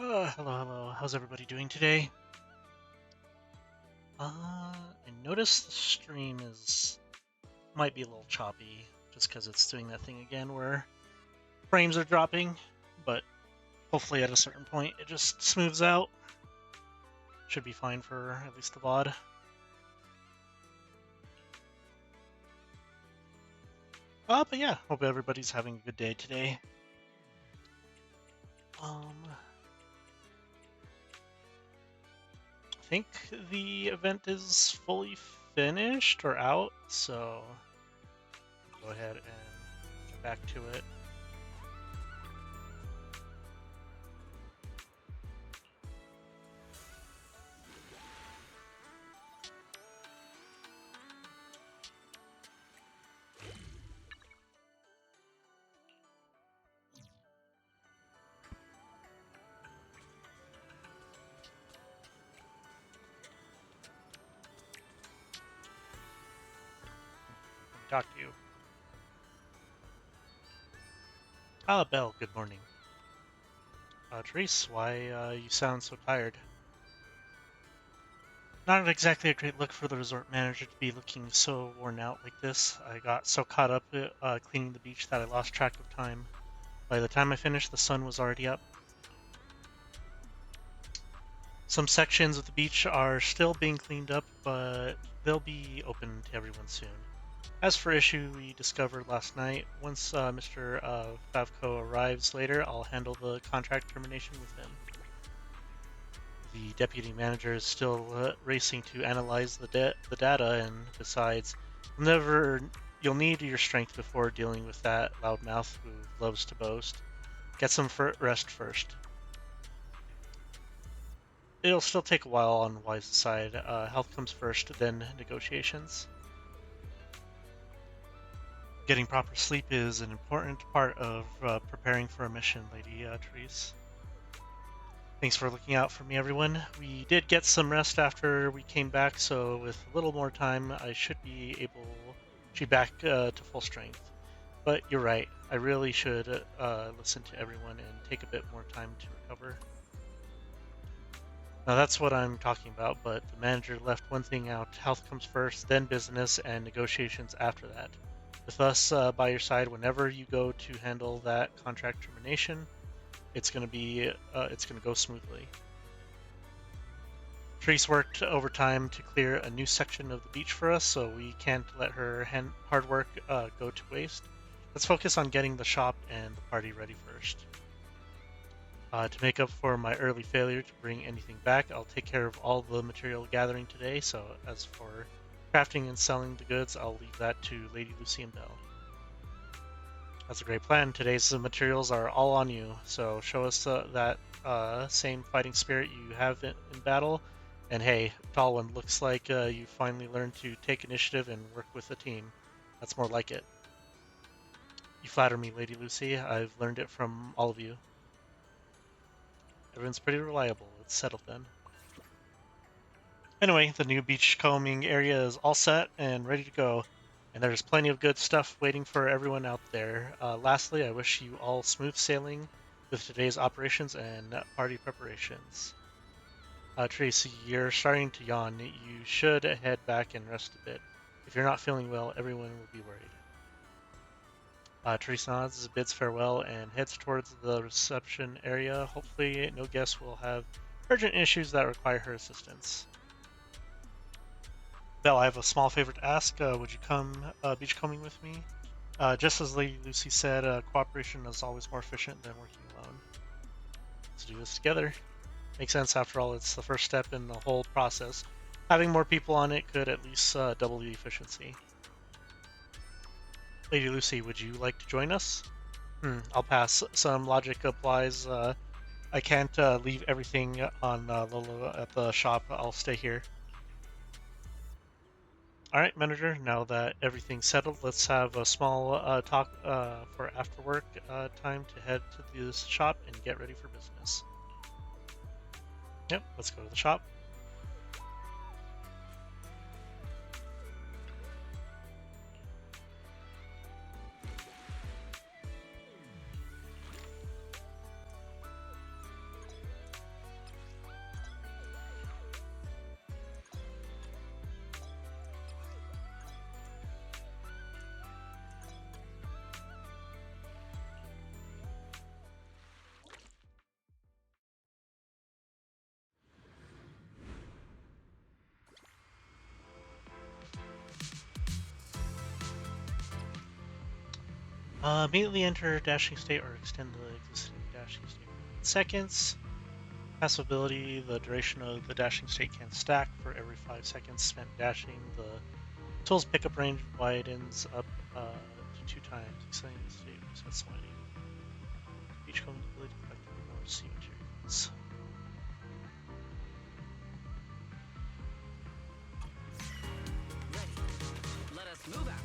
Hello. How's everybody doing today? I noticed the stream might be a little choppy just because it's doing that thing again where frames are dropping, but hopefully at a certain point it just smooths out. Should be fine for at least the VOD. But yeah, hope everybody's having a good day today. I think the event is fully finished or out, so go ahead and get back to it. Talk to you. Belle, good morning. Therese, why you sound so tired? Not exactly a great look for the resort manager to be looking so worn out like this. I got so caught up cleaning the beach that I lost track of time. By the time I finished, the sun was already up. Some sections of the beach are still being cleaned up, but they'll be open to everyone soon. As for issue we discovered last night, once Mr. Favco arrives later, I'll handle the contract termination with him. The deputy manager is still racing to analyze the data, and besides, you'll need your strength before dealing with that loudmouth who loves to boast. Get some rest first. It'll still take a while on Wise's side. Health comes first, then negotiations. Getting proper sleep is an important part of preparing for a mission, Lady Therese. Thanks for looking out for me, everyone. We did get some rest after we came back, so with a little more time, I should be back to full strength. But you're right, I really should listen to everyone and take a bit more time to recover. Now that's what I'm talking about, but the manager left one thing out. Health comes first, then business, and negotiations after that. With us by your side whenever you go to handle that contract termination, it's going to go smoothly. Therese worked overtime to clear a new section of the beach for us, so we can't let her hard work go to waste. Let's focus on getting the shop and the party ready first. To make up for my early failure to bring anything back, I'll take care of all the material gathering today, so as for crafting and selling the goods, I'll leave that to Lady Lucy and Belle. That's a great plan. Today's materials are all on you, so show us that same fighting spirit you have in battle. And hey, Tall One, looks like you finally learned to take initiative and work with a team. That's more like it. You flatter me, Lady Lucy. I've learned it from all of you. Everyone's pretty reliable. It's settled then. Anyway, the new beachcombing area is all set and ready to go, and there's plenty of good stuff waiting for everyone out there. Lastly, I wish you all smooth sailing with today's operations and party preparations. Tracy, you're starting to yawn. You should head back and rest a bit. If you're not feeling well, everyone will be worried. Tracy nods, bids farewell, and heads towards the reception area. Hopefully, no guests will have urgent issues that require her assistance. Belle, I have a small favor to ask. Would you come beachcombing with me? Just as Lady Lucy said, cooperation is always more efficient than working alone. Let's do this together. Makes sense after all, it's the first step in the whole process. Having more people on it could at least double the efficiency. Lady Lucy, would you like to join us? I'll pass. Some logic applies. I can't leave everything on Lolo at the shop. I'll stay here. All right, manager, now that everything's settled, let's have a small talk for after work time to head to the shop and get ready for business. Yep, let's go to the shop. Immediately enter dashing state or extend the existing dashing state for 8 seconds. Passive ability, the duration of the dashing state can stack. For every 5 seconds spent dashing, the tool's pickup range widens up to 2 times, extending the state resets sliding. Each common ability to collect more sea materials. Ready. Let us move out.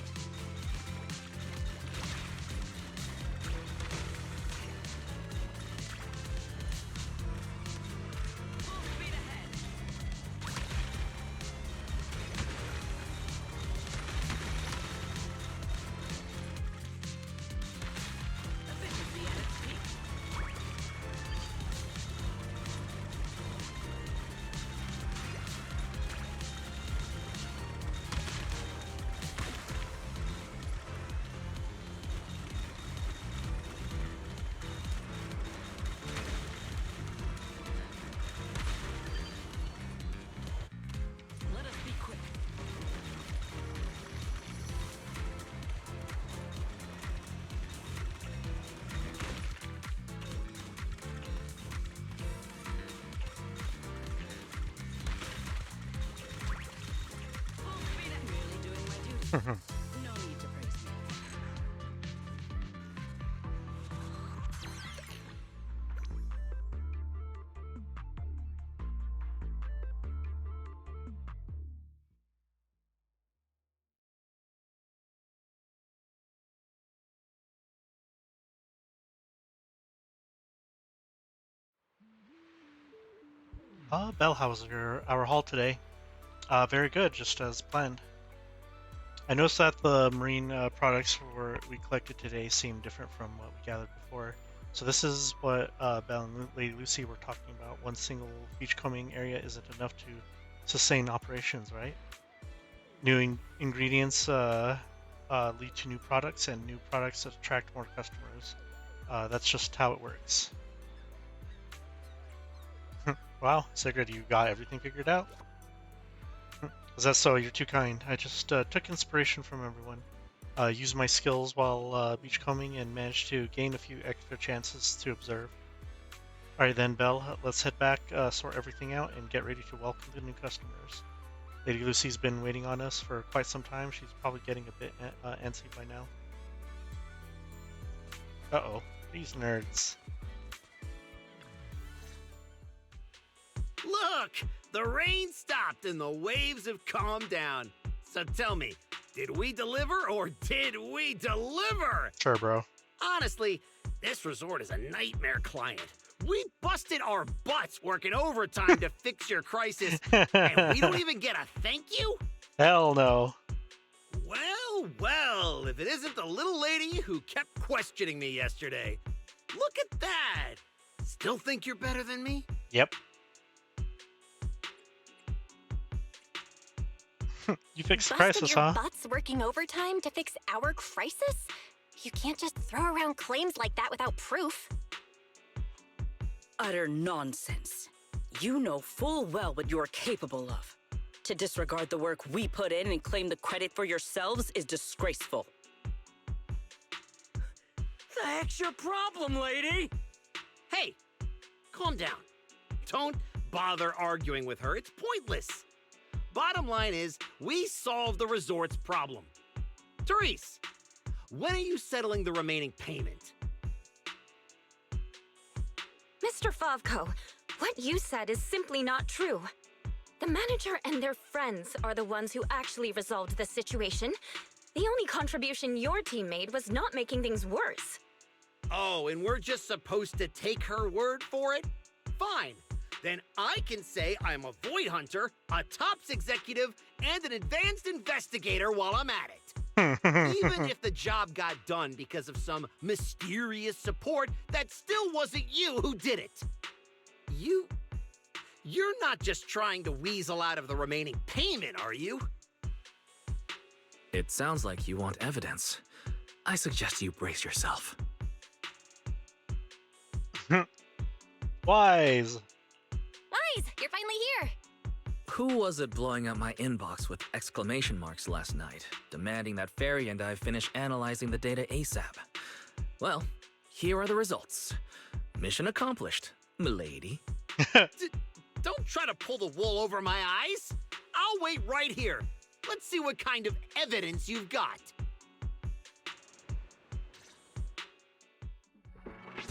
No need to praise me. Bell, how was our haul today? Very good, just as planned. I noticed that the marine products we collected today seem different from what we gathered before. So this is what Belle and Lady Lucy were talking about. One single beachcombing area isn't enough to sustain operations, right? New ingredients lead to new products, and new products attract more customers. That's just how it works. Wow, Sigrid, you got everything figured out? Is that so? You're too kind. I just took inspiration from everyone. Used my skills while beachcombing and managed to gain a few extra chances to observe. Alright then, Belle, let's head back, sort everything out, and get ready to welcome the new customers. Lady Lucy's been waiting on us for quite some time. She's probably getting a bit antsy by now. Uh-oh, these nerds. Look! The rain stopped and the waves have calmed down. So tell me, did we deliver or did we deliver? Sure, bro. Honestly, this resort is a nightmare client. We busted our butts working overtime to fix your crisis, and we don't even get a thank you? Hell no. Well, well, if it isn't the little lady who kept questioning me yesterday. Look at that! Still think you're better than me? Yep. You fixed the crisis, Busted your huh? butts working overtime to fix our crisis? You can't just throw around claims like that without proof. Utter nonsense. You know full well what you're capable of. To disregard the work we put in and claim the credit for yourselves is disgraceful. The heck's your problem, lady? Hey, calm down. Don't bother arguing with her. It's pointless. Bottom line is, we solved the resort's problem. Therese, when are you settling the remaining payment? Mr. Favko, what you said is simply not true. The manager and their friends are the ones who actually resolved the situation. The only contribution your team made was not making things worse. Oh, and we're just supposed to take her word for it? Fine. Then I can say I'm a void hunter, a tops executive, and an advanced investigator while I'm at it. Even if the job got done because of some mysterious support, that still wasn't you who did it. You're not just trying to weasel out of the remaining payment, are you? It sounds like you want evidence. I suggest you brace yourself. Wise. Wise, you're finally here. who was it blowing up my inbox with exclamation marks last night, demanding that Fairy and I finish analyzing the data ASAP? Well, here are the results. Mission accomplished, milady. Don't try to pull the wool over my eyes. I'll wait right here. Let's see what kind of evidence you've got.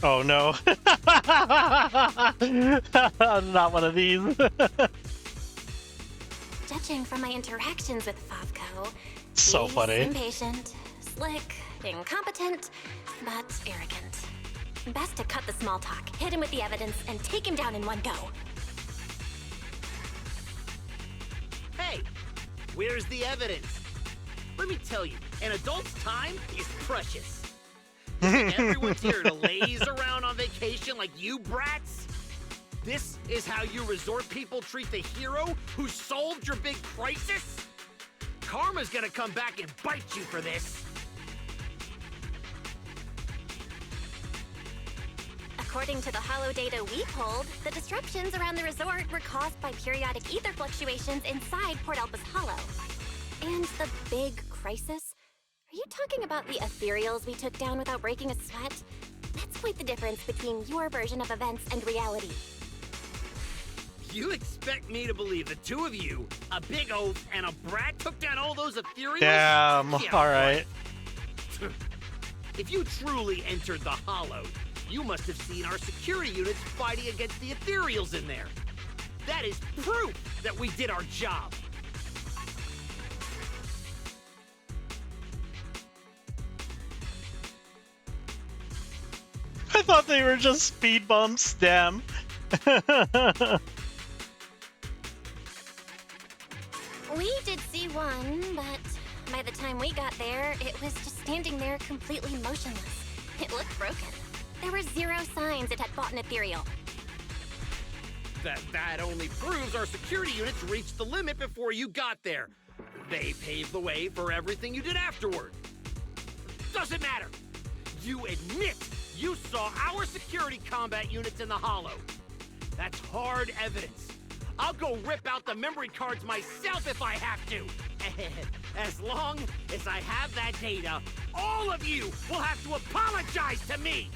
Oh no. Not one of these. Judging from my interactions with Favko, So he's funny. impatient, slick, incompetent, but arrogant. Best to cut the small talk, hit him with the evidence, and take him down in one go. Hey, where's the evidence? Let me tell you, an adult's time is precious. You think everyone's here to laze around on vacation like you brats? This is how you resort people treat the hero who solved your big crisis? Karma's gonna come back and bite you for this. According to the hollow data we pulled, the disruptions around the resort were caused by periodic ether fluctuations inside Port Elpis Hollow. And the big crisis? Are you talking about the ethereals we took down without breaking a sweat? That's quite the difference between your version of events and reality. You expect me to believe the two of you, a big oaf and a brat, took down all those ethereals? Damn. Yeah, Alright. If you truly entered the Hollow, you must have seen our security units fighting against the ethereals in there. That is proof that we did our job. I thought they were just speed bumps. Damn. We did see one, but by the time we got there, it was just standing there completely motionless. It looked broken. There were zero signs it had fought an ethereal. That only proves our security units reached the limit before you got there. They paved the way for everything you did afterward. Doesn't matter. You admit you saw our security combat units in the Hollow. That's hard evidence. I'll go rip out the memory cards myself if I have to. As long as I have that data, all of you will have to apologize to me.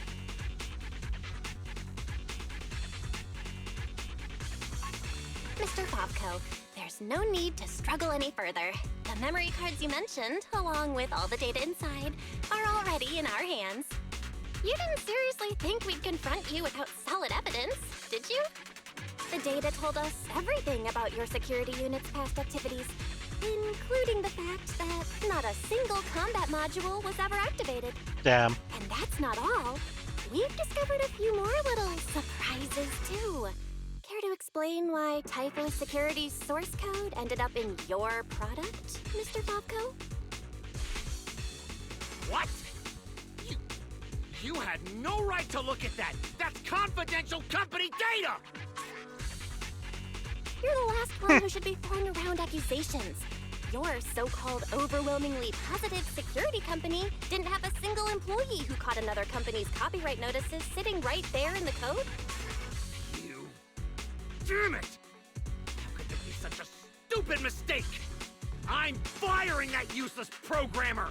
Mr. Favko, there's no need to struggle any further. The memory cards you mentioned, along with all the data inside, are already in our hands. You didn't seriously think we'd confront you without solid evidence, did you? The data told us everything about your security unit's past activities, including the fact that not a single combat module was ever activated. Damn. And that's not all. We've discovered a few more little surprises, too. Care to explain why Typho Security's source code ended up in your product, Mr. Favko? What? You had no right to look at that. That's confidential company data. You're the last one who should be throwing around accusations. Your so-called overwhelmingly positive security company didn't have a single employee who caught another company's copyright notices sitting right there in the code. You... Damn it! How could there be such a stupid mistake? I'm firing that useless programmer!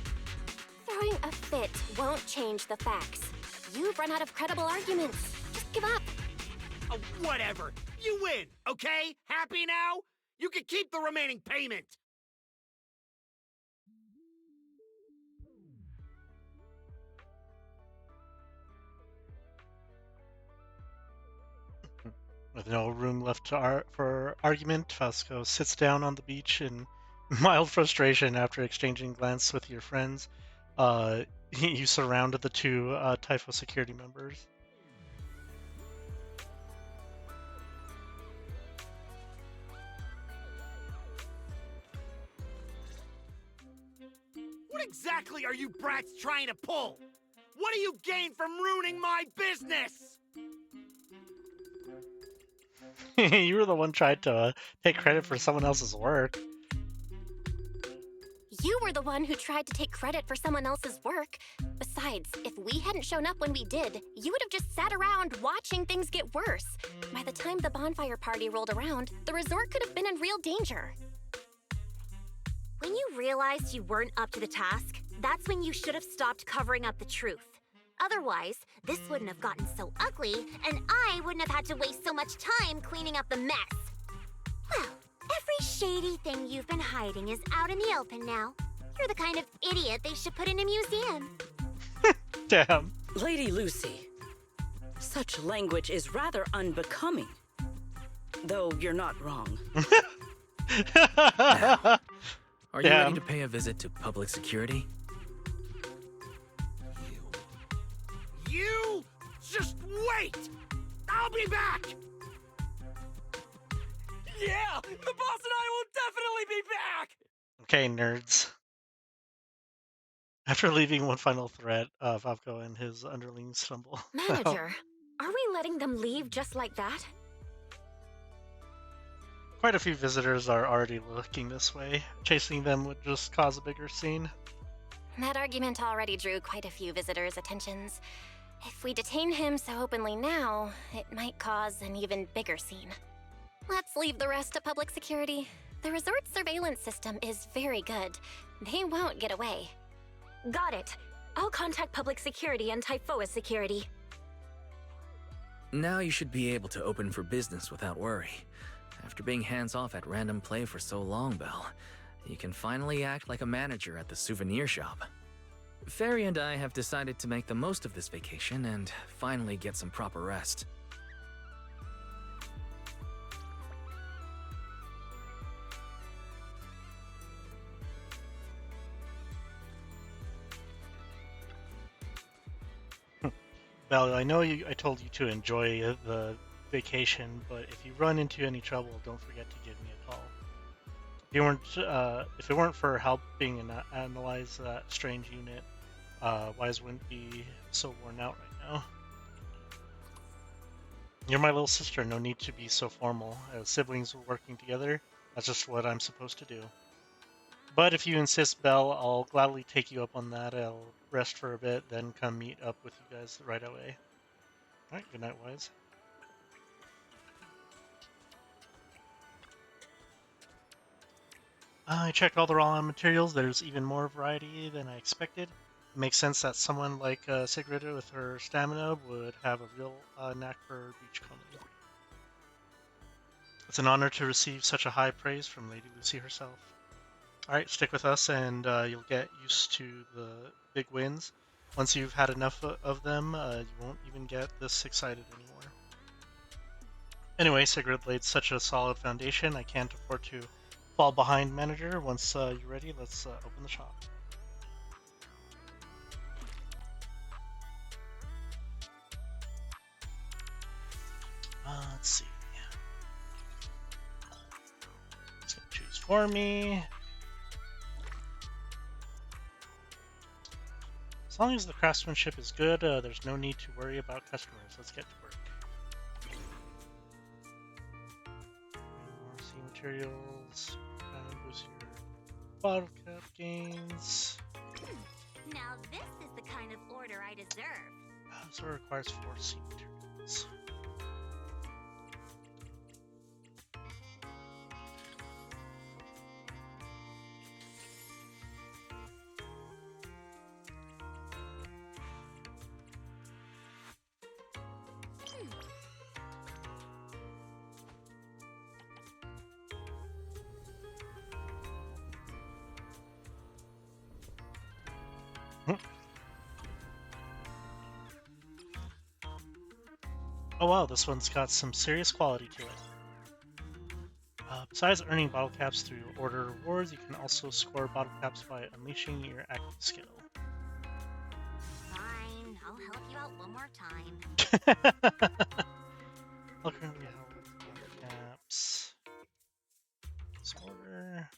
Throwing a fit won't change the facts. You've run out of credible arguments. Just give up. Oh, whatever. You win, okay? Happy now? You can keep the remaining payment. With no room left for argument, Fasco sits down on the beach in mild frustration after exchanging glances with your friends. You surrounded the two Typho security members. What exactly are you brats trying to pull? What do you gain from ruining my business? You were the one trying to take credit for someone else's work. You were the one who tried to take credit for someone else's work. Besides, Besides, if we hadn't shown up when we did, you would have just sat around watching things get worse. By the time the bonfire party rolled around, the resort could have been in real danger. When you realized you weren't up to the task, that's when you should have stopped covering up the truth. Otherwise, this wouldn't have gotten so ugly, and I wouldn't have had to waste so much time cleaning up the mess. Well, every shady thing you've been hiding is out in the open now. You're the kind of idiot they should put in a museum. Damn. Lady Lucy, such language is rather unbecoming. Though you're not wrong. Are you ready to pay a visit to public security? You just wait! I'll be back! Yeah! The boss and I will definitely be back! Okay, nerds. After leaving one final threat, Vavko and his underlings stumble. Manager, are we letting them leave just like that? Quite a few visitors are already looking this way. Chasing them would just cause a bigger scene. That argument already drew quite a few visitors' attentions. If we detain him so openly now, it might cause an even bigger scene. Let's leave the rest to public security. The resort's surveillance system is very good. They won't get away. Got it. I'll contact public security and Typhoa security. Now you should be able to open for business without worry. After being hands-off at random play for so long, Belle, you can finally act like a manager at the souvenir shop. Fairy and I have decided to make the most of this vacation and finally get some proper rest. Val, I know I told you to enjoy the vacation, but if you run into any trouble, don't forget to give me a call. If it weren't for helping and analyze that strange unit, Wise wouldn't be so worn out right now. You're my little sister, no need to be so formal. As siblings working together, that's just what I'm supposed to do. But if you insist, Belle, I'll gladly take you up on that. I'll rest for a bit, then come meet up with you guys right away. Alright, good night, Wise. I checked all the raw materials. There's even more variety than I expected. It makes sense that someone like Sigrid with her stamina would have a real knack for beachcombing. It's an honor to receive such a high praise from Lady Lucy herself. Alright, stick with us and you'll get used to the big wins. Once you've had enough of them, you won't even get this excited anymore. Anyway, Sigrid laid such a solid foundation, I can't afford to fall behind, manager. Once you're ready, let's open the shop. Let's see. It's gonna choose for me. As long as the craftsmanship is good, there's no need to worry about customers. Let's get to work. More sea materials. Boost your bottle cap gains. Now this is the kind of order I deserve. So it requires 4 sea materials. Oh wow, this one's got some serious quality to it. Besides earning bottle caps through order rewards, you can also score bottle caps by unleashing your active skill. Fine, I'll help you out one more time. I'll currently have bottle caps. Order.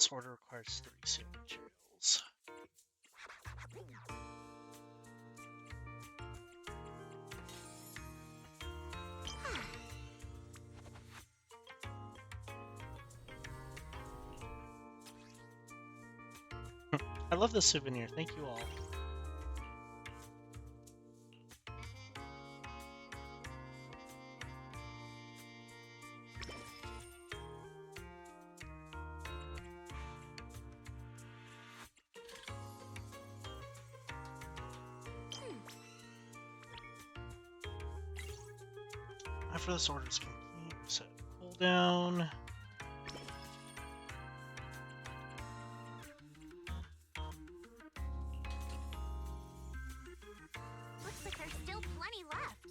This order requires 3 sealed materials. I love this souvenir. Thank you all. After this order is complete, we set cooldown. Looks like there's still plenty left.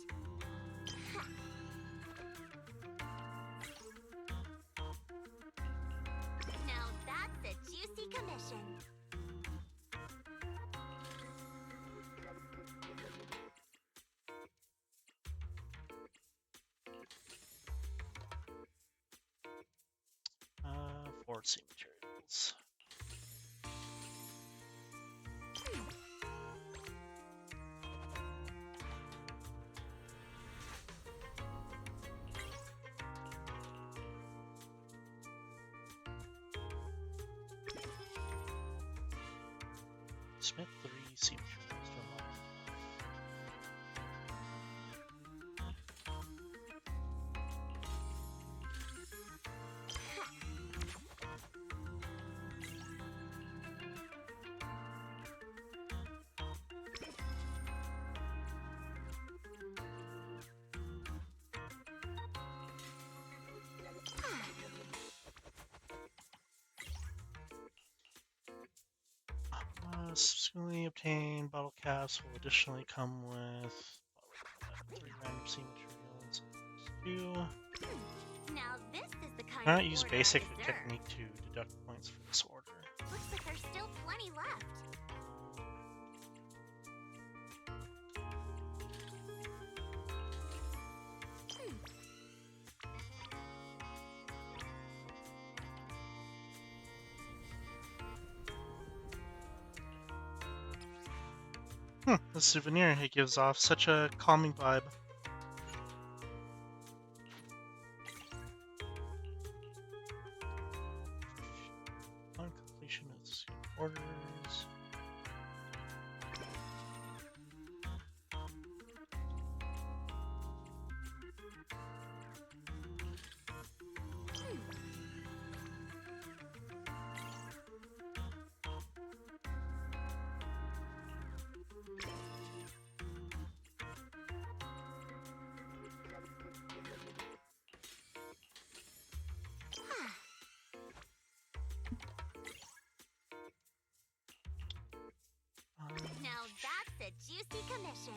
Now that's a juicy commission. Forward seam materials. Smith 3 seam materials to unlock. Subsequently obtained bottle caps will additionally come with 3 random seam materials. Now this is the kind Why of not use order I basic deserve. technique to deduct points for this order? Looks like there's still plenty left. The souvenir, it gives off such a calming vibe. On completion of the sealed orders. Now that's a juicy commission.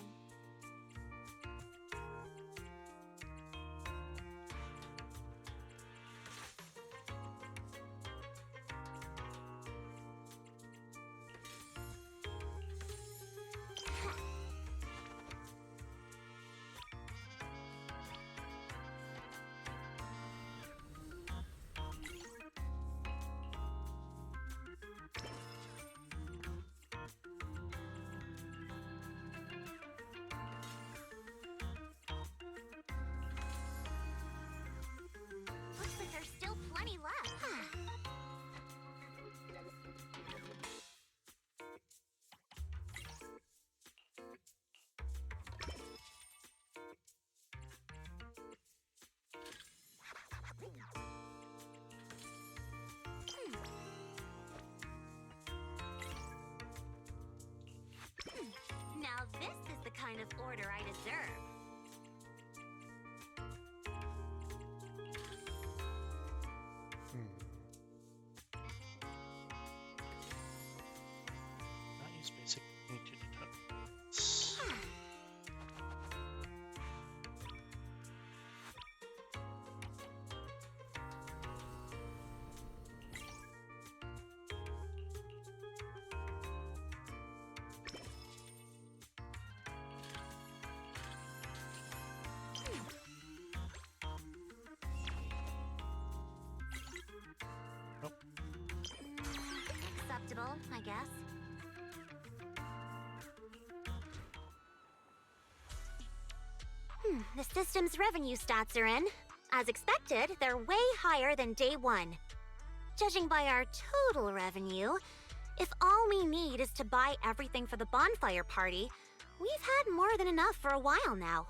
Looks like there's still plenty left. Now this is the kind of order I deserve. Not use basic technique to deduct points. guess. The system's revenue stats are in. As expected, they're way higher than day one. Judging by our total revenue, if all we need is to buy everything for the bonfire party, we've had more than enough for a while now.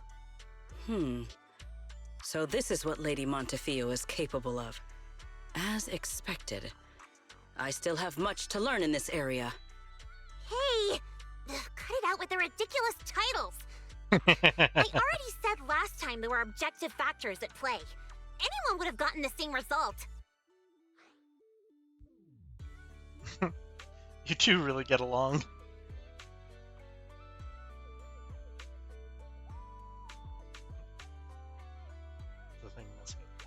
So this is what Lady Montefiore is capable of. As expected. I still have much to learn in this area. Hey! Cut it out with the ridiculous titles! I already said last time there were objective factors at play. Anyone would have gotten the same result. You two really get along. The thing messing up.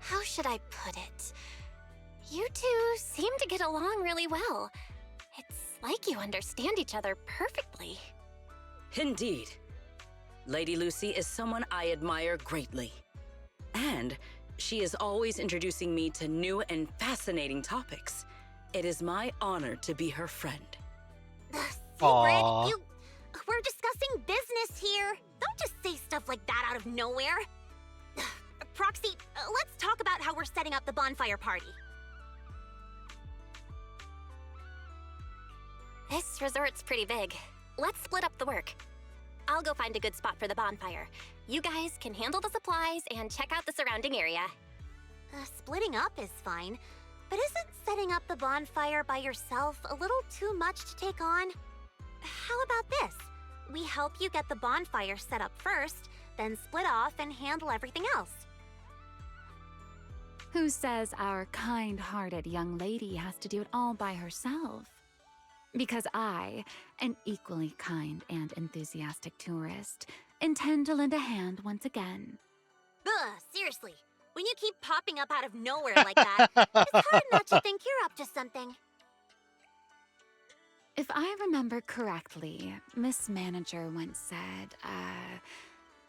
How should I put it? You two seem to get along really well. It's like you understand each other perfectly. Indeed. Lady Lucy is someone I admire greatly. And she is always introducing me to new and fascinating topics. It is my honor to be her friend. Aww. Secret, we're discussing business here. Don't just say stuff like that out of nowhere. Proxy, let's talk about how we're setting up the bonfire party. This resort's pretty big. Let's split up the work. I'll go find a good spot for the bonfire. You guys can handle the supplies and check out the surrounding area. Splitting up is fine, but isn't setting up the bonfire by yourself a little too much to take on? How about this? We help you get the bonfire set up first, then split off and handle everything else. Who says our kind-hearted young lady has to do it all by herself? Because I, an equally kind and enthusiastic tourist, intend to lend a hand once again. Ugh, seriously. When you keep popping up out of nowhere like that, it's hard not to think you're up to something. If I remember correctly, Miss Manager once said,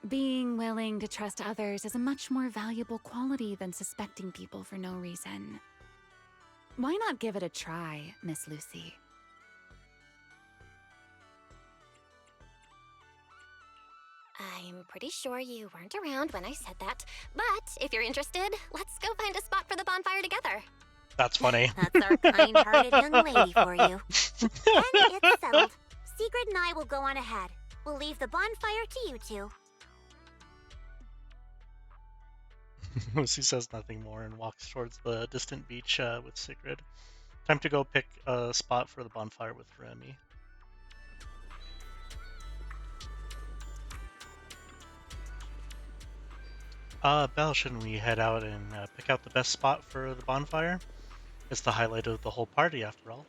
being willing to trust others is a much more valuable quality than suspecting people for no reason. Why not give it a try, Miss Lucy? I'm pretty sure you weren't around when I said that, but if you're interested, let's go find a spot for the bonfire together. That's funny. That's our kind-hearted young lady for you. Then it's settled. Secret and I will go on ahead. We'll leave the bonfire to you two. Lucy says nothing more and walks towards the distant beach with Sigrid. Time to go pick a spot for the bonfire with Remy. Belle, shouldn't we head out and pick out the best spot for the bonfire? It's the highlight of the whole party, after all.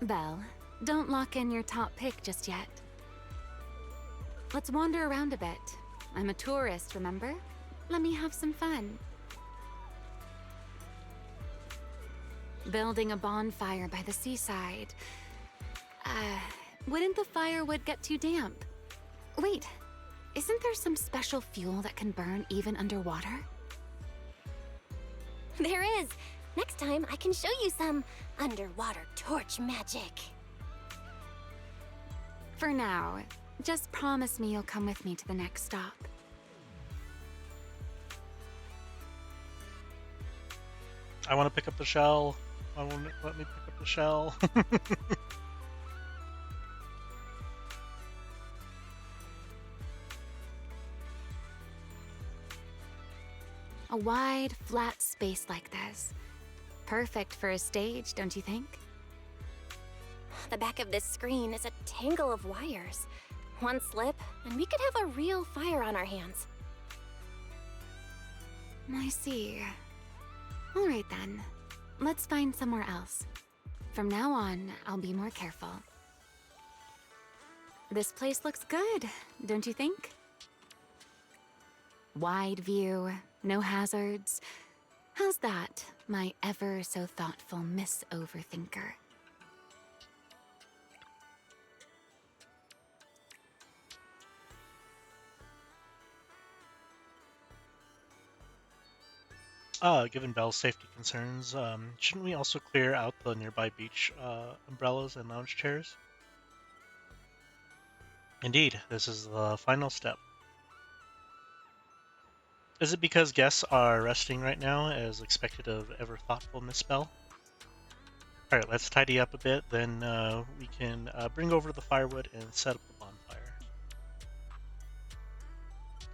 Belle, don't lock in your top pick just yet. Let's wander around a bit. I'm a tourist, remember? Let me have some fun. Building a bonfire by the seaside. Wouldn't the firewood get too damp? Wait, isn't there some special fuel that can burn even underwater? There is. Next time, I can show you some underwater torch magic. For now, just promise me you'll come with me to the next stop. I want to pick up the shell. Let me pick up the shell. A wide, flat space like this. Perfect for a stage, don't you think? The back of this screen is a tangle of wires. One slip, and we could have a real fire on our hands. I see. All right then. Let's find somewhere else. From now on, I'll be more careful. This place looks good, don't you think? Wide view, no hazards. How's that, my ever so thoughtful Miss Overthinker? Given Belle's safety concerns, shouldn't we also clear out the nearby beach umbrellas and lounge chairs? Indeed, this is the final step. Is it because guests are resting right now, as expected of ever thoughtful Miss Bell? Alright, let's tidy up a bit, then we can bring over the firewood and set up the bonfire.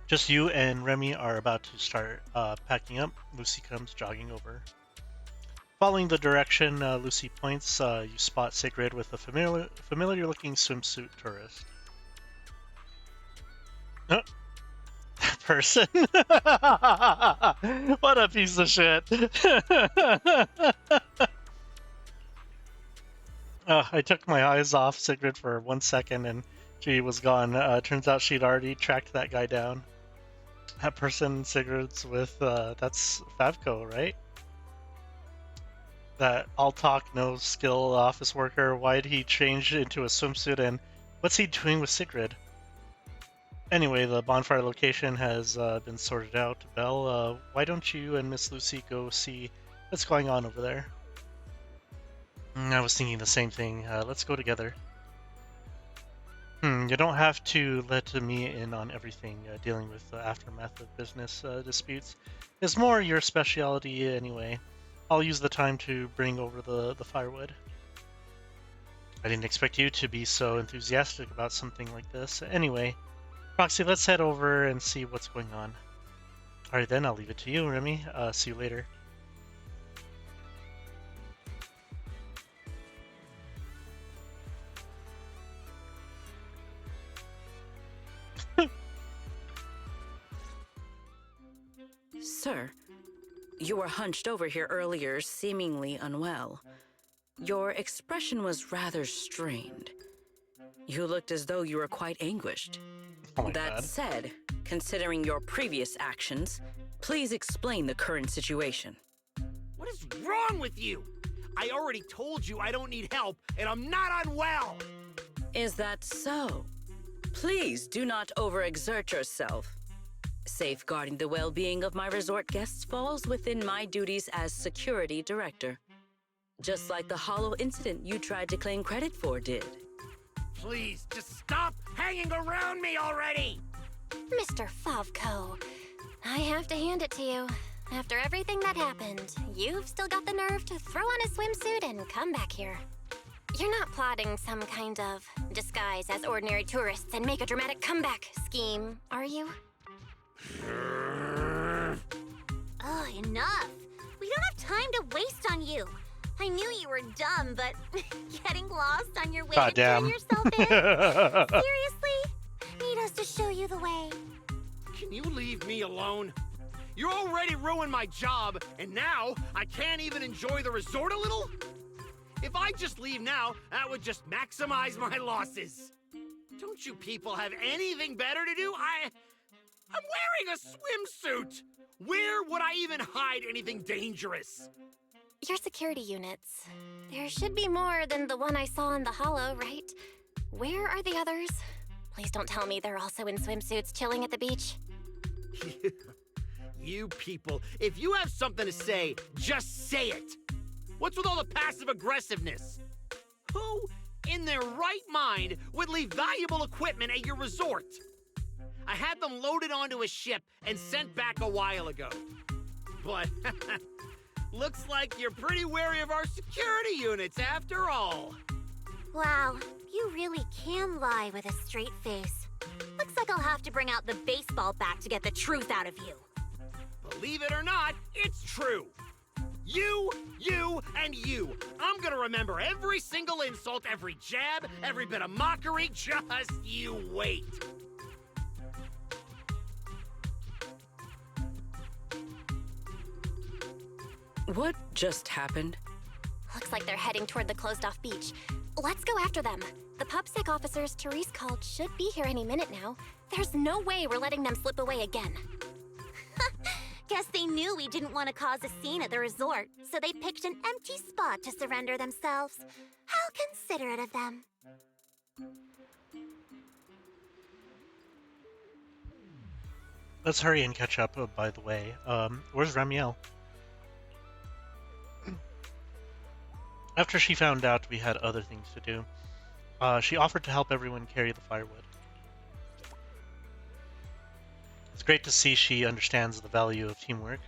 Just you and Remy are about to start packing up. Lucy comes jogging over. Following the direction Lucy points, you spot Sigrid with a familiar-looking swimsuit tourist. Oh, that person! What a piece of shit! I took my eyes off Sigrid for 1 second and she was gone. Turns out she'd already tracked that guy down. That person Sigrid's with, that's Favco, right? That all talk, no skill office worker. Why'd he change into a swimsuit and what's he doing with Sigrid? Anyway, the bonfire location has been sorted out. Belle, why don't you and Miss Lucy go see what's going on over there? I was thinking the same thing. Let's go together. You don't have to let me in on everything. Dealing with the aftermath of business disputes is more your specialty anyway. I'll use the time to bring over the firewood. I didn't expect you to be so enthusiastic about something like this. Anyway, Proxy, let's head over and see what's going on. Alright then, I'll leave it to you, Remy. See you later. Sir, you were hunched over here earlier, seemingly unwell. Your expression was rather strained. You looked as though you were quite anguished. Oh my That God. said, considering your previous actions, please explain the current situation. What is wrong with you? I already told you I don't need help, and I'm not unwell! Is that so? Please do not overexert yourself. Safeguarding the well-being of my resort guests falls within my duties as security director. Just like the hollow incident you tried to claim credit for did. Please, just stop hanging around me already! Mr. Favco, I have to hand it to you. After everything that happened, you've still got the nerve to throw on a swimsuit and come back here. You're not plotting some kind of disguise as ordinary tourists and make a dramatic comeback scheme, are you? Oh, enough. We don't have time to waste on you. I knew you were dumb, but getting lost on your way to turn yourself in? Seriously? Need us to show you the way. Can you leave me alone? You already ruined my job, and now I can't even enjoy the resort a little? If I just leave now, that would just maximize my losses. Don't you people have anything better to do? I'm wearing a swimsuit! Where would I even hide anything dangerous? Your security units. There should be more than the one I saw in the hollow, right? Where are the others? Please don't tell me they're also in swimsuits chilling at the beach. You people, if you have something to say, just say it. What's with all the passive aggressiveness? Who in their right mind would leave valuable equipment at your resort? I had them loaded onto a ship and sent back a while ago. But looks like you're pretty wary of our security units after all. Wow, you really can lie with a straight face. Looks like I'll have to bring out the baseball bat to get the truth out of you. Believe it or not, it's true. You, and you. I'm gonna remember every single insult, every jab, every bit of mockery. Just you wait. What just happened? Looks like they're heading toward the closed-off beach. Let's go after them. The PubSec officers Therese called should be here any minute now. There's no way we're letting them slip away again. Guess they knew we didn't want to cause a scene at the resort, so they picked an empty spot to surrender themselves. How considerate of them. Let's hurry and catch up, by the way. Where's Ramiel? After she found out we had other things to do, she offered to help everyone carry the firewood. It's great to see she understands the value of teamwork.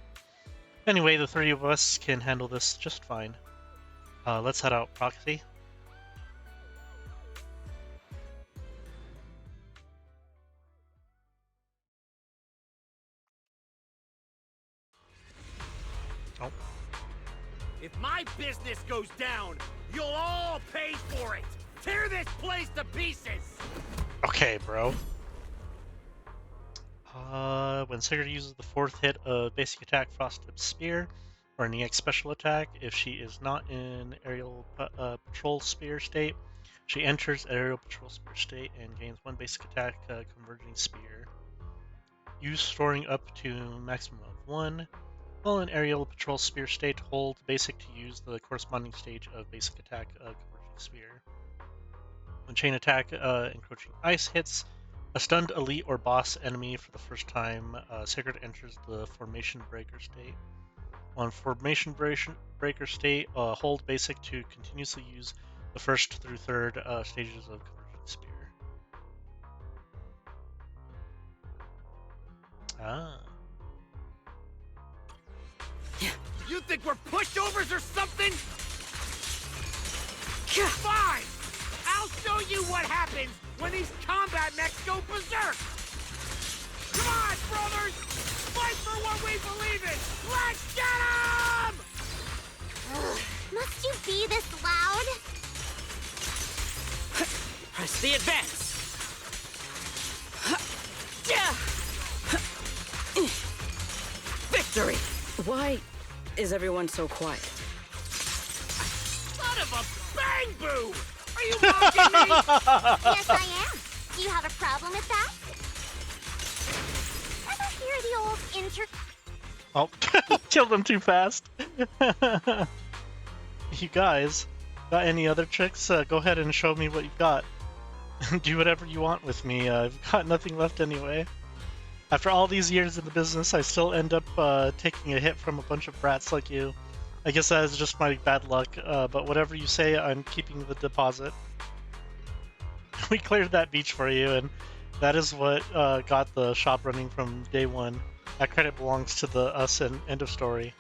Anyway, the three of us can handle this just fine. Let's head out, Proxy. Oh. If my business goes down, you'll all pay for it! Tear this place to pieces! Okay, bro. When Sigurd uses the fourth hit of basic attack Frosted Spear, or an EX special attack, if she is not in aerial patrol spear state, she enters aerial patrol spear state and gains one basic attack converging spear. Use storing up to maximum of 1. While in aerial patrol spear state, hold basic to use the corresponding stage of basic attack converging spear. When chain attack encroaching ice hits a stunned elite or boss enemy for the first time, Sigurd enters the formation breaker state. On formation breaker state, hold basic to continuously use the first through third stages of converging spear. Ah. You think we're pushovers or something? Fine! I'll show you what happens when these combat mechs go berserk! Come on, brothers! Fight for what we believe in! Let's get 'em! Must you be this loud? Press the advance. Victory! Why is everyone so quiet? Son of a bang boo! Are you mocking me? Yes, I am. Do you have a problem with that? Ever hear the old Oh, killed him too fast. You guys, got any other tricks? Go ahead and show me what you got. Do whatever you want with me. I've got nothing left anyway. After all these years in the business, I still end up taking a hit from a bunch of brats like you. I guess that is just my bad luck, but whatever you say, I'm keeping the deposit. We cleared that beach for you, and that is what got the shop running from day one. That credit belongs to us and end of story.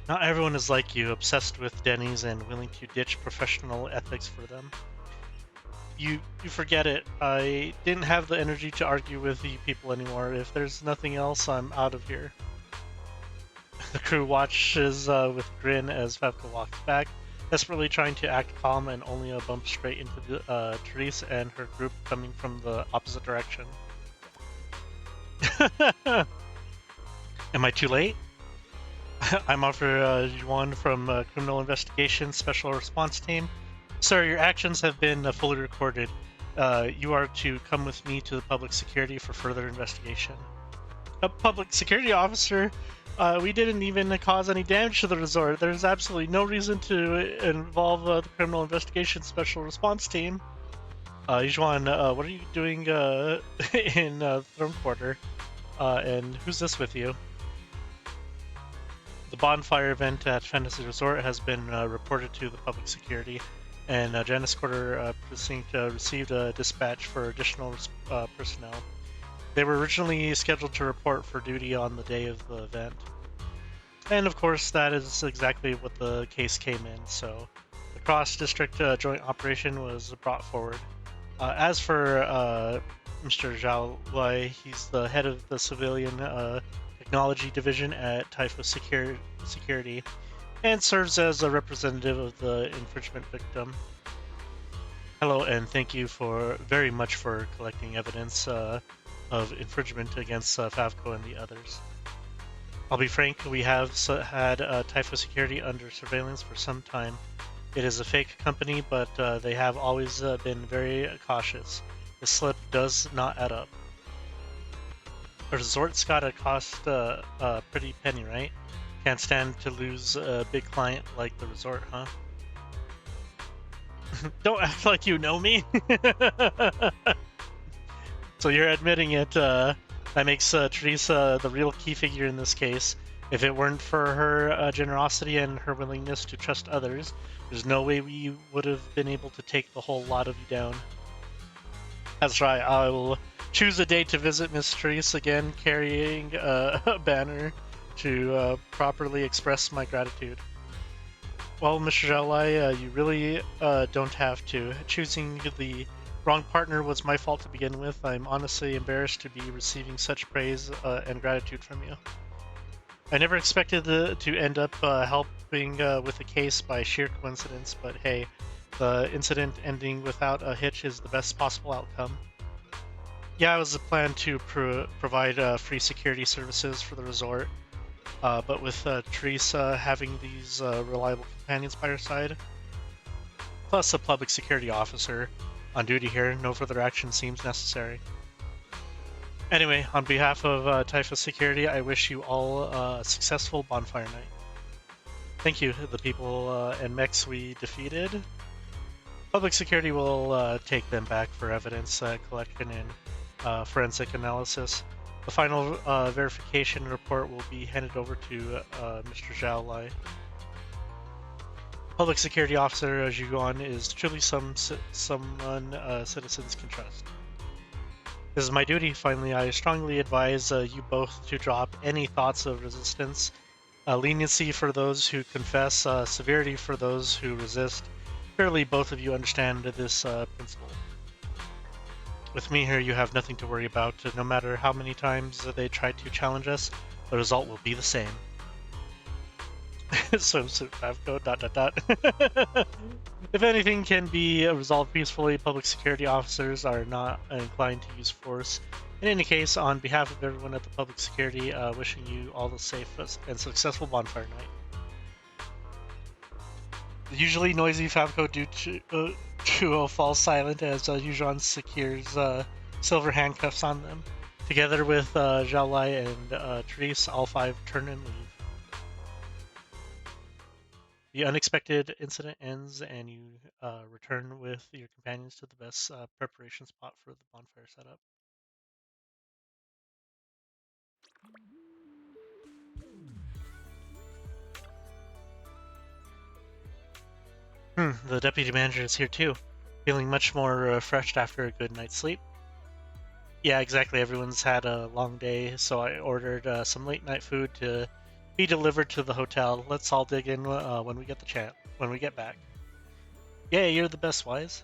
Not everyone is like you, obsessed with Denny's and willing to ditch professional ethics for them. You forget it. I didn't have the energy to argue with you people anymore. If there's nothing else, I'm out of here. The crew watches with a grin as Favka walks back, desperately trying to act calm and only a bump straight into Therese and her group coming from the opposite direction. Am I too late? I'm Officer Juan from Criminal Investigation Special Response Team. Sir, your actions have been fully recorded. You are to come with me to the public security for further investigation. A public security officer? We didn't even cause any damage to the resort. There's absolutely no reason to involve the Criminal Investigation Special Response Team. Juan, what are you doing in Throne Quarter? And who's this with you? The bonfire event at Fantasy Resort has been reported to the public security, and Janus Quarter Precinct received a dispatch for additional personnel. They were originally scheduled to report for duty on the day of the event. And of course, that is exactly what the case came in, so the cross-district joint operation was brought forward. As for Mr. Zhao Wei, he's the head of the civilian technology division at Typhus Security, and serves as a representative of the infringement victim. Hello, and thank you very much for collecting evidence of infringement against Favco and the others. I'll be frank, we have had Typhus Security under surveillance for some time. It is a fake company, but they have always been very cautious. The slip does not add up. A resort's gotta cost a pretty penny, right? Can't stand to lose a big client like the resort, huh? Don't act like you know me! So you're admitting it. That makes Teresa the real key figure in this case. If it weren't for her generosity and her willingness to trust others, there's no way we would have been able to take the whole lot of you down. That's right, I will choose a day to visit Miss Therese again, carrying a banner to properly express my gratitude. Well, Mr. Zhaolai, you really don't have to. Choosing the wrong partner was my fault to begin with. I'm honestly embarrassed to be receiving such praise and gratitude from you. I never expected to end up helping with the case by sheer coincidence, but hey, the incident ending without a hitch is the best possible outcome. Yeah, it was a plan to provide free security services for the resort, but with Teresa having these reliable companions by her side, plus a public security officer on duty here, no further action seems necessary. Anyway, on behalf of Typhus Security, I wish you all a successful bonfire night. Thank you, the people and mechs we defeated. Public security will take them back for evidence collection and forensic analysis. The final verification report will be handed over to Mr. Zhaolai. Public security officer Zhuguan is truly someone citizens can trust. This is my duty. Finally, I strongly advise you both to drop any thoughts of resistance. Leniency for those who confess, severity for those who resist. Surely both of you understand this principle. With me here, you have nothing to worry about. No matter how many times they try to challenge us, the result will be the same. Swimsuit Favco, ... If anything can be resolved peacefully, public security officers are not inclined to use force. In any case, on behalf of everyone at the public security, wishing you all the safest and successful bonfire night. The usually noisy Favco duo falls silent as Yuuzhan secures silver handcuffs on them. Together with Zhaolai and Therese, all five turn and leave. The unexpected incident ends, and you return with your companions to the best preparation spot for the bonfire setup. The deputy manager is here too, feeling much more refreshed after a good night's sleep. Yeah, exactly. Everyone's had a long day, so I ordered some late night food to be delivered to the hotel. Let's all dig in when we get back. Yeah, you're the best, Wise.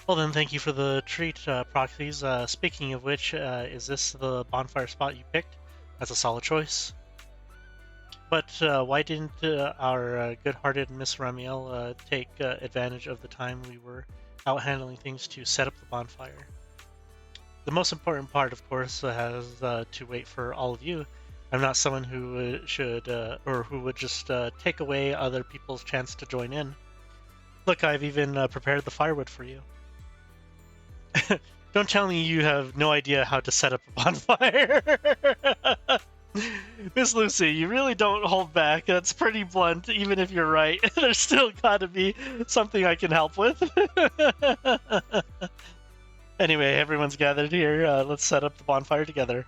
Well then, thank you for the treat, Proxies. Speaking of which, is this the bonfire spot you picked? That's a solid choice. But why didn't our good-hearted Miss Ramiel take advantage of the time we were out handling things to set up the bonfire? The most important part, of course, has to wait for all of you. I'm not someone who should or who would just take away other people's chance to join in. Look, I've even prepared the firewood for you. Don't tell me you have no idea how to set up a bonfire. Miss Lucy, you really don't hold back. That's pretty blunt, even if you're right. There's still gotta be something I can help with. Anyway, everyone's gathered here. Let's set up the bonfire together.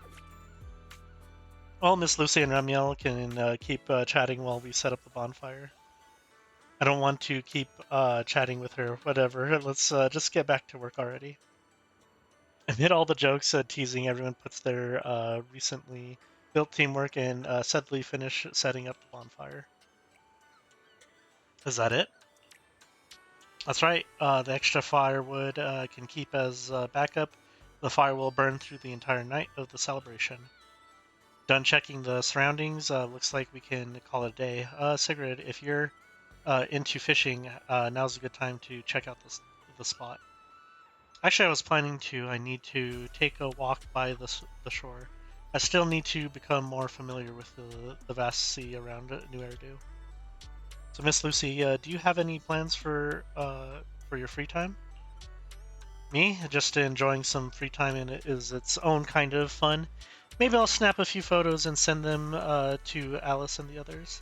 Well, Miss Lucy and Ramiel can keep chatting while we set up the bonfire. I don't want to keep chatting with her. Whatever. Let's just get back to work already. Amid all the jokes, teasing, everyone puts their recently built teamwork and steadily finish setting up the bonfire. Is that it? That's right. The extra firewood can keep as backup. The fire will burn through the entire night of the celebration. Done checking the surroundings. Looks like we can call it a day. Sigrid, if you're into fishing, now's a good time to check out the spot. Actually, I was planning to. I need to take a walk by the shore. I still need to become more familiar with the vast sea around New Eridu. So, Miss Lucy, do you have any plans for your free time? Me? Just enjoying some free time, and it is its own kind of fun. Maybe I'll snap a few photos and send them to Alice and the others.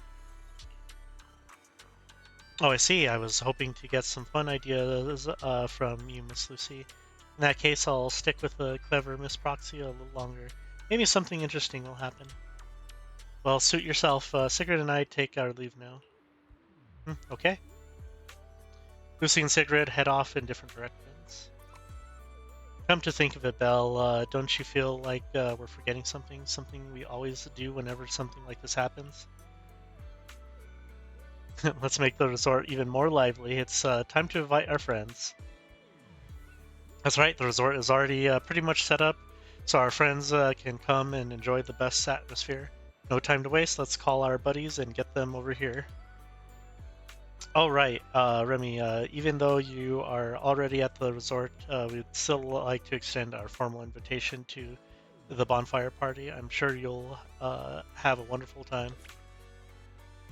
Oh, I see. I was hoping to get some fun ideas from you, Miss Lucy. In that case, I'll stick with the clever Miss Proxy a little longer. Maybe something interesting will happen. Well, suit yourself. Sigrid and I take our leave now. Okay. Lucy and Sigrid head off in different directions. Come to think of it, Belle, don't you feel like we're forgetting something? Something we always do whenever something like this happens? Let's make the resort even more lively. It's time to invite our friends. That's right, the resort is already pretty much set up, so our friends can come and enjoy the best atmosphere. No time to waste, let's call our buddies and get them over here. Oh, right, Remy, even though you are already at the resort, we'd still like to extend our formal invitation to the bonfire party. I'm sure you'll have a wonderful time.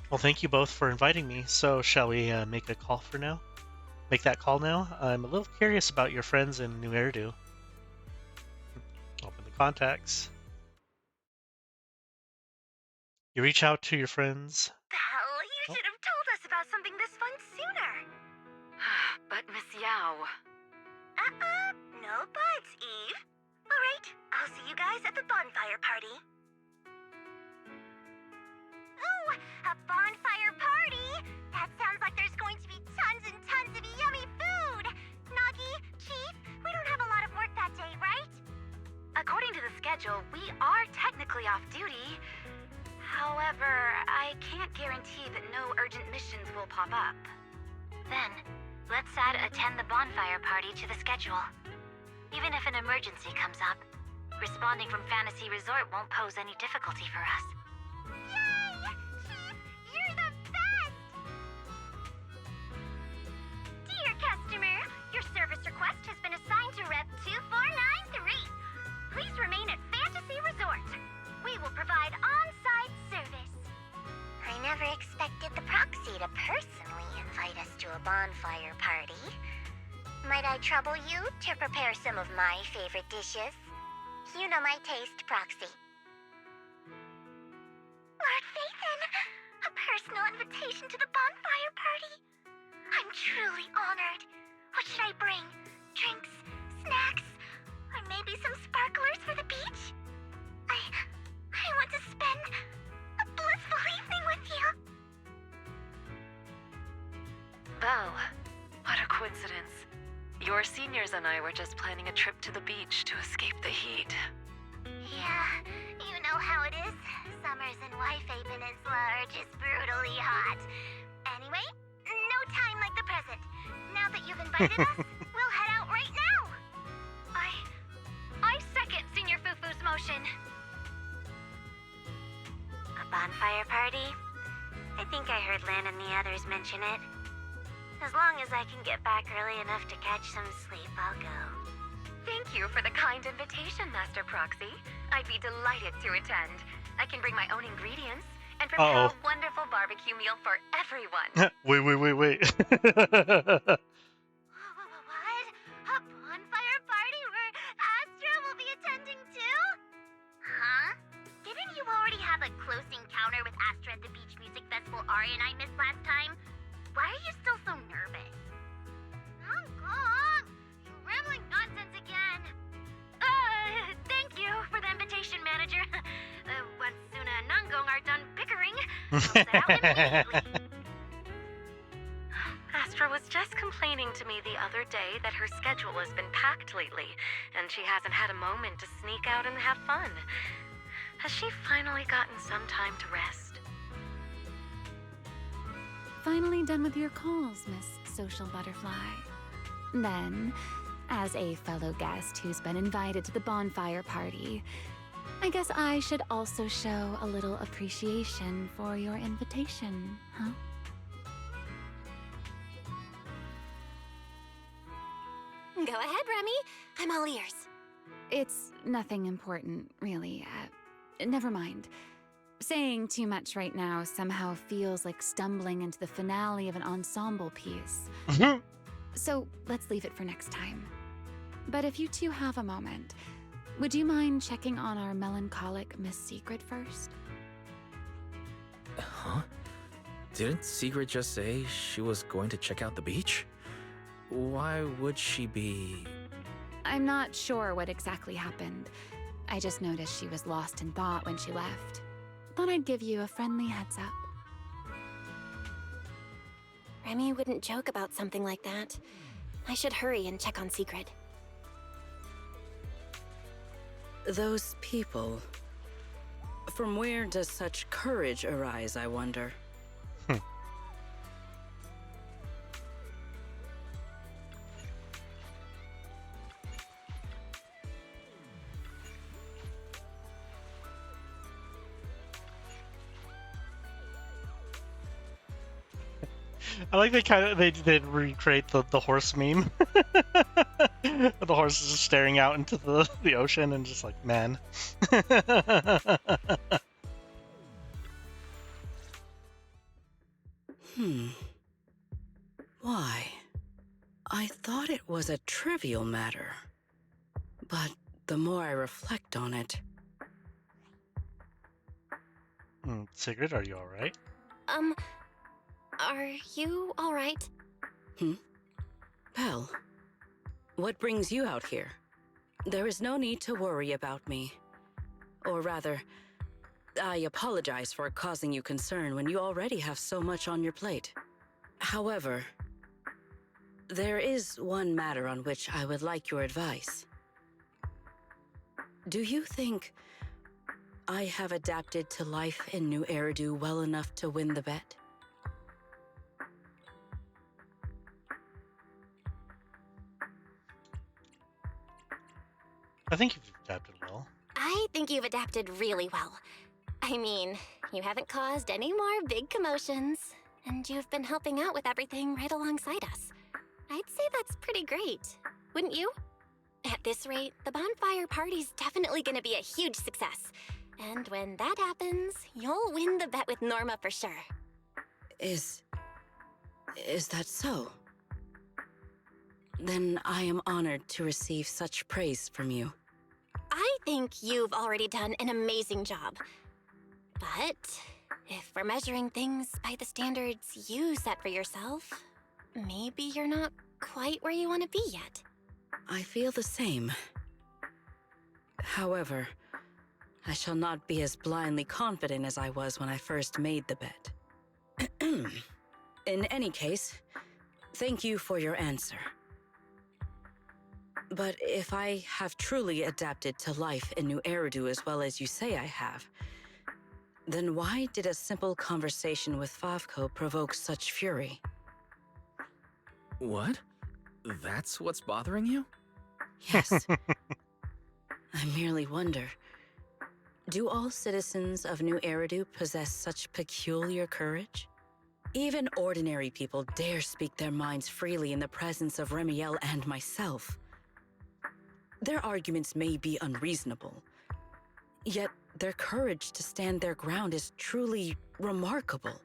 Well, thank you both for inviting me. So, shall we make a call for now? Make that call now? I'm a little curious about your friends in New Eridu. Open the contacts. You reach out to your friends. Belle, you should have told us about something this fun sooner. But Miss Yao. No buts, Eve. All right, I'll see you guys at the bonfire party. Ooh, a bonfire party? That sounds like there's going to be tons and tons of yummy food. Nagi, Chief, we don't have a lot of work that day, right? According to the schedule, we are technically off duty. However, I can't guarantee that no urgent missions will pop up. Then, let's add attend the bonfire party to the schedule. Even if an emergency comes up, responding from Fantasy Resort won't pose any difficulty for us. Yay! Chief, you're the best! Dear customer, your service request has been assigned to Rep 2493. Please remain at Fantasy Resort. We will provide on-site service. I never expected the proxy to personally invite us to a bonfire party. Might I trouble you to prepare some of my favorite dishes? You know my taste, Proxy. Lord Phaethon, a personal invitation to the bonfire party. I'm truly honored. What should I bring? Drinks, snacks, or maybe some sparklers for the beach? I want to spend a blissful evening with you. Belle, what a coincidence. Your seniors and I were just planning a trip to the beach to escape the heat. Yeah, you know how it is. Summers in White Peninsula are just brutally hot. Anyway, no time like the present. Now that you've invited us, we'll head out right now. I second Senior Fufu's motion. A bonfire party? I think I heard Lynn and the others mention it. As long as I can get back early enough to catch some sleep, I'll go. Thank you for the kind invitation, Master Proxy. I'd be delighted to attend. I can bring my own ingredients and prepare a wonderful barbecue meal for everyone. Wait. What? A bonfire party where Astra will be attending too? Huh? Didn't you already have a close encounter with Astra at the Beach Music Festival Ari and I missed last time? Why are you still so nervous? Hong Kong! You're rambling nonsense again! Thank you for the invitation, manager. Once Suna and Nangong are done bickering, we'll set out immediately. Astra was just complaining to me the other day that her schedule has been packed lately, and she hasn't had a moment to sneak out and have fun. Has she finally gotten some time to rest? Finally done with your calls, Miss Social Butterfly. Then, as a fellow guest who's been invited to the bonfire party, I guess I should also show a little appreciation for your invitation, huh? Go ahead, Remy. I'm all ears. It's nothing important, really. Never mind. Saying too much right now somehow feels like stumbling into the finale of an ensemble piece. So let's leave it for next time. But if you two have a moment, would you mind checking on our melancholic Miss Secret first? Huh? Didn't Secret just say she was going to check out the beach? Why would she be... I'm not sure what exactly happened. I just noticed she was lost in thought when she left. thought I'd give you a friendly heads up. Remy wouldn't joke about something like that. I should hurry and check on Secret. Those people. From where does such courage arise, I wonder? I like they did recreate the horse meme. The horse is just staring out into the ocean and just like, man. Why? I thought it was a trivial matter. But the more I reflect on it... Sigrid, are you alright? Are you alright? Belle, what brings you out here? There is no need to worry about me. Or rather, I apologize for causing you concern when you already have so much on your plate. However, there is one matter on which I would like your advice. Do you think I have adapted to life in New Eridu well enough to win the bet? I think you've adapted well. I think you've adapted really well. I mean, you haven't caused any more big commotions, and you've been helping out with everything right alongside us. I'd say that's pretty great, wouldn't you? At this rate, the bonfire party's definitely gonna be a huge success. And when that happens, you'll win the bet with Norma for sure. Is that so? Then I am honored to receive such praise from you. I think you've already done an amazing job. But if we're measuring things by the standards you set for yourself, maybe you're not quite where you want to be yet. I feel the same. However, I shall not be as blindly confident as I was when I first made the bet. In any case, thank you for your answer. But if I have truly adapted to life in New Eridu as well as you say I have, then why did a simple conversation with Favko provoke such fury? What? That's what's bothering you? Yes. I merely wonder, do all citizens of New Eridu possess such peculiar courage? Even ordinary people dare speak their minds freely in the presence of Remiel and myself. Their arguments may be unreasonable, yet their courage to stand their ground is truly remarkable.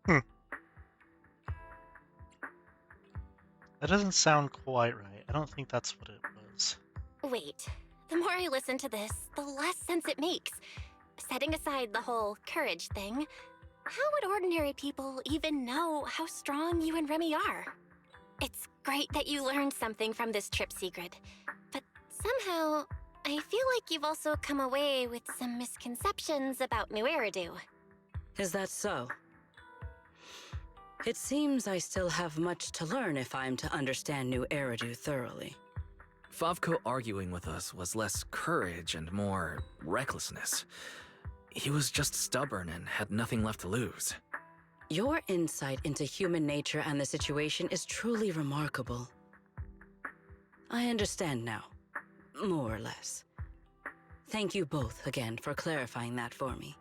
That doesn't sound quite right. I don't think that's what it was. Wait, the more I listen to this, the less sense it makes. Setting aside the whole courage thing, how would ordinary people even know how strong you and Remy are? It's great that you learned something from this trip, Sigrid. But somehow, I feel like you've also come away with some misconceptions about New Eridu. Is that so? It seems I still have much to learn if I'm to understand New Eridu thoroughly. Favko arguing with us was less courage and more recklessness. He was just stubborn and had nothing left to lose. Your insight into human nature and the situation is truly remarkable. I understand now, more or less. Thank you both again for clarifying that for me.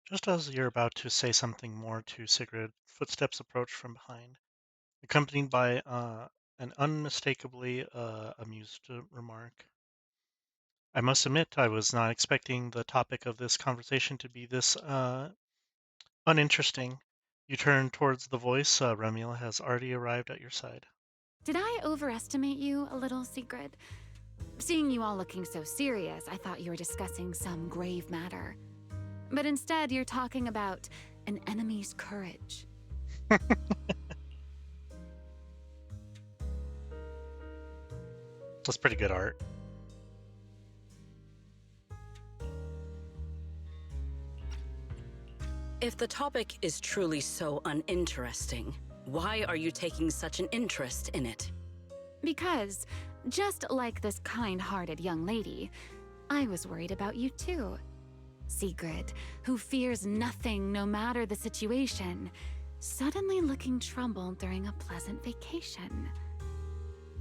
Just as you're about to say something more to Sigrid, footsteps approach from behind, accompanied by an unmistakably amused remark. I must admit, I was not expecting the topic of this conversation to be this uninteresting. You turn towards the voice. Remiel has already arrived at your side. Did I overestimate you a little, Sigrid? Seeing you all looking so serious, I thought you were discussing some grave matter. But instead, you're talking about an enemy's courage. That's pretty good art. If the topic is truly so uninteresting, why are you taking such an interest in it? Because, just like this kind-hearted young lady, I was worried about you too. Sigrid, who fears nothing no matter the situation, suddenly looking troubled during a pleasant vacation.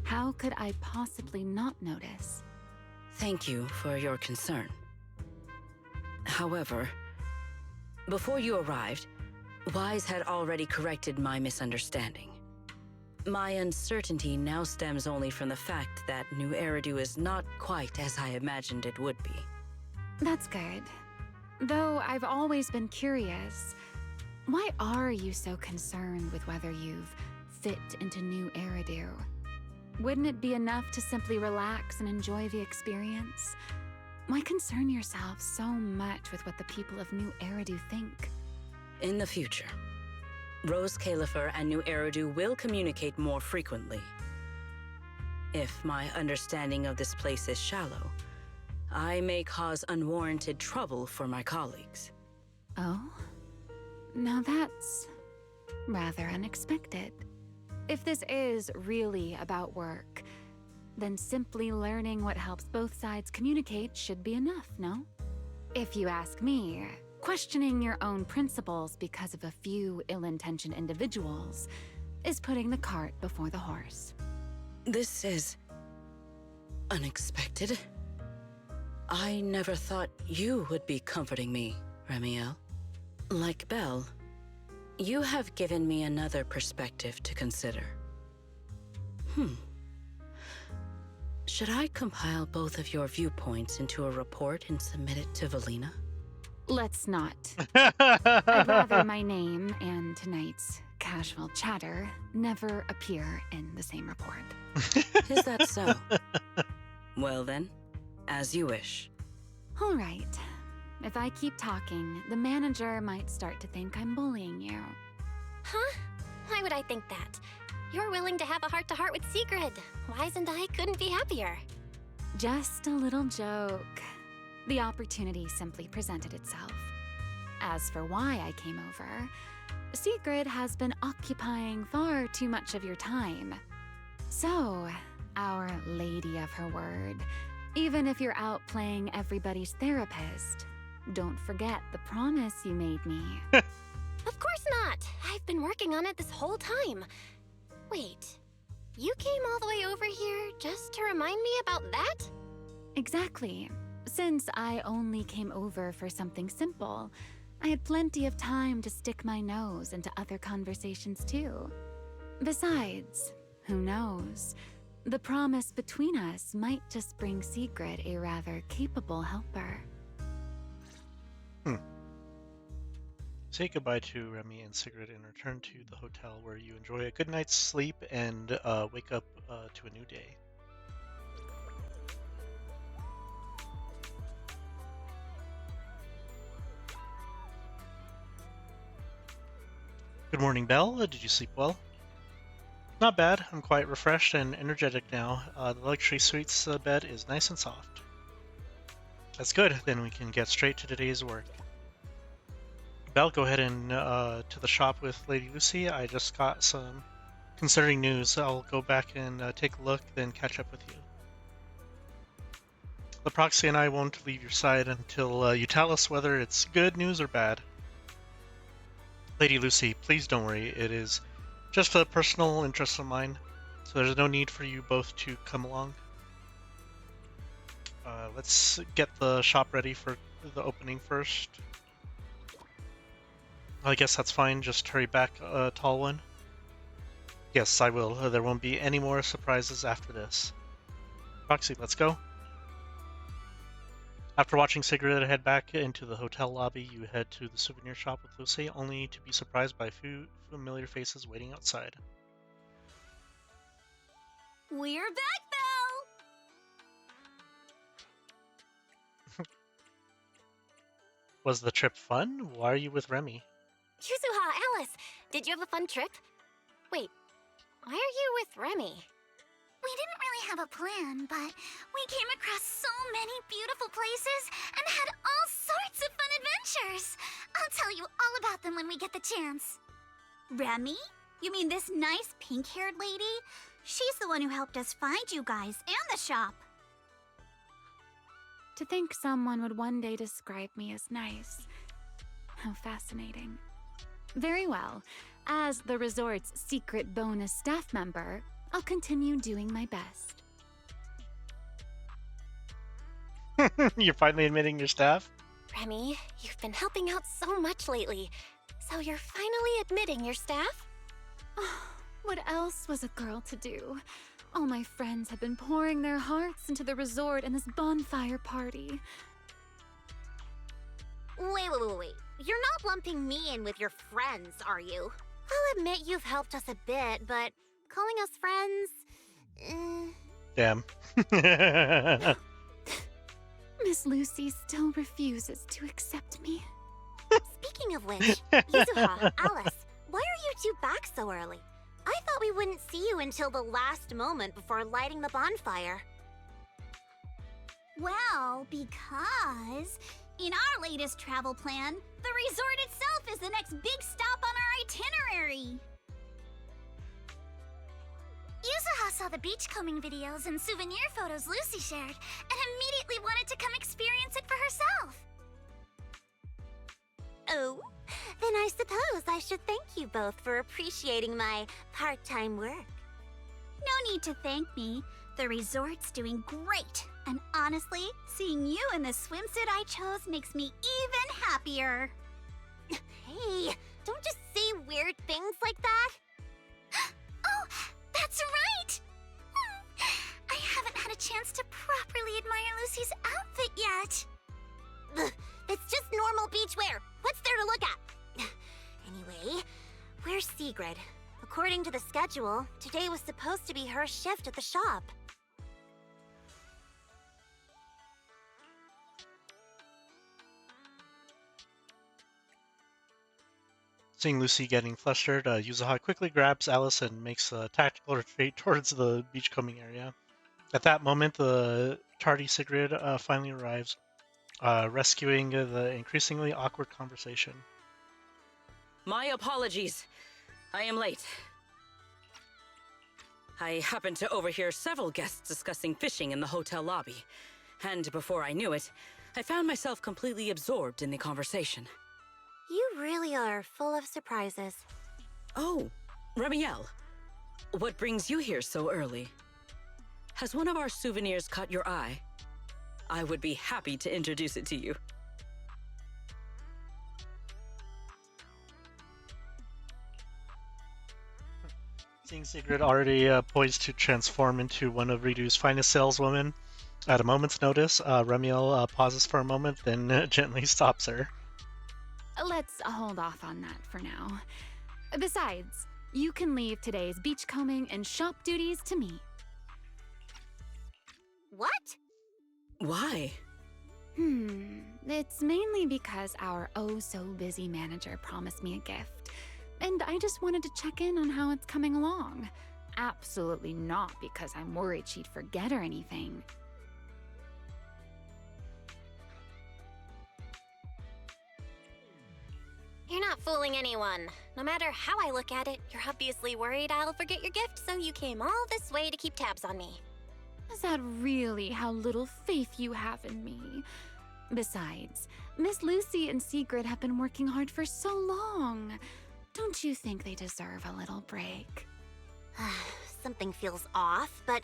How could I possibly not notice? Thank you for your concern. However, before you arrived, Wise had already corrected my misunderstanding. My uncertainty now stems only from the fact that New Eridu is not quite as I imagined it would be. That's good. Though I've always been curious, why are you so concerned with whether you've fit into New Eridu? Wouldn't it be enough to simply relax and enjoy the experience? Why concern yourself so much with what the people of New Eridu think? In the future, Rose Califer and New Eridu will communicate more frequently. If my understanding of this place is shallow, I may cause unwarranted trouble for my colleagues. Oh? Now that's rather unexpected. If this is really about work, then simply learning what helps both sides communicate should be enough, no? If you ask me, questioning your own principles because of a few ill-intentioned individuals is putting the cart before the horse. This is unexpected. I never thought you would be comforting me, Remiel. Like Belle, you have given me another perspective to consider. Should I compile both of your viewpoints into a report and submit it to Valina? Let's not. I'd rather my name and tonight's casual chatter never appear in the same report. Is that so? Well then, as you wish. All right. If I keep talking, the manager might start to think I'm bullying you. Huh? Why would I think that? You're willing to have a heart-to-heart with Sigrid. Wise and I couldn't be happier. Just a little joke. The opportunity simply presented itself. As for why I came over, Sigrid has been occupying far too much of your time. So, our lady of her word, even if you're out playing everybody's therapist, don't forget the promise you made me. Of course not. I've been working on it this whole time. Wait, you came all the way over here just to remind me about that? Exactly. Since I only came over for something simple, I had plenty of time to stick my nose into other conversations too. Besides, who knows? The promise between us might just bring Sigrid a rather capable helper. Say goodbye to Remy and Sigrid and return to the hotel where you enjoy a good night's sleep and wake up to a new day. Good morning, Belle. Did you sleep well? Not bad. I'm quite refreshed and energetic now. The luxury suite's bed is nice and soft. That's good. Then we can get straight to today's work. Belle, go ahead and to the shop with Lady Lucy. I just got some concerning news. I'll go back and take a look, then catch up with you. The proxy and I won't leave your side until you tell us whether it's good news or bad. Lady Lucy, please don't worry. It is just for the personal interest of mine, so there's no need for you both to come along. Let's get the shop ready for the opening first. I guess that's fine. Just hurry back, tall one. Yes, I will. There won't be any more surprises after this. Proxy, let's go. After watching Sigrid head back into the hotel lobby, you head to the souvenir shop with Lucy, only to be surprised by a few familiar faces waiting outside. We're back, Belle! Was the trip fun? Why are you with Remy? Yuzuha, Alice, did you have a fun trip? Wait, why are you with Remy? We didn't really have a plan, but we came across so many beautiful places and had all sorts of fun adventures. I'll tell you all about them when we get the chance. Remy? You mean this nice pink-haired lady? She's the one who helped us find you guys and the shop. To think someone would one day describe me as nice. How fascinating. Very well. As the resort's secret bonus staff member, I'll continue doing my best. You're finally admitting your staff? Remy, you've been helping out so much lately. So you're finally admitting your staff? What else was a girl to do? All my friends had been pouring their hearts into the resort and this bonfire party. Wait. You're not lumping me in with your friends, are you? I'll admit you've helped us a bit, but calling us friends... Damn. Miss Lucy still refuses to accept me. Speaking of which, Yuzuha, Alice, why are you two back so early? I thought we wouldn't see you until the last moment before lighting the bonfire. Well, because in our latest travel plan, the resort itself is the next big stop on our itinerary. Yuzuha saw the beachcombing videos and souvenir photos Lucy shared and immediately wanted to come experience it for herself. Oh, then I suppose I should thank you both for appreciating my part-time work. No need to thank me. The resort's doing great. And honestly, seeing you in the swimsuit I chose makes me even happier. Hey, don't just say weird things like that. Oh, that's right! I haven't had a chance to properly admire Lucy's outfit yet. Ugh, it's just normal beach wear. What's there to look at? Anyway, where's Sigrid? According to the schedule, today was supposed to be her shift at the shop. Seeing Lucy getting flustered, Yuzuha quickly grabs Alice and makes a tactical retreat towards the beachcombing area. At that moment, the tardy Sigrid finally arrives, rescuing the increasingly awkward conversation. My apologies. I am late. I happened to overhear several guests discussing fishing in the hotel lobby, and before I knew it, I found myself completely absorbed in the conversation. You really are full of surprises. Oh, Remiel, what brings you here so early? Has one of our souvenirs caught your eye? I would be happy to introduce it to you. Seeing Sigrid already poised to transform into one of Ridu's finest saleswomen, at a moment's notice, Remiel pauses for a moment, then gently stops her. Let's hold off on that for now. Besides, you can leave today's beachcombing and shop duties to me. What? Why? It's mainly because our oh-so-busy manager promised me a gift, and I just wanted to check in on how it's coming along. Absolutely not because I'm worried she'd forget or anything. You're not fooling anyone. No matter how I look at it, you're obviously worried I'll forget your gift, so you came all this way to keep tabs on me. Is that really how little faith you have in me? Besides, Miss Lucy and Sigrid have been working hard for so long. Don't you think they deserve a little break? Something feels off, but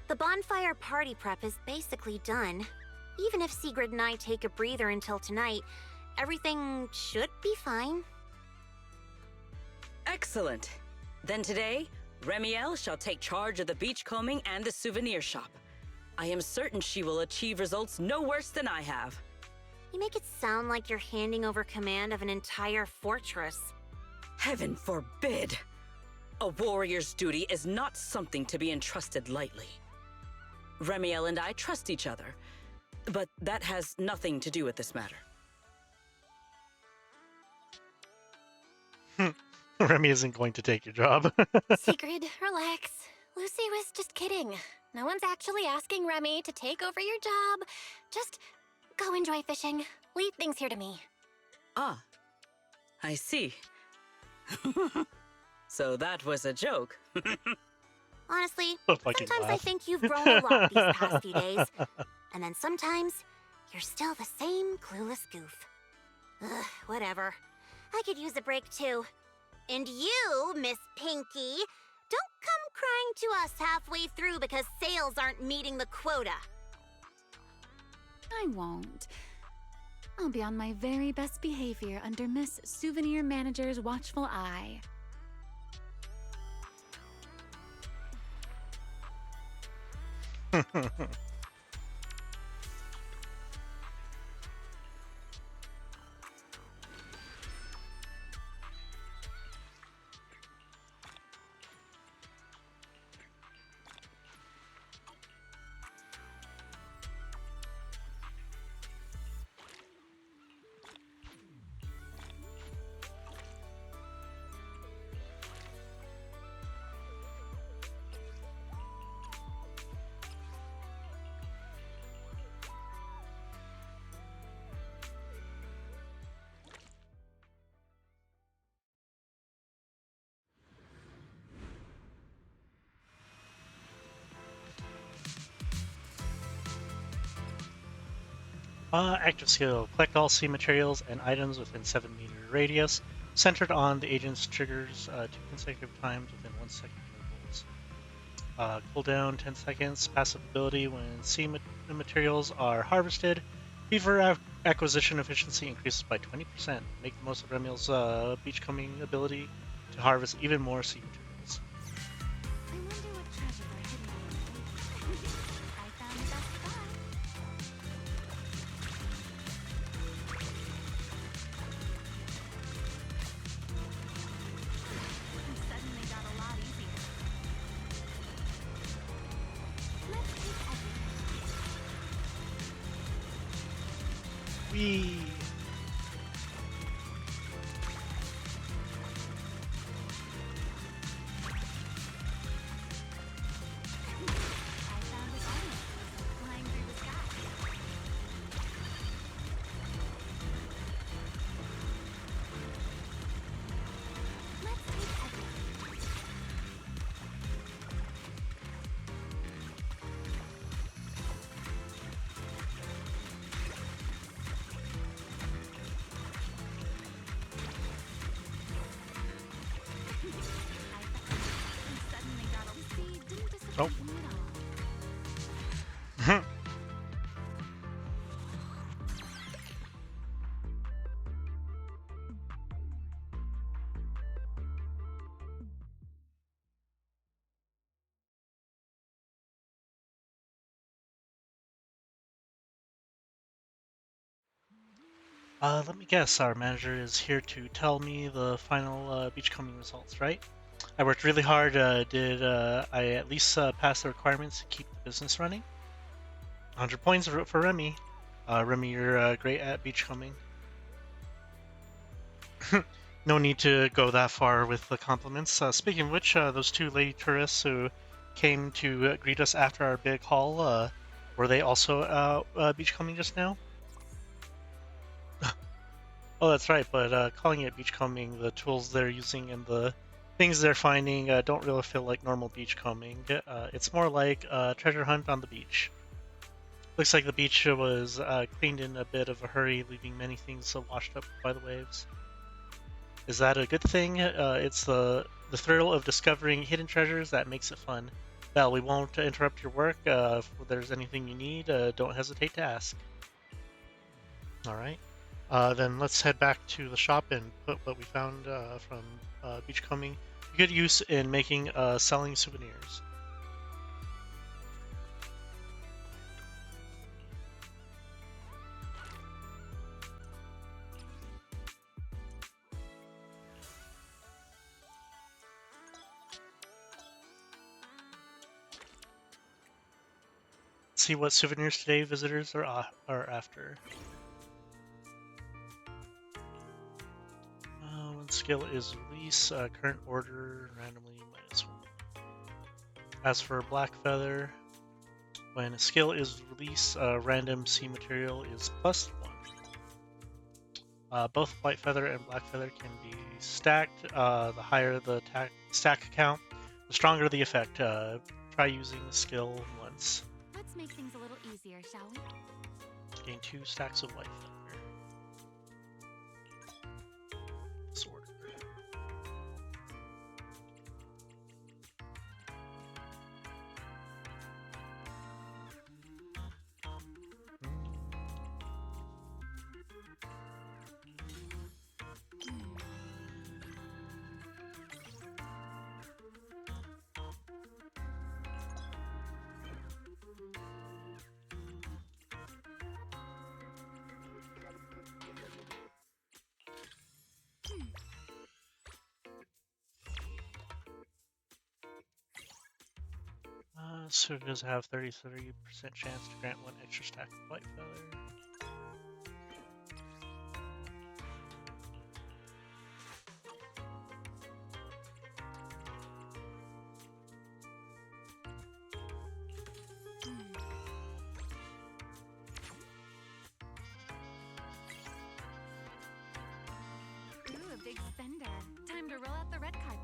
the bonfire party prep is basically done. Even if Sigrid and I take a breather until tonight, everything should be fine. Excellent. Then today, Remiel shall take charge of the beachcombing and the souvenir shop. I am certain she will achieve results no worse than I have. You make it sound like you're handing over command of an entire fortress. Heaven forbid! A warrior's duty is not something to be entrusted lightly. Remiel and I trust each other, but that has nothing to do with this matter. Remy isn't going to take your job. Sigrid, relax. Lucy was just kidding. No one's actually asking Remy to take over your job. Just go enjoy fishing. Leave things here to me. Ah, I see. So that was a joke. Honestly, A fucking sometimes I laugh. think you've grown a lot these past few days. And then sometimes, you're still the same clueless goof. Ugh, whatever. I could use a break too. And you, Miss Pinky, don't come crying to us halfway through because sales aren't meeting the quota. I won't. I'll be on my very best behavior under Miss Souvenir Manager's watchful eye. Active skill. Collect all sea materials and items within 7-meter radius, centered on the agent's triggers 2 consecutive times within 1 second intervals. Cooldown 10 seconds. Passive ability when sea materials are harvested. Beaver acquisition efficiency increases by 20%. Make the most of Remy's beachcombing ability to harvest even more sea materials. I wonder what treasures are hidden in the I found the best spot. It suddenly got a lot easier. Let's take everything. Whee! I found this item. Flying through the sky. Let's take everything. Suddenly got a see, didn't disappoint Oh. me at all. Let me guess, our manager is here to tell me the final beachcombing results, right? I worked really hard. Did I at least pass the requirements to keep the business running? 100 points for Remy. Remy, you're great at beachcombing. No need to go that far with the compliments. Speaking of which, those 2 lady tourists who came to greet us after our big haul, were they also beachcombing just now? Oh, that's right, but calling it beachcombing, the tools they're using and the things they're finding don't really feel like normal beachcombing. It's more like a treasure hunt on the beach. Looks like the beach was cleaned in a bit of a hurry, leaving many things washed up by the waves. Is that a good thing? It's the thrill of discovering hidden treasures that makes it fun. Well, we won't interrupt your work. If there's anything you need, don't hesitate to ask. Alright. Then let's head back to the shop and put what we found from beachcombing to good use in making selling souvenirs. Let's see what souvenirs today visitors are after. One skill is release, current order randomly -1. As for Black Feather, when a skill is released, random C material is +1. Both White Feather and Black Feather can be stacked. The higher the stack count, the stronger the effect. Try using the skill once. Let's make things a little easier, shall we? Gain 2 stacks of White Feather. This order. So it does have 33% chance to grant 1 extra stack of White Feather. Ooh, a big spender. Time to roll out the red carpet.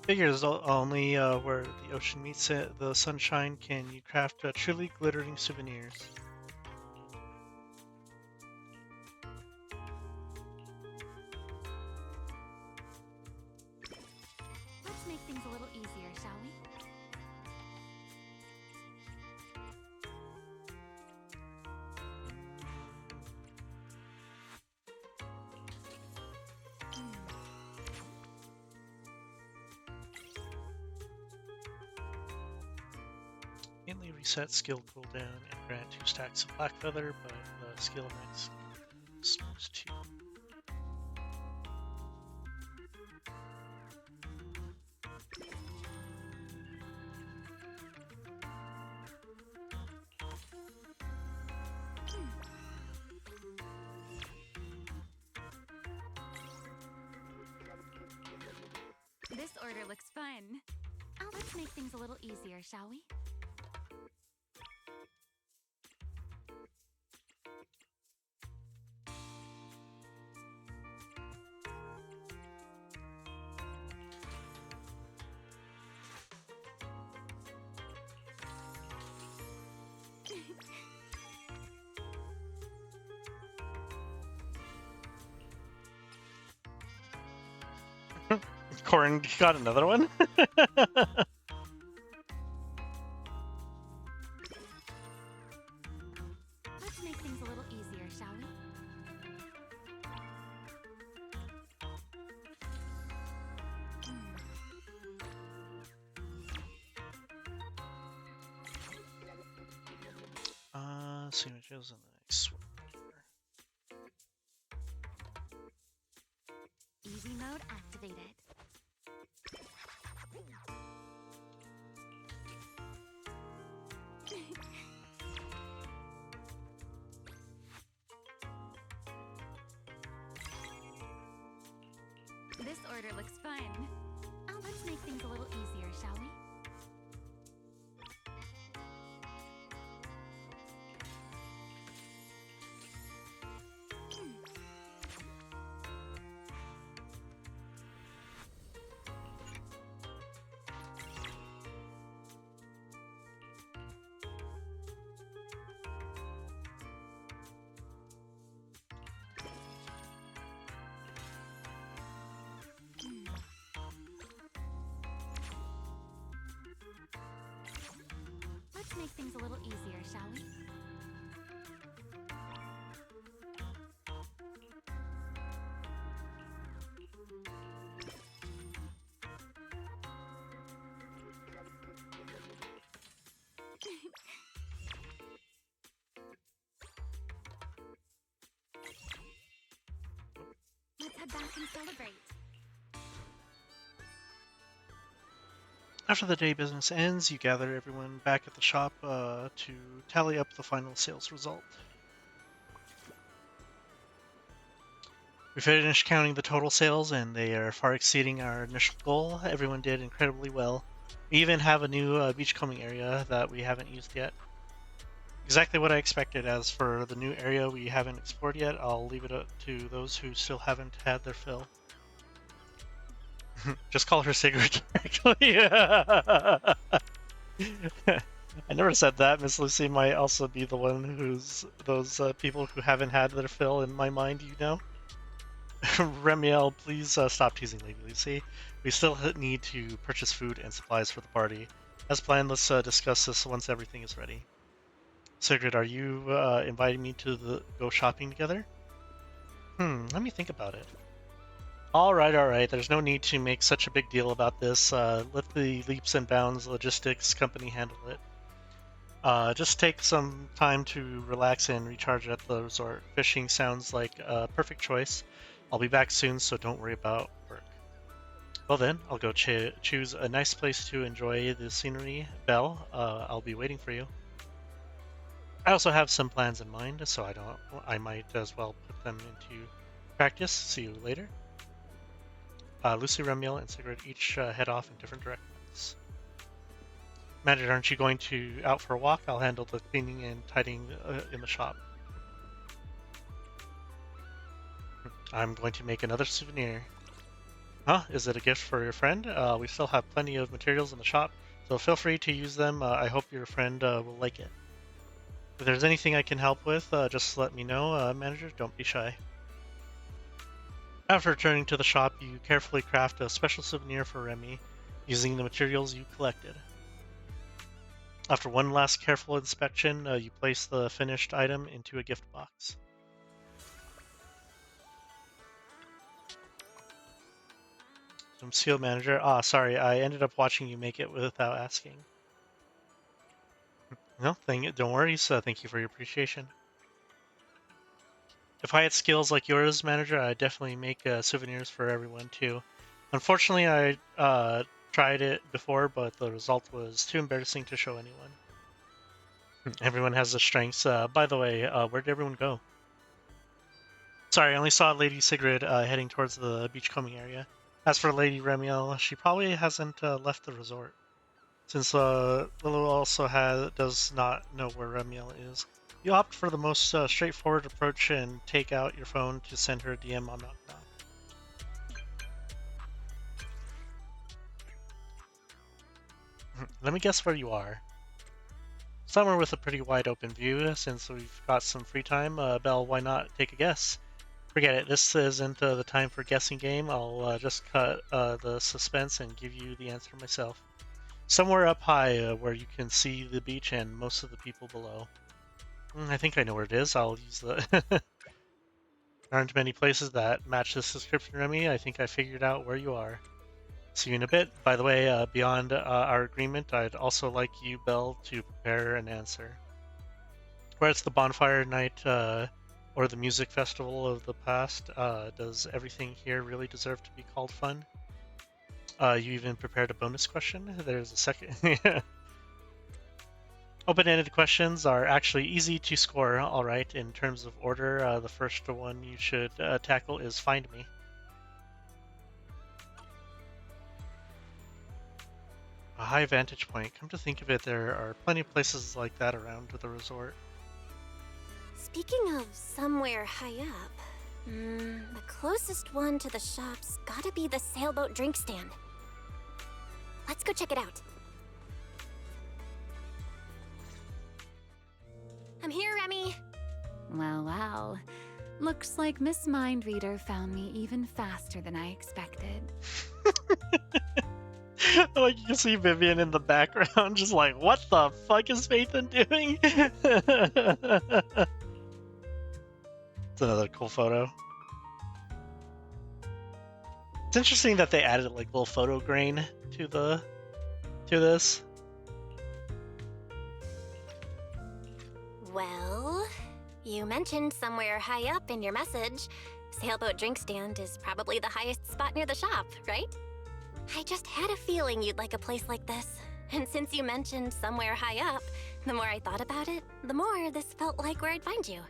Figures only where the ocean meets the sunshine can you craft truly glittering souvenirs. Let's make things a little easier, shall we? Mainly reset skill cooldown and grant 2 stacks of Black Feather, but the skill max is +2. This order looks fun. Oh, let's make things a little easier, shall we? Corin got another one? Let's make things a little easier, shall we? See what goes in the next one. Easy mode activated. This order looks fun. Oh, let's make things a little easier, shall we? back and celebrate. After the day business ends, you gather everyone back at the shop to tally up the final sales result. We finished counting the total sales, and they are far exceeding our initial goal. Everyone did incredibly well. We even have a new beachcombing area that we haven't used yet. Exactly what I expected. As for the new area we haven't explored yet, I'll leave it up to those who still haven't had their fill. Just call her Sigrid directly. I never said that. Miss Lucy might also be the one who's those people who haven't had their fill in my mind, you know? Remiel, please stop teasing Lady Lucy. We still need to purchase food and supplies for the party. As planned, let's discuss this once everything is ready. Sigrid, are you inviting me to go shopping together? Let me think about it. Alright, there's no need to make such a big deal about this. Let the Leaps and Bounds Logistics Company handle it. Just take some time to relax and recharge at the resort. Fishing sounds like a perfect choice. I'll be back soon, so don't worry about work. Well then, I'll go choose a nice place to enjoy the scenery. Belle, I'll be waiting for you. I also have some plans in mind, so I might as well put them into practice. See you later. Lucy, Remiel, and Sigrid each head off in different directions. Manager, aren't you going out for a walk? I'll handle the cleaning and tidying in the shop. I'm going to make another souvenir. Huh? Is it a gift for your friend? We still have plenty of materials in the shop, so feel free to use them. I hope your friend will like it. If there's anything I can help with, just let me know. Manager, don't be shy. After returning to the shop, you carefully craft a special souvenir for Remy, using the materials you collected. After one last careful inspection, you place the finished item into a gift box. Seal Manager. Sorry, I ended up watching you make it without asking. No, don't worry, so thank you for your appreciation. If I had skills like yours, Manager, I'd definitely make souvenirs for everyone, too. Unfortunately, I tried it before, but the result was too embarrassing to show anyone. Everyone has their strengths. By the way, where did everyone go? Sorry, I only saw Lady Sigrid heading towards the beachcombing area. As for Lady Remiel, she probably hasn't left the resort, since Lilo also does not know where Remiel is. You opt for the most straightforward approach and take out your phone to send her a DM on Knock Knock. Let me guess where you are. Somewhere with a pretty wide open view. Since we've got some free time, Belle, why not take a guess? Forget it, this isn't the time for guessing game. I'll just cut the suspense and give you the answer myself. Somewhere up high where you can see the beach and most of the people below. I think I know where it is. I'll use the... There aren't many places that match this description, Remy. I think I figured out where you are. See you in a bit. By the way, beyond our agreement, I'd also like you, Belle, to prepare an answer. Where it's the bonfire night or the music festival of the past, does everything here really deserve to be called fun? You even prepared a bonus question? There's a second. Open-ended questions are actually easy to score, alright. In terms of order, the first one you should tackle is Find Me. A high vantage point. Come to think of it, there are plenty of places like that around the resort. Speaking of somewhere high up, the closest one to the shop's gotta be the sailboat drink stand. Let's go check it out. I'm here, Remy. Well. Looks like Miss Mindreader found me even faster than I expected. Like, you can see Vivian in the background, just like, what the fuck is Phaethon doing? It's another cool photo. It's interesting that they added like little photo grain to this. Well, you mentioned somewhere high up in your message. Sailboat drink stand is probably the highest spot near the shop, right? I just had a feeling you'd like a place like this. And since you mentioned somewhere high up, the more I thought about it, the more this felt like where I'd find you.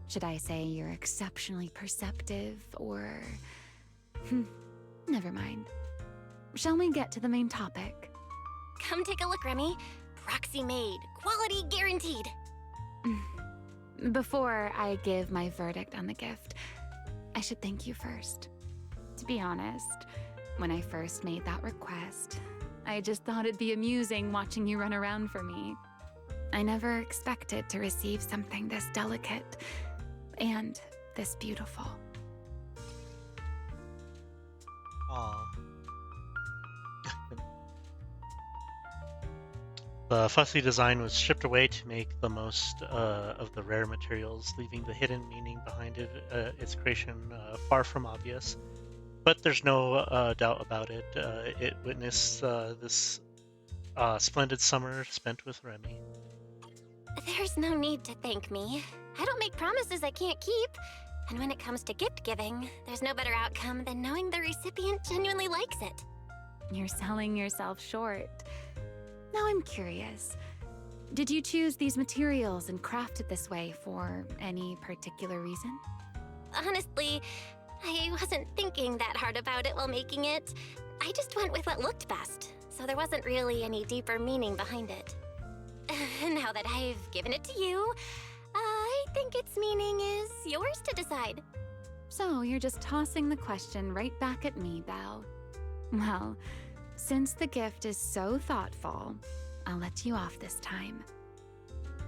Should I say you're exceptionally perceptive, or... Never mind. Shall we get to the main topic? Come take a look, Remy. Proxy made. Quality guaranteed. Before I give my verdict on the gift, I should thank you first. To be honest, when I first made that request, I just thought it'd be amusing watching you run around for me. I never expected to receive something this delicate and this beautiful. Aw. The fussy design was stripped away to make the most of the rare materials, leaving the hidden meaning behind its creation far from obvious. But there's no doubt about it. It witnessed this splendid summer spent with Remy. There's no need to thank me. I don't make promises I can't keep. And when it comes to gift giving, there's no better outcome than knowing the recipient genuinely likes it. You're selling yourself short. Now I'm curious. Did you choose these materials and craft it this way for any particular reason? Honestly, I wasn't thinking that hard about it while making it. I just went with what looked best, so there wasn't really any deeper meaning behind it. Now that I've given it to you, I think its meaning is yours to decide. So you're just tossing the question right back at me, Belle. Well, since the gift is so thoughtful, I'll let you off this time.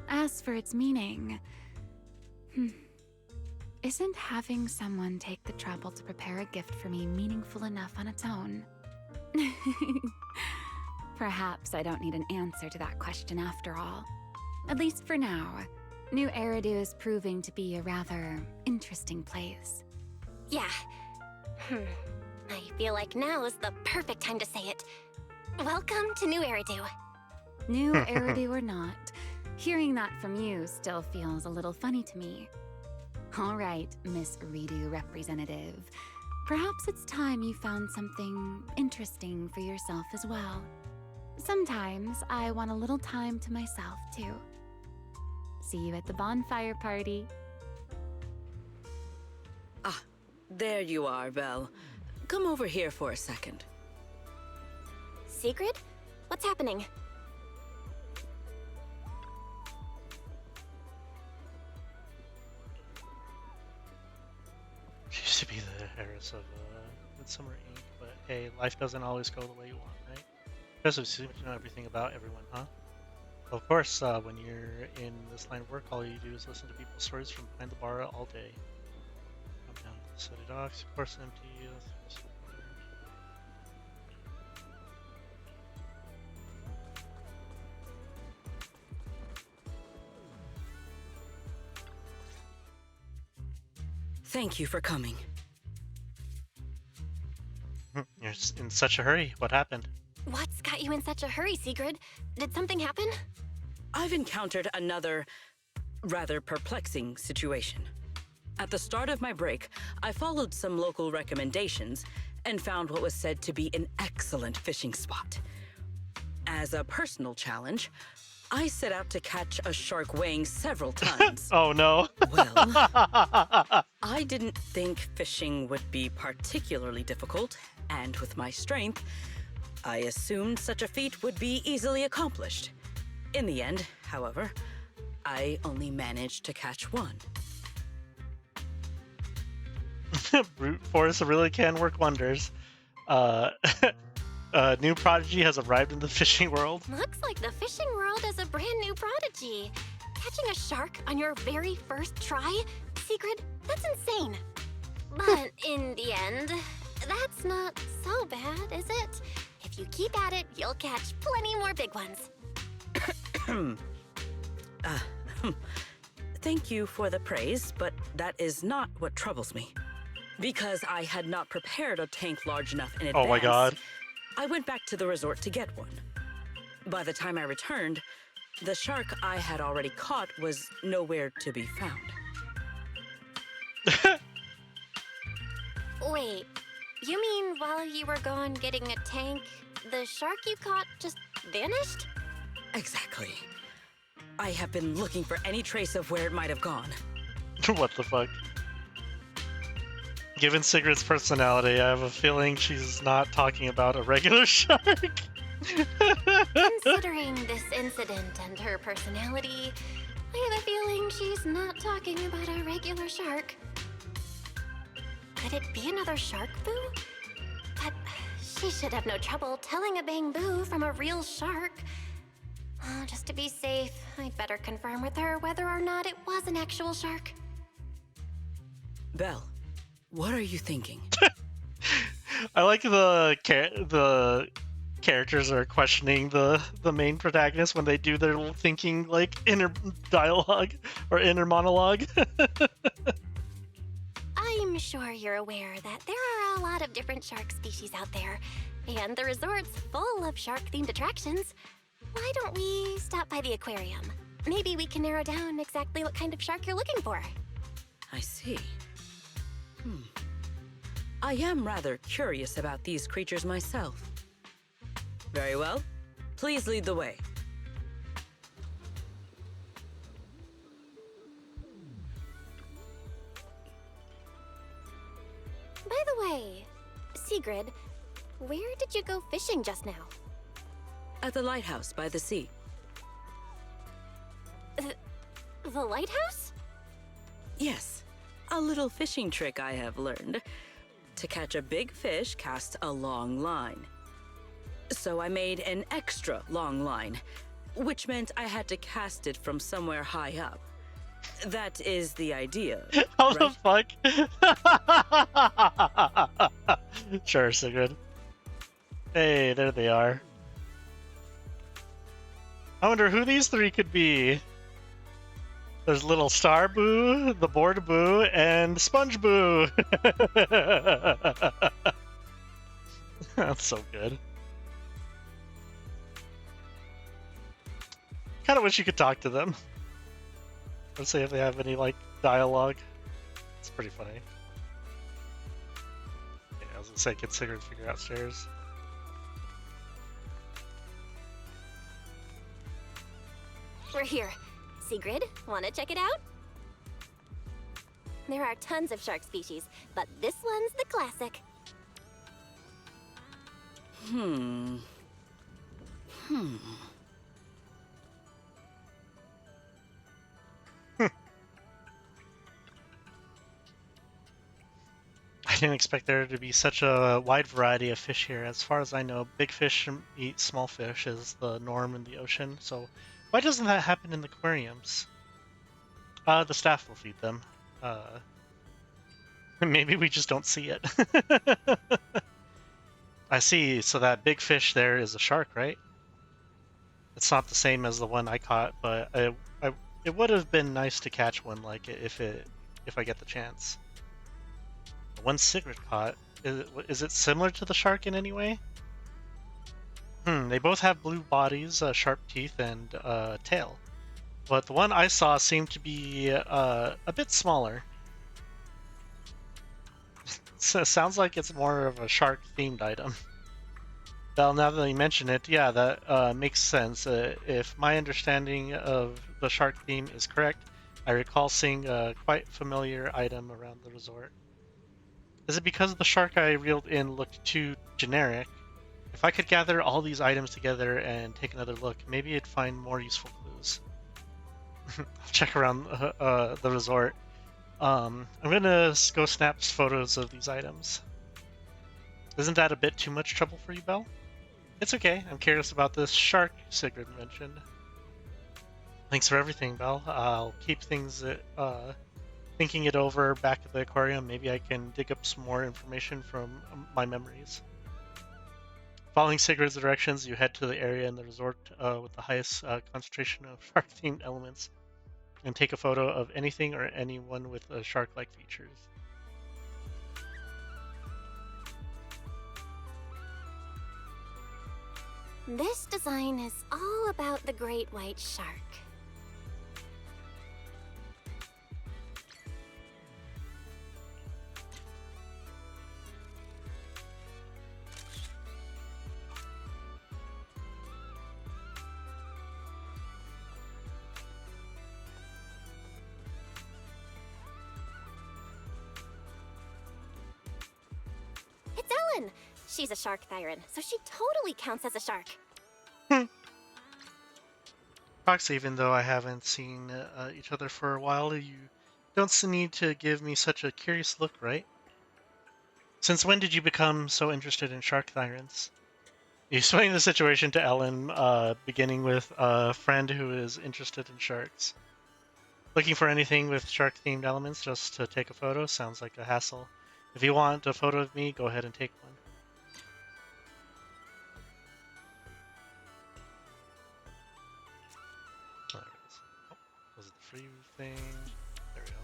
As for its meaning, isn't having someone take the trouble to prepare a gift for me meaningful enough on its own? Perhaps I don't need an answer to that question after all. At least for now, New Eridu is proving to be a rather interesting place. Yeah. I feel like now is the perfect time to say it. Welcome to New Eridu. New Eridu or not, hearing that from you still feels a little funny to me. All right, Miss Redo representative. Perhaps it's time you found something interesting for yourself as well. Sometimes I want a little time to myself, too. See you at the bonfire party. Ah, there you are, Belle. Come over here for a second. Sigrid? What's happening? She used to be the heiress of Midsummer Inc., but hey, life doesn't always go the way you want, right? Especially since you know everything about everyone, huh? Well, of course, when you're in this line of work, all you do is listen to people's stories from behind the bar all day. Come down to the city docks, of course, empty. Thank you for coming. You're in such a hurry. What happened? What's got you in such a hurry, Sigrid? Did something happen? I've encountered another rather perplexing situation. At the start of my break, I followed some local recommendations and found what was said to be an excellent fishing spot. As a personal challenge, I set out to catch a shark weighing several tons. Oh no. Well, I didn't think fishing would be particularly difficult, and with my strength, I assumed such a feat would be easily accomplished. In the end, however, I only managed to catch one. Brute force really can work wonders. A new prodigy has arrived in the fishing world. Looks like the fishing world is a brand new prodigy. Catching a shark on your very first try? Sigrid, that's insane. But in the end, that's not so bad, is it? If you keep at it, you'll catch plenty more big ones. Thank you for the praise, but that is not what troubles me. Because I had not prepared a tank large enough in advance, Oh my god. I went back to the resort to get one. By the time I returned, the shark I had already caught was nowhere to be found. Wait, you mean while you were gone getting a tank, the shark you caught just vanished? Exactly. I have been looking for any trace of where it might have gone. What the fuck? Given Sigrid's personality, I have a feeling she's not talking about a regular shark. Considering this incident and her personality, I have a feeling she's not talking about a regular shark. Could it be another shark boo? But she should have no trouble telling a bang boo from a real shark. Oh, just to be safe, I'd better confirm with her whether or not it was an actual shark. Belle, what are you thinking? I like the characters are questioning the main protagonist when they do their little thinking, like, inner dialogue or inner monologue. I'm sure you're aware that there are a lot of different shark species out there, and the resort's full of shark-themed attractions. Why don't we stop by the aquarium? Maybe we can narrow down exactly what kind of shark you're looking for. I see. I am rather curious about these creatures myself. Very well. Please lead the way. By the way, Sigrid, where did you go fishing just now? At the lighthouse by the sea. The lighthouse? Yes, a little fishing trick I have learned. To catch a big fish, cast a long line. So I made an extra long line, which meant I had to cast it from somewhere high up. That is the idea. How right? the fuck? Sure, Sigrid. Hey, there they are. I wonder who these three could be. There's little Star Boo, the Board Boo, and Sponge Boo. That's so good. Kind of wish you could talk to them. Let's see if they have any, like, dialogue. It's pretty funny. Yeah, I was gonna say, can Sigrid figure out stairs? We're here. Sigrid, wanna check it out? There are tons of shark species, but this one's the classic. I didn't expect there to be such a wide variety of fish here. As far as I know, big fish eat small fish is the norm in the ocean, so why doesn't that happen in the aquariums? The staff will feed them. Maybe we just don't see it. I see, so that big fish there is a shark, right? It's not the same as the one I caught, but it would have been nice to catch one like it if I get the chance. The one Sigrid caught, is it similar to the shark in any way? They both have blue bodies, sharp teeth, and tail. But the one I saw seemed to be a bit smaller. So it sounds like it's more of a shark-themed item. Well, now that you mention it, yeah, that makes sense. If my understanding of the shark theme is correct, I recall seeing a quite familiar item around the resort. Is it because the shark I reeled in looked too generic? If I could gather all these items together and take another look, maybe I'd find more useful clues. I'll check around the resort. I'm gonna go snap photos of these items. Isn't that a bit too much trouble for you, Belle? It's okay. I'm curious about this shark Sigrid mentioned. Thanks for everything, Belle. I'll keep things thinking it over back at the aquarium. Maybe I can dig up some more information from my memories. Following Sigrid's directions, you head to the area in the resort with the highest concentration of shark-themed elements and take a photo of anything or anyone with shark-like features. This design is all about the great white shark. She's a shark thyran, so she totally counts as a shark. Fox, even though I haven't seen each other for a while, you don't need to give me such a curious look, right? Since when did you become so interested in shark thyrans? You explain the situation to Ellen, beginning with a friend who is interested in sharks. Looking for anything with shark-themed elements just to take a photo sounds like a hassle. If you want a photo of me, go ahead and take one. There it is. Oh, was it the free thing? There we go.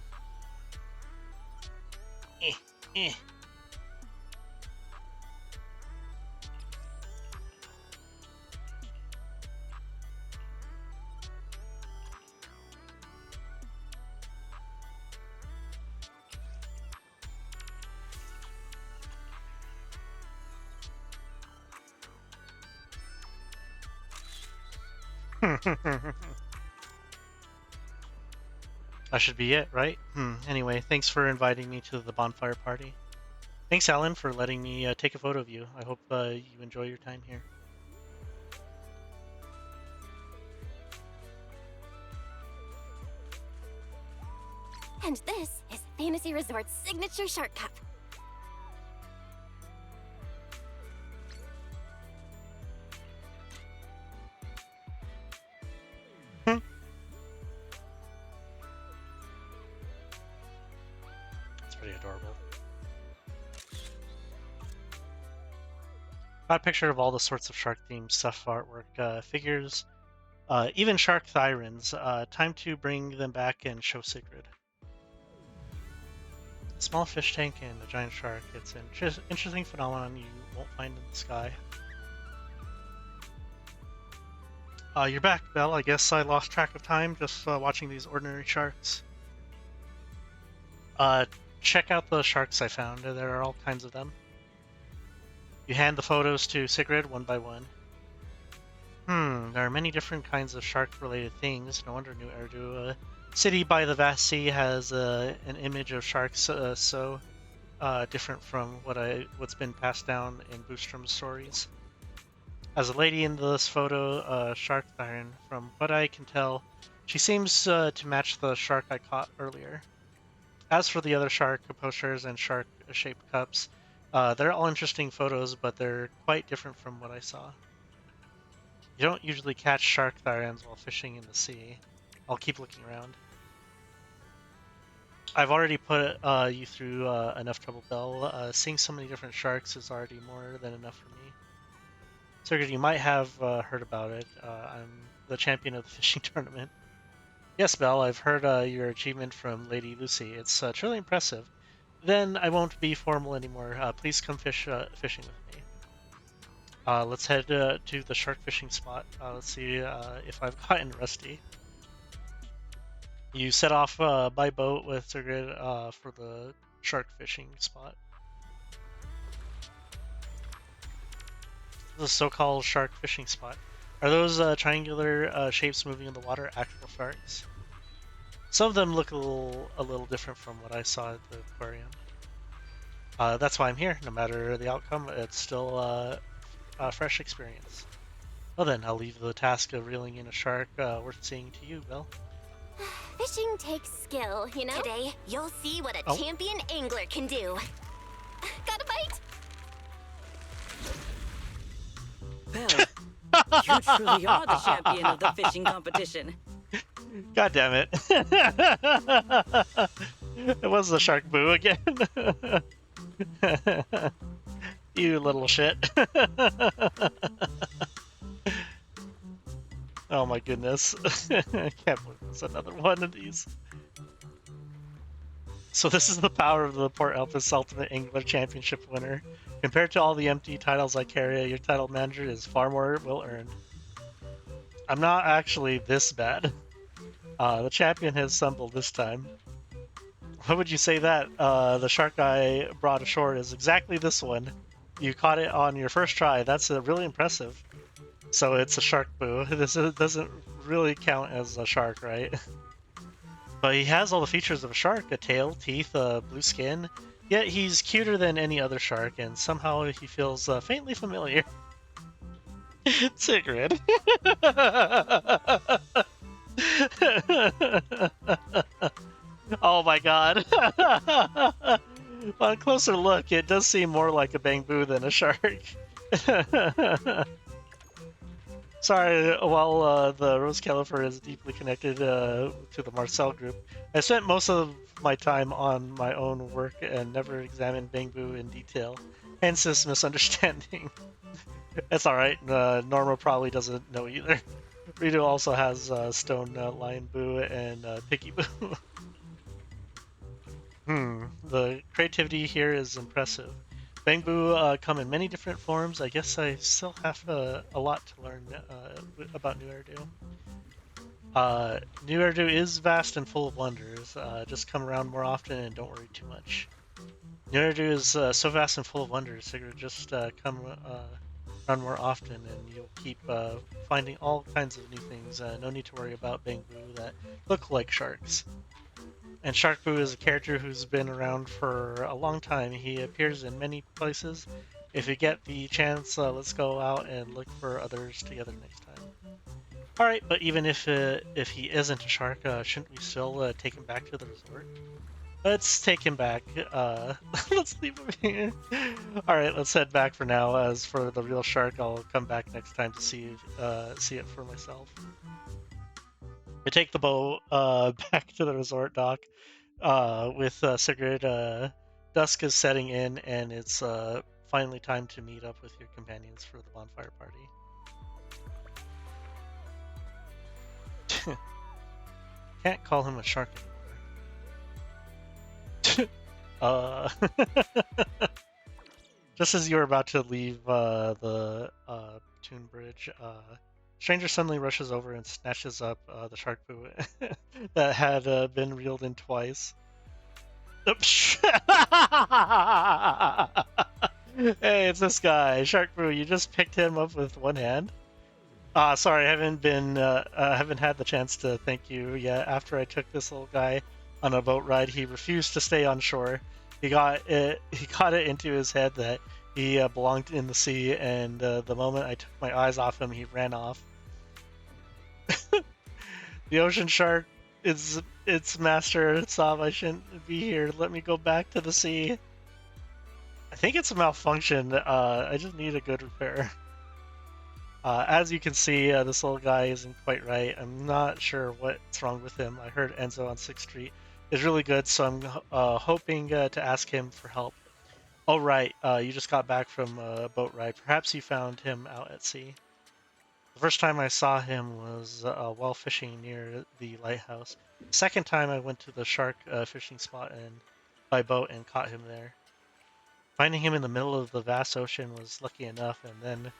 That should be it, right? Anyway, thanks for inviting me to the bonfire party. Thanks, Alan, for letting me take a photo of you. I hope you enjoy your time here. And this is Fantasy Resort's signature shark cup. It's pretty adorable. Got a picture of all the sorts of shark-themed stuff artwork, figures, even shark thyrans. Time to bring them back and show Sigrid. A small fish tank and a giant shark. It's an interesting phenomenon you won't find in the sky. You're back, Belle. I guess I lost track of time just watching these ordinary sharks. Check out the sharks I found. There are all kinds of them. You hand the photos to Sigrid one by one. There are many different kinds of shark-related things. No wonder New Eridu, city by the vast sea, has an image of sharks so different from what's been passed down in Boostром's stories. As a lady in this photo, shark thyran, from what I can tell, she seems to match the shark I caught earlier. As for the other shark posters and shark-shaped cups, they're all interesting photos, but they're quite different from what I saw. You don't usually catch shark thyrans while fishing in the sea. I'll keep looking around. I've already put you through enough trouble, Belle. Seeing so many different sharks is already more than enough for me. Sigrid, you might have heard about it. I'm the champion of the fishing tournament. Yes, Belle, I've heard your achievement from Lady Lucy. It's truly impressive. Then I won't be formal anymore. Please come fishing with me. Let's head to the shark fishing spot. Let's see if I've gotten rusty. You set off by boat with Sigrid for the shark fishing spot. The so-called shark fishing spot. Are those triangular shapes moving in the water actual sharks? Some of them look a little different from what I saw at the aquarium. That's why I'm here. No matter the outcome, it's still a fresh experience. Well then, I'll leave the task of reeling in a shark worth seeing to you, Bill. Fishing takes skill, you know? Today, you'll see what a champion angler can do. Got a bite? Belle, you truly are the champion of the fishing competition. God damn it. It was the shark boo again. You little shit. Oh my goodness. I can't believe there's another one of these. So this is the power of the Port Elpis Ultimate Angler Championship winner. Compared to all the empty titles I carry, your title manager is far more well earned. I'm not actually this bad. The champion has stumbled this time. What would you say that? The shark I brought ashore is exactly this one. You caught it on your first try. That's really impressive. So it's a shark boo. This doesn't really count as a shark, right? But he has all the features of a shark: a tail, teeth, blue skin, Yet he's cuter than any other shark, and somehow he feels faintly familiar. Sigrid. Oh my god. On a closer look, it does seem more like a bamboo than a shark. Sorry, while the Rose Califer is deeply connected to the Marcel group, I spent most of my time on my own work and never examined bamboo in detail, hence this misunderstanding. It's alright, Norma probably doesn't know either. Rito also has Stone Lion Boo and Picky Boo. The creativity here is impressive. Bamboo come in many different forms. I guess I still have a lot to learn about New Erdu. New Erdu is vast and full of wonders. Just come around more often and don't worry too much. New Erdu is so vast and full of wonders, Sigurd. Just come around more often and you'll keep finding all kinds of new things. No need to worry about bamboo that look like sharks. And Shark Boo is a character who's been around for a long time. He appears in many places. If you get the chance, let's go out and look for others together next time. Alright, but even if he isn't a shark, shouldn't we still take him back to the resort? Let's take him back. Let's leave him here. Alright, let's head back for now. As for the real shark, I'll come back next time to see it for myself. I take the boat back to the resort dock with Sigurd. Dusk is setting in, and it's finally time to meet up with your companions for the bonfire party. Can't call him a shark anymore. Just as you were about to leave the Toon Bridge, Stranger suddenly rushes over and snatches up the shark boo that had been reeled in twice. Hey, it's this guy, Shark Boo. You just picked him up with one hand. Sorry, I haven't had the chance to thank you yet. After I took this little guy on a boat ride, he refused to stay on shore. He got it into his head that he belonged in the sea, and the moment I took my eyes off him, he ran off. The ocean shark is its master. Sav, I shouldn't be here. Let me go back to the sea. I think it's a malfunction. I just need a good repair. As you can see, this little guy isn't quite right. I'm not sure what's wrong with him. I heard Enzo on 6th Street is really good, so I'm hoping to ask him for help. Oh, right. You just got back from a boat ride. Perhaps you found him out at sea. The first time I saw him was while fishing near the lighthouse. The second time I went to the shark fishing spot by boat and caught him there. Finding him in the middle of the vast ocean was lucky enough, and then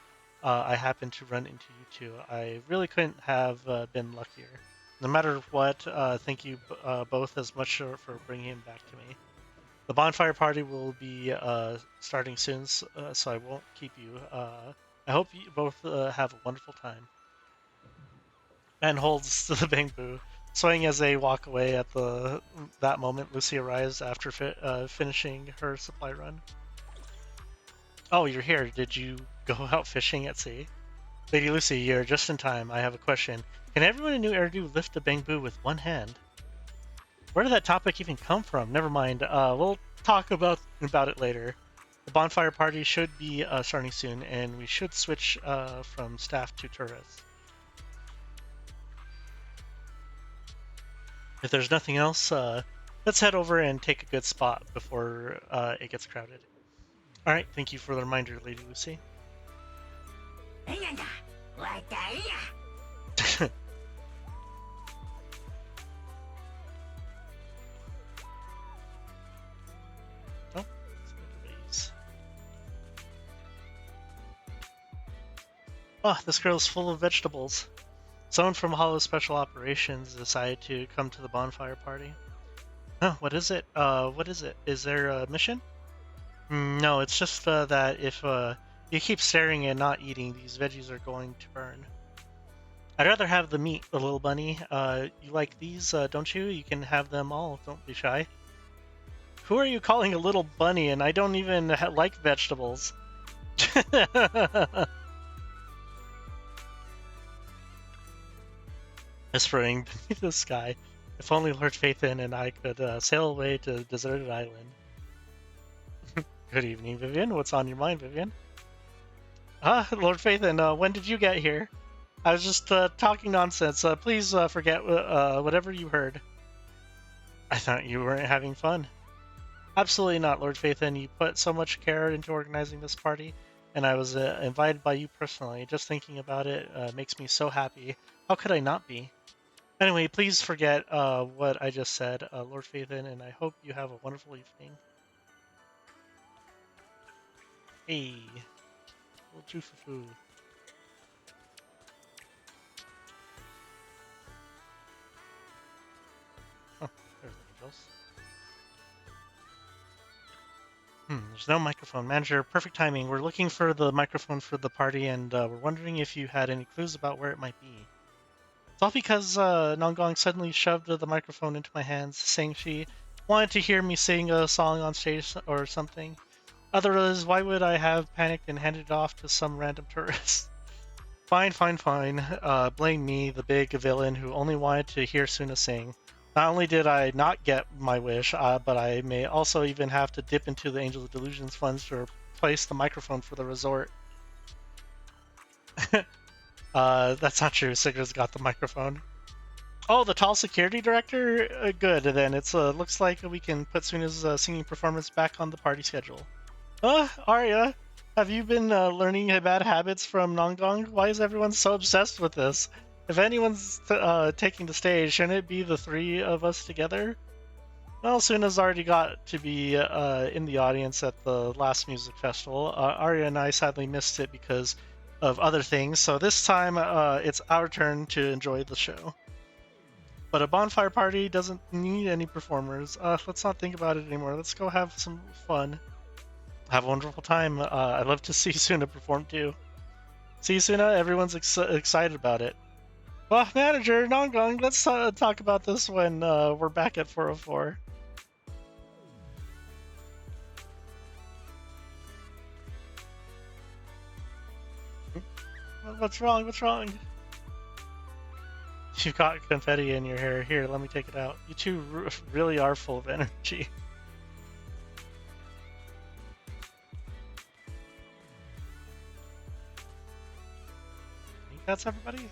I happened to run into you two. I really couldn't have been luckier. No matter what, thank you both as much for bringing him back to me. The bonfire party will be starting soon, so I won't keep you. I hope you both have a wonderful time. And holds the bamboo, swaying as they walk away. At that moment, Lucy arrives after finishing her supply run. Oh, you're here. Did you go out fishing at sea? Lady Lucy, you're just in time. I have a question. Can everyone in New Erdu lift a bamboo with one hand? Where did that topic even come from? Never mind. We'll talk about it later. The bonfire party should be starting soon, and we should switch from staff to tourists. If there's nothing else, let's head over and take a good spot before it gets crowded. Alright, thank you for the reminder, Lady Lucy. Oh, this girl's full of vegetables. Someone from Hollow Special Operations decided to come to the bonfire party. Oh, what is it? Is there a mission? No, it's just that if you keep staring and not eating, these veggies are going to burn. I'd rather have the meat, the little bunny. You like these, don't you? You can have them all. Don't be shy. Who are you calling a little bunny? And I don't even like vegetables. Whispering beneath the sky. If only Lord Phaethon and I could sail away to a deserted island. Good evening, Vivian. What's on your mind, Vivian? Lord Phaethon, when did you get here? I was just talking nonsense. Please forget whatever you heard. I thought you weren't having fun. Absolutely not, Lord Phaethon. You put so much care into organizing this party, and I was invited by you personally. Just thinking about it makes me so happy. How could I not be? Anyway, please forget what I just said, Lord Phaethon, and I hope you have a wonderful evening. Hey, little Jufufu. Oh, there's the angels. There's no microphone. Manager, perfect timing. We're looking for the microphone for the party, and we're wondering if you had any clues about where it might be. It's all because Nongong suddenly shoved the microphone into my hands, saying she wanted to hear me sing a song on stage or something. Otherwise, why would I have panicked and handed it off to some random tourist? Fine. Blame me, the big villain who only wanted to hear Suna sing. Not only did I not get my wish, but I may also even have to dip into the Angels of Delusions funds to replace the microphone for the resort. That's not true. Sigrid's got the microphone. Oh, the tall security director? Good, then. It looks like we can put Suna's singing performance back on the party schedule. Arya, have you been learning bad habits from Nongong? Why is everyone so obsessed with this? If anyone's taking the stage, shouldn't it be the three of us together? Well, Suna's already got to be in the audience at the last music festival. Arya and I sadly missed it because of other things, so this time it's our turn to enjoy the show. But a bonfire party doesn't need any performers. Let's not think about it anymore. Let's go have some fun. Have a wonderful time. I'd love to see Suna perform too. See, Suna, everyone's excited about it. Well, Manager, Nongong, let's talk about this when we're back at 404. What's wrong? What's wrong? You've got confetti in your hair. Here, let me take it out. You two really are full of energy. I think that's everybody.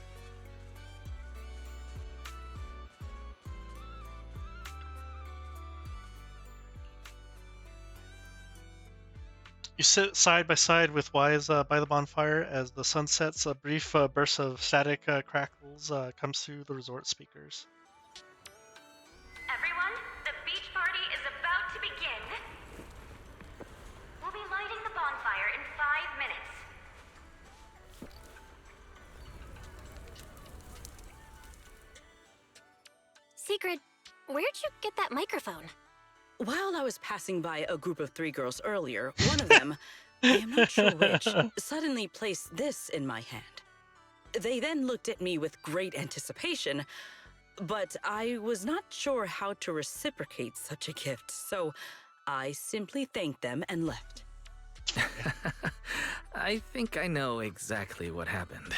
You sit side by side with Wise by the bonfire as the sun sets. A brief burst of static crackles comes through the resort speakers. Everyone, the beach party is about to begin. We'll be lighting the bonfire in 5 minutes. Sigrid, where'd you get that microphone? While I was passing by a group of 3 girls earlier, one of them, I am not sure which, suddenly placed this in my hand. They then looked at me with great anticipation, but I was not sure how to reciprocate such a gift, so I simply thanked them and left. I think I know exactly what happened.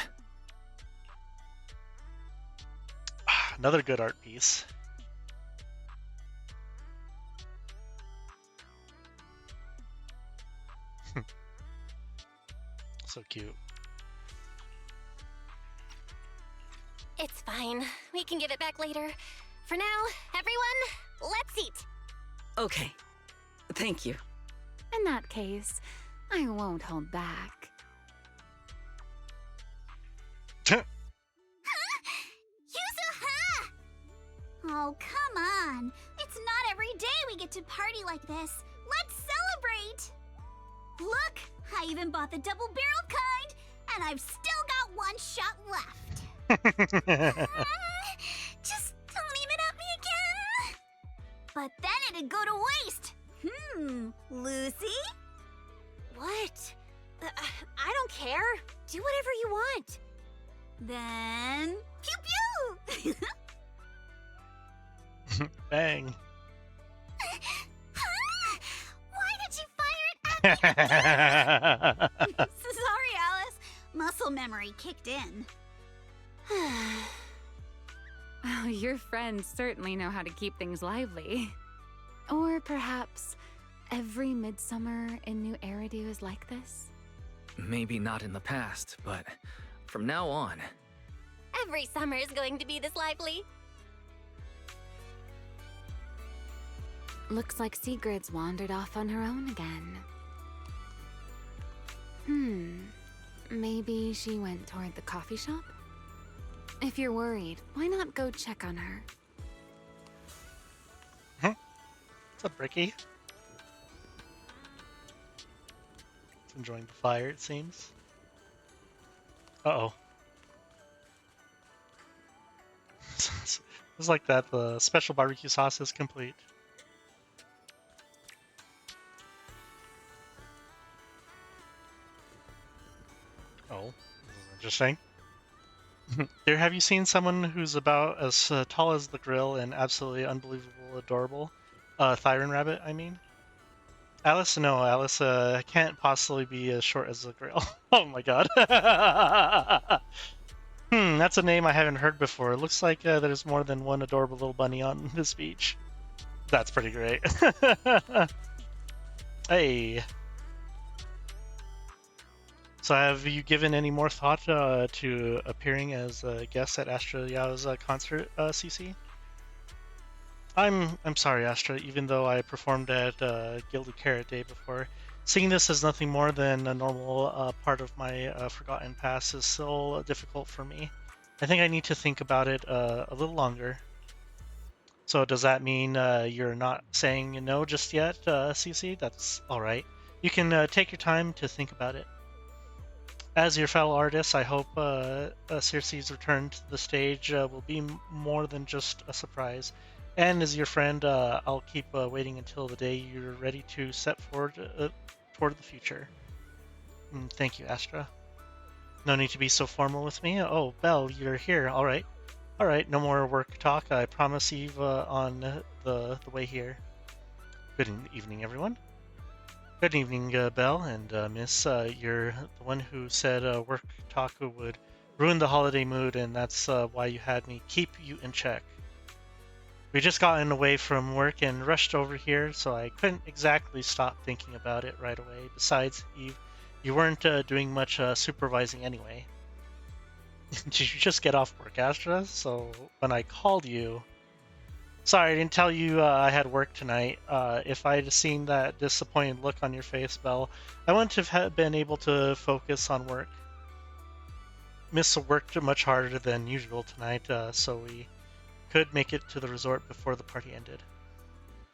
Another good art piece. So cute. It's fine. We can give it back later. For now, everyone, let's eat. Okay. Thank you. In that case, I won't hold back. Yuzuha! Oh, come on. It's not every day we get to party like this. Let's celebrate! Look, I even bought the double-barreled kind, and I've still got 1 shot left. Just don't even at me again. But then it'd go to waste. Lucy? What? I don't care. Do whatever you want. Then, pew pew! Bang. Alice. Muscle memory kicked in. Oh, your friends certainly know how to keep things lively. Or perhaps every midsummer in New Eridu is like this? Maybe not in the past, but from now on. Every summer is going to be this lively. Looks like Sigrid's wandered off on her own again. Maybe she went toward the coffee shop? If you're worried, why not go check on her? What's up, Ricky? Enjoying the fire, it seems. Uh-oh. It's like that, the special barbecue sauce is complete. Oh, this is interesting. There, have you seen someone who's about as tall as the grill and absolutely unbelievable, adorable? Thyron Rabbit, I mean. Alice, no, Alice can't possibly be as short as the grill. Oh my god. That's a name I haven't heard before. It looks like there's more than one adorable little bunny on this beach. That's pretty great. Hey. So have you given any more thought to appearing as a guest at Astra Yao's concert, CC? I'm sorry, Astra, even though I performed at Gilded Carrot Day before. Seeing this as nothing more than a normal part of my forgotten past is still difficult for me. I think I need to think about it a little longer. So does that mean you're not saying no just yet, CC? That's alright. You can take your time to think about it. As your fellow artist, I hope Circe's return to the stage will be more than just a surprise. And as your friend, I'll keep waiting until the day you're ready to step forward toward the future. Thank you, Astra. No need to be so formal with me. Oh, Belle, you're here. All right. All right, no more work talk. I promise Eve on the way here. Good evening, everyone. Good evening, Belle and Miss. You're the one who said work talk would ruin the holiday mood, and that's why you had me keep you in check. We just gotten away from work and rushed over here, so I couldn't exactly stop thinking about it right away. Besides, Eve, you weren't doing much supervising anyway. Did you just get off work, Astra? So when I called you... Sorry, I didn't tell you I had work tonight. If I had seen that disappointed look on your face, Belle, I wouldn't have been able to focus on work. Miss worked much harder than usual tonight, so we could make it to the resort before the party ended.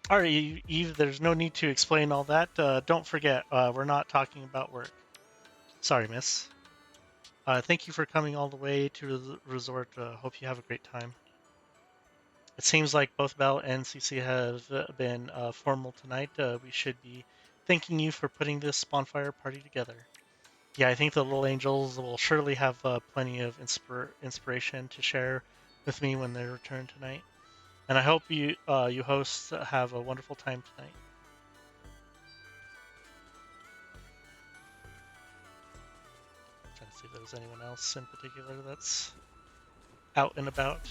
Alright, Eve, there's no need to explain all that. Don't forget, we're not talking about work. Sorry, miss. Thank you for coming all the way to the resort. Hope you have a great time. It seems like both Belle and CC have been formal tonight. We should be thanking you for putting this bonfire party together. Yeah, I think the little angels will surely have plenty of inspiration to share with me when they return tonight. And I hope you hosts have a wonderful time tonight. Trying to see if there's anyone else in particular that's out and about.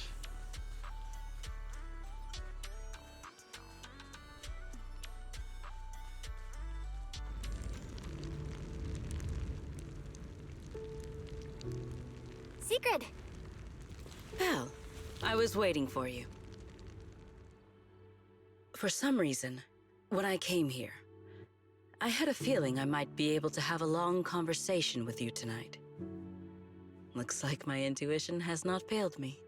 Sigrid! Belle, I was waiting for you. For some reason, when I came here, I had a feeling I might be able to have a long conversation with you tonight. Looks like my intuition has not failed me.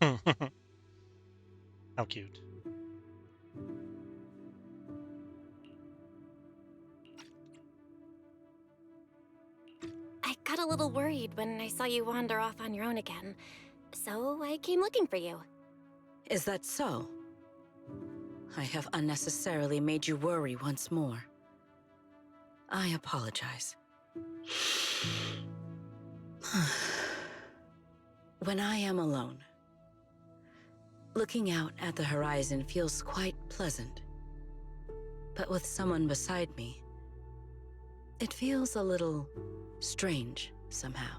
How cute. I got a little worried when I saw you wander off on your own again, so I came looking for you. Is that so? I have unnecessarily made you worry once more. I apologize. When I am alone, looking out at the horizon feels quite pleasant. but with someone beside me, it feels a little strange somehow.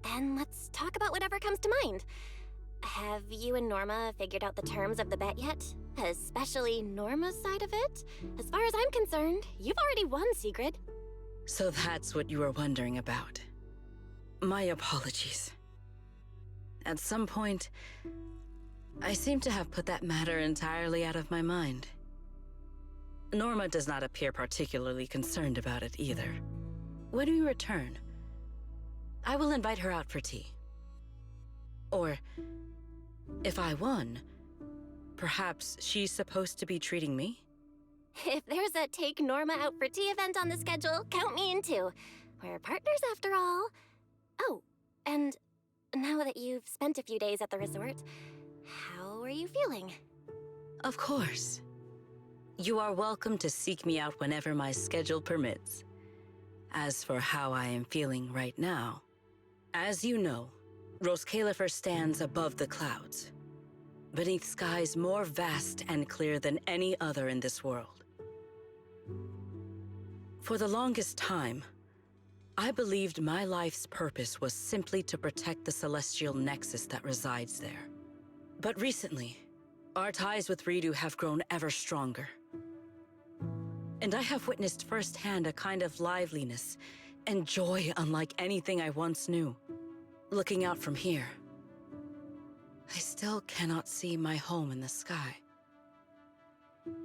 Then let's talk about whatever comes to mind. Have you and Norma figured out the terms of the bet yet? Especially Norma's side of it? As far as I'm concerned, you've already won, Sigrid. So that's what you were wondering about. My apologies. At some point, I seem to have put that matter entirely out of my mind. Norma does not appear particularly concerned about it either. When we return, I will invite her out for tea. Or, if I won, perhaps she's supposed to be treating me? If there's a Take Norma Out for Tea event on the schedule, count me in too. We're partners after all. Oh, and now that you've spent a few days at the resort, how are you feeling? Of course. You are welcome to seek me out whenever my schedule permits. As for how I am feeling right now, as you know, Roskalifer stands above the clouds, beneath skies more vast and clear than any other in this world. For the longest time, I believed my life's purpose was simply to protect the celestial nexus that resides there. But recently, our ties with Ridu have grown ever stronger. And I have witnessed firsthand a kind of liveliness and joy unlike anything I once knew. Looking out from here, I still cannot see my home in the sky.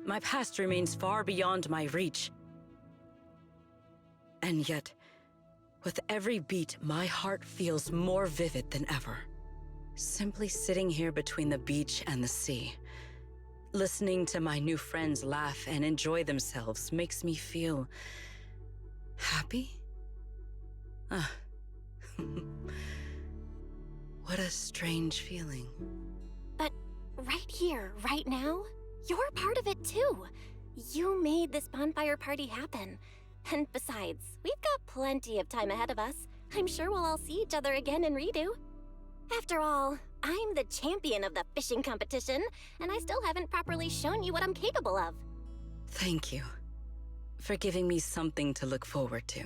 My past remains far beyond my reach. And yet, with every beat, my heart feels more vivid than ever. Simply sitting here between the beach and the sea, listening to my new friends laugh and enjoy themselves makes me feel happy? Ah. What a strange feeling. But right here, right now, you're part of it too. You made this bonfire party happen. And besides, we've got plenty of time ahead of us. I'm sure we'll all see each other again in Redo. After all, I'm the champion of the fishing competition, and I still haven't properly shown you what I'm capable of. Thank you for giving me something to look forward to.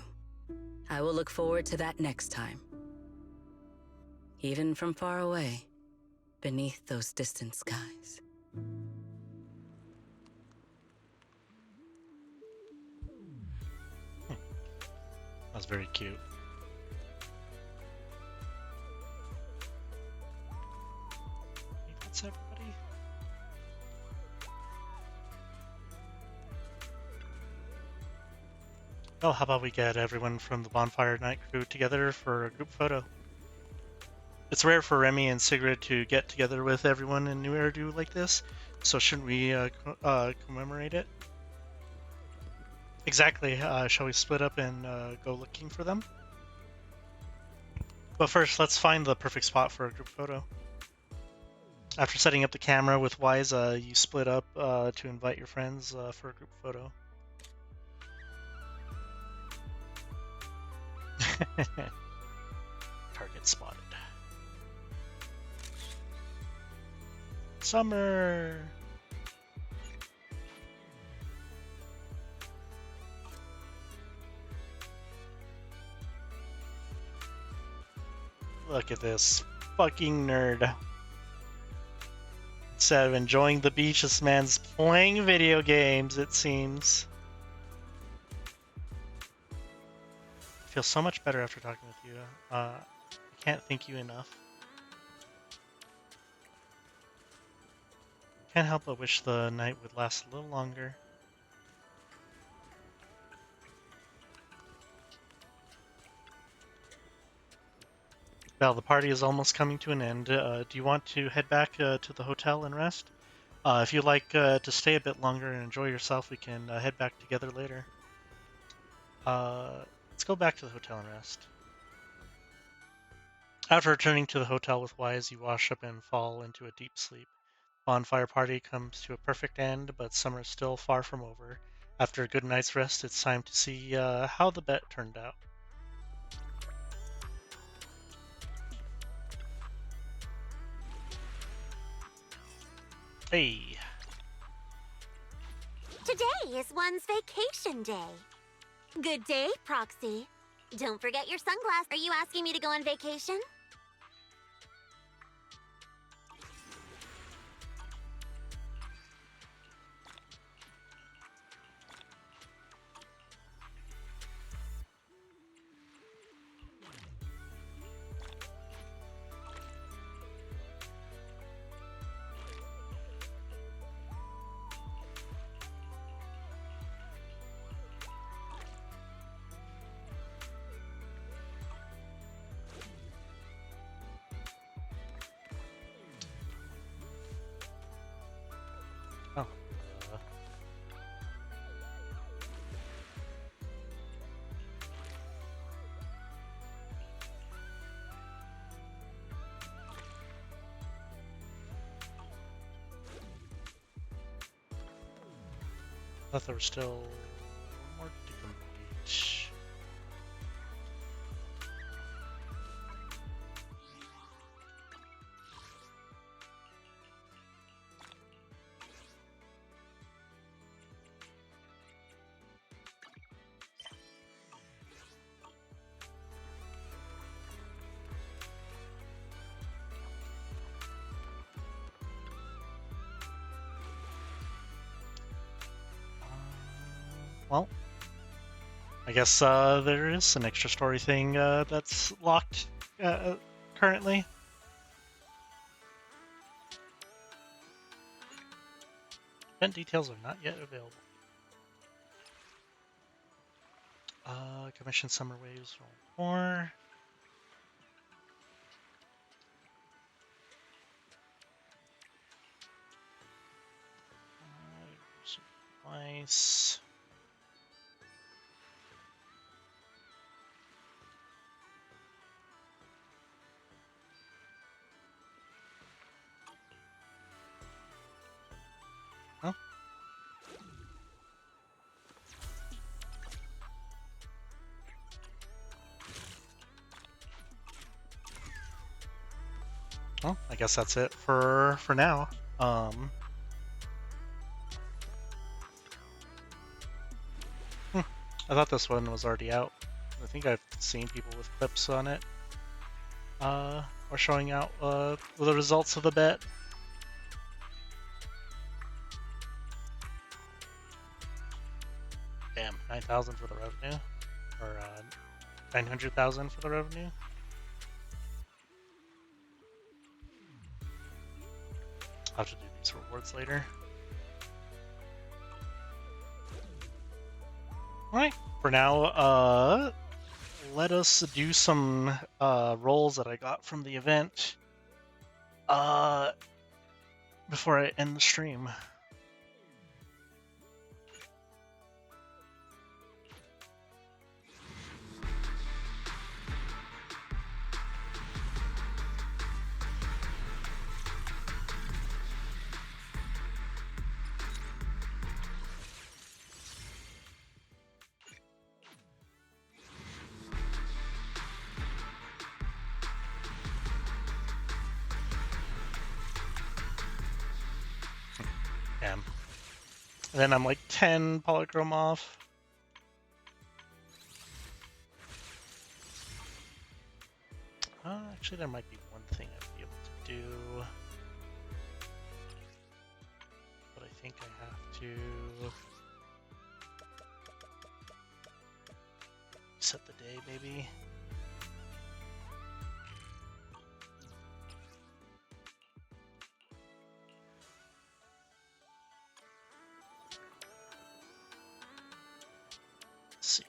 I will look forward to that next time. Even from far away, beneath those distant skies. That was very cute. I think that's everybody. Oh, how about we get everyone from the Bonfire Night crew together for a group photo? It's rare for Remy and Sigrid to get together with everyone in New Eridu like this, so shouldn't we commemorate it? Exactly. Shall we split up and go looking for them? But first, let's find the perfect spot for a group photo. After setting up the camera with Wise, you split up to invite your friends for a group photo. Target spotted. Summer! Look at this fucking nerd. Instead of enjoying the beach, this man's playing video games, it seems. I feel so much better after talking with you. I can't thank you enough. Can't help but wish the night would last a little longer. Well, the party is almost coming to an end. Do you want to head back to the hotel and rest? If you'd like to stay a bit longer and enjoy yourself, we can head back together later. Let's go back to the hotel and rest. After returning to the hotel with Wise, you wash up and fall into a deep sleep. Bonfire party comes to a perfect end, but summer is still far from over. After a good night's rest, it's time to see how the bet turned out. Hey. Today is one's vacation day. Good day, Proxy. Don't forget your sunglasses. Are you asking me to go on vacation? Oh. I thought there was still more to complete. Well, I guess there is an extra story thing that's locked currently. Event details are not yet available. Commission Summer Waves roll 4. Twice. Oh. Well, I guess that's it for now. I thought this one was already out. I think I've seen people with clips on it. Or showing out the results of the bet. Damn, 9,000 for the revenue, or 900,000 for the revenue. I'll have to do these rewards later. Alright, for now, let us do some rolls that I got from the event before I end the stream. Damn. And then I'm like 10 polychrome off. Actually, there might be one thing I'd be able to do. But I think I have to set the day, maybe. Let's see.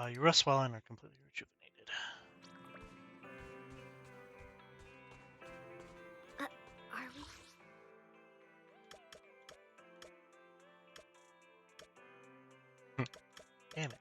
You rest well and are completely rejuvenated. Are we? Damn it.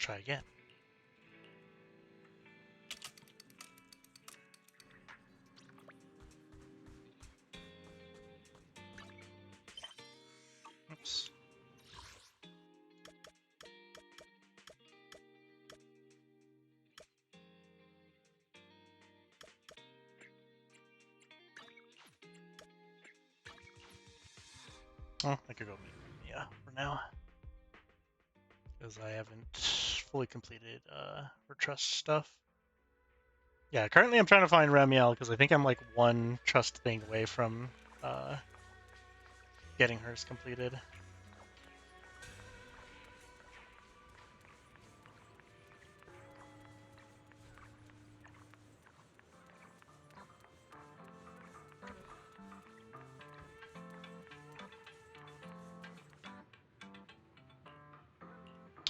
try again. Oops. Oh, I could go meet Mia for now, because I haven't fully completed her trust stuff. Yeah, currently I'm trying to find Ramiel because I think I'm like one trust thing away from getting hers completed.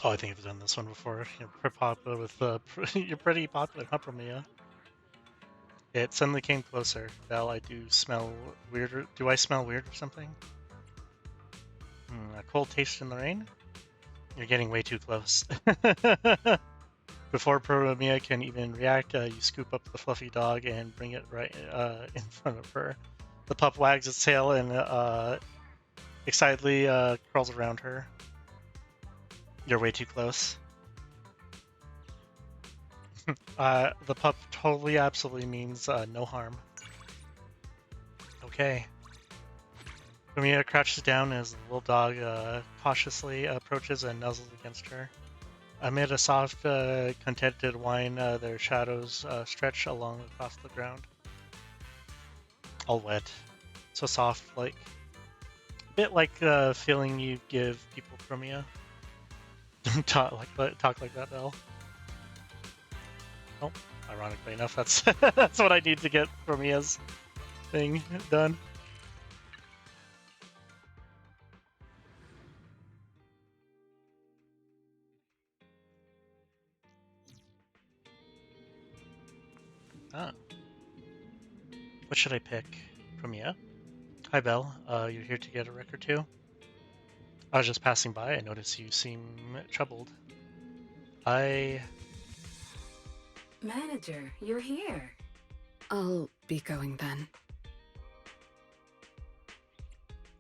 Oh, I think I've done this one before. You're pretty popular with you're pretty popular, huh, Mia? It suddenly came closer. Belle, I do smell weird. Do I smell weird or something? A cold taste in the rain? You're getting way too close. Before Mia can even react, you scoop up the fluffy dog and bring it right in front of her. The pup wags its tail and excitedly crawls around her. You're way too close. The pup totally, absolutely means no harm. Okay. Mia crouches down as the little dog cautiously approaches and nuzzles against her. Amid a soft, contented whine, their shadows stretch along across the ground. All wet. So soft, like... a bit like the feeling you give people from Mia. Don't talk like that, Belle. Oh, ironically enough, that's that's what I need to get from Mia's thing done. Ah. What should I pick? From Mia? Hi, Belle. You're here to get a record too? I was just passing by. I noticed you seem troubled. Manager, you're here. I'll be going then.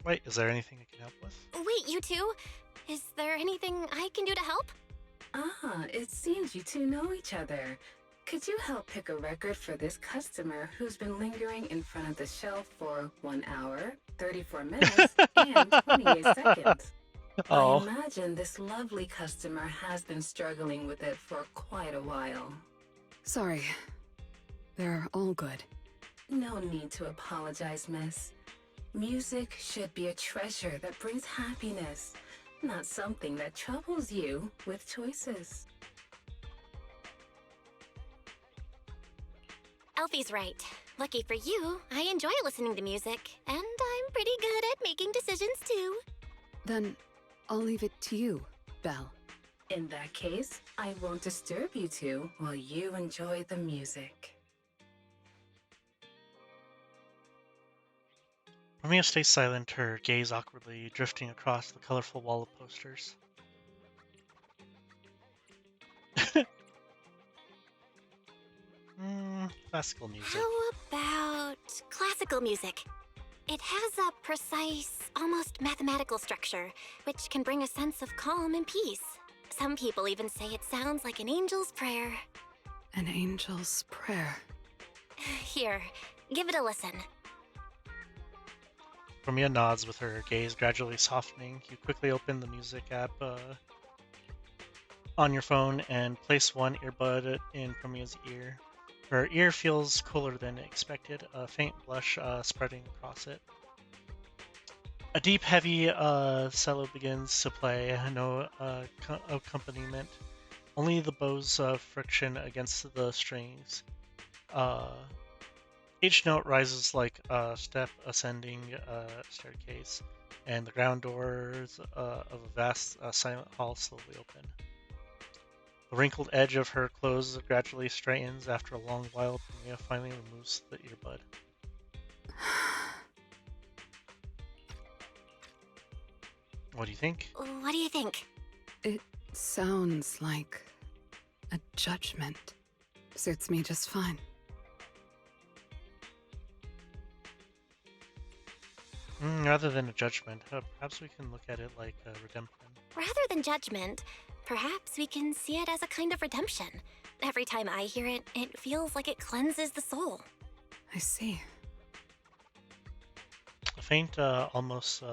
Wait, is there anything I can help with? Wait, you two? Is there anything I can do to help? Ah, it seems you two know each other. Could you help pick a record for this customer who's been lingering in front of the shelf for 1 hour, 34 minutes, and 28 seconds? Oh. I imagine this lovely customer has been struggling with it for quite a while. Sorry. They're all good. No need to apologize, miss. Music should be a treasure that brings happiness, not something that troubles you with choices. Elfie's right. Lucky for you, I enjoy listening to music, and I'm pretty good at making decisions too. Then I'll leave it to you, Belle. In that case, I won't disturb you two while you enjoy the music. Mia stays silent, her gaze awkwardly drifting across the colorful wall of posters. Classical music. How about classical music? It has a precise, almost mathematical structure, which can bring a sense of calm and peace. Some people even say it sounds like an angel's prayer. An angel's prayer. Here, give it a listen. Mia nods with her gaze gradually softening. You quickly open the music app on your phone and place one earbud in Mia's ear. Her ear feels cooler than expected, a faint blush spreading across it. A deep, heavy cello begins to play, no accompaniment, only the bow's friction against the strings. Each note rises like a step ascending staircase, and the ground doors of a vast silent hall slowly open. The wrinkled edge of her clothes gradually straightens after a long while. Mia finally removes the earbud. What do you think? It Sounds like a judgment. Suits me just fine. Rather than a judgment, perhaps we can look at it like a redemption. Rather than judgment, perhaps we can see it as a kind of redemption. Every time I hear it, it feels like it cleanses the soul. I see. A faint, almost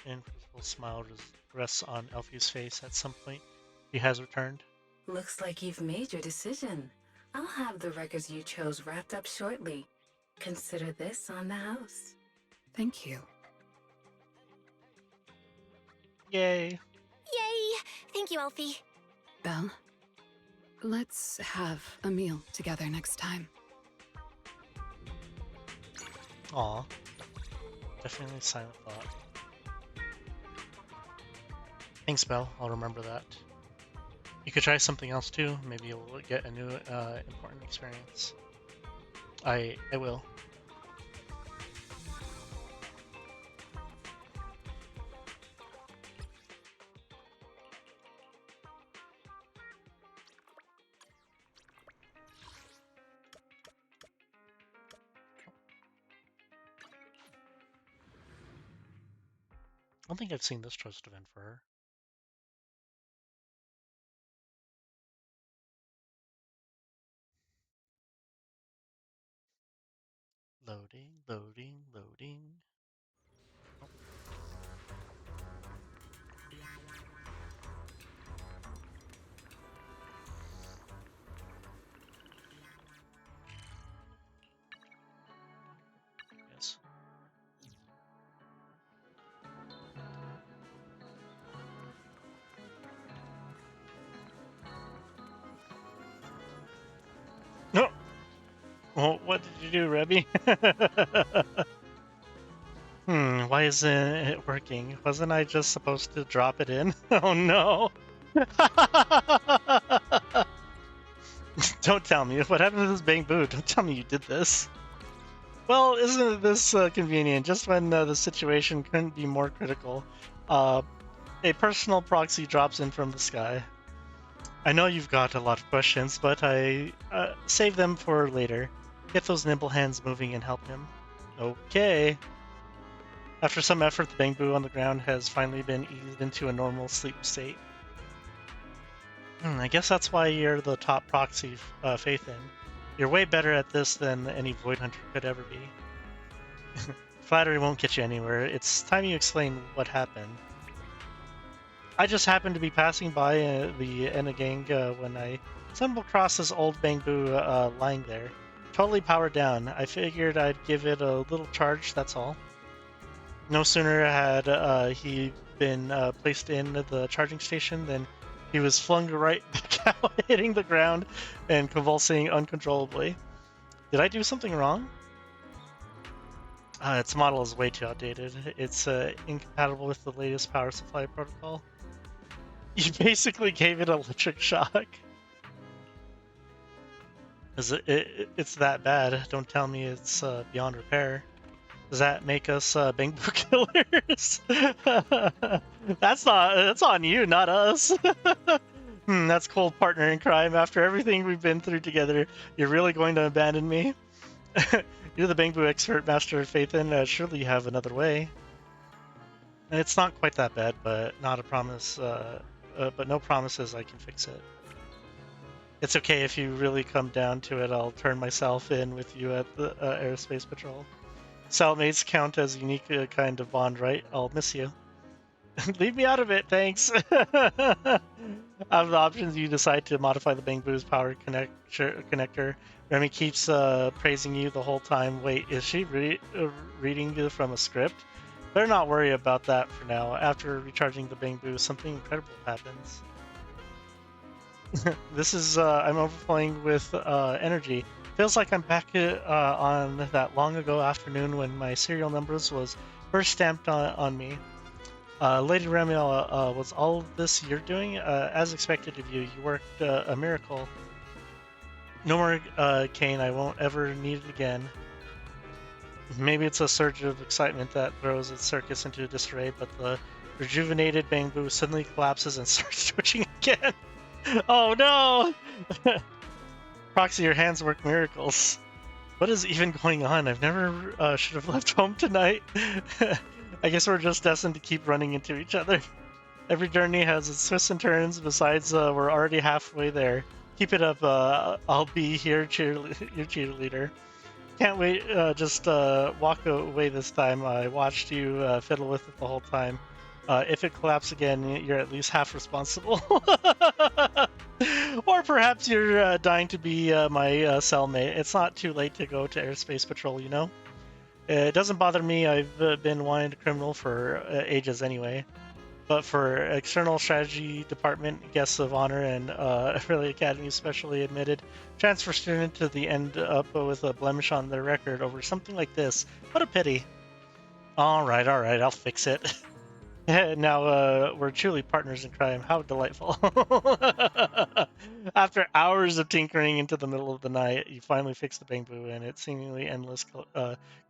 invisible smile rests on Elfie's face at some point. He has returned. Looks like you've made your decision. I'll have the records you chose wrapped up shortly. Consider this on the house. Thank you. Yay! Yay! Thank you, Elfie. Belle, let's have a meal together next time. Aw. Definitely silent thought. Thanks, Belle. I'll remember that. You could try something else too. Maybe you'll get a new, important experience. I will. I don't think I've seen this trust event for her. Loading, loading, loading. Oh. Yes. No. Well, what did you do, Rebby? Why isn't it working? Wasn't I just supposed to drop it in? Oh no! Don't tell me. What happened to this bang boo? Don't tell me you did this. Well, isn't this convenient? Just when the situation couldn't be more critical, a personal proxy drops in from the sky. I know you've got a lot of questions, but I save them for later. Get those nimble hands moving and help him. Okay. After some effort, the bang boo on the ground has finally been eased into a normal sleep state. I guess that's why you're the top proxy, Faithin. You're way better at this than any Void Hunter could ever be. Flattery won't get you anywhere. It's time you explain what happened. I just happened to be passing by the Enagang when I stumbled across this old bang boo lying there. Totally powered down. I figured I'd give it a little charge, that's all. No sooner had he been placed in the charging station than he was flung right back out, hitting the ground and convulsing uncontrollably. Did I do something wrong? Its model is way too outdated. It's incompatible with the latest power supply protocol. You basically gave it electric shock. It's that bad. Don't tell me it's beyond repair. Does that make us bang boo killers? That's on you, not us. That's cold, partner in crime. After everything we've been through together, you're really going to abandon me? You're the bang boo expert, Master Faithin. Surely you have another way. And it's not quite that bad, but not a promise. But no promises I can fix it. It's okay if you really come down to it. I'll turn myself in with you at the Aerospace Patrol. Cellmates count as a unique kind of bond, right? I'll miss you. Leave me out of it, thanks. Out of the options, you decide to modify the bang boo's power connector. Remy keeps praising you the whole time. Wait, is she reading from a script? Better not worry about that for now. After recharging the bang boo, something incredible happens. This is, I'm overflowing with energy. Feels like I'm back on that long ago afternoon when my serial numbers was first stamped on me. Lady Remiel, was all this you're doing? As expected of you, you worked a miracle. No more cane, I won't ever need it again. Maybe it's a surge of excitement that throws its circus into disarray, but the Rejuvenated Bangbu suddenly collapses and starts twitching again. Oh no! Proxy, your hands work miracles. What is even going on? I've never should have left home tonight. I guess we're just destined to keep running into each other. Every journey has its twists and turns. Besides, we're already halfway there. Keep it up. I'll be here, your cheerleader. Can't wait. Just walk away this time. I watched you fiddle with it the whole time. If it collapses again, you're at least half responsible. Or perhaps you're dying to be my cellmate. It's not too late to go to airspace patrol, you know? It doesn't bother me. I've been wanting to criminal for ages anyway. But for external strategy department, guests of honor, and Early Academy specially admitted transfer student to the end up with a blemish on their record over something like this. What a pity. All right, I'll fix it. Now we're truly partners in crime. How delightful. After hours of tinkering into the middle of the night, you finally fix the Bangbu and its seemingly endless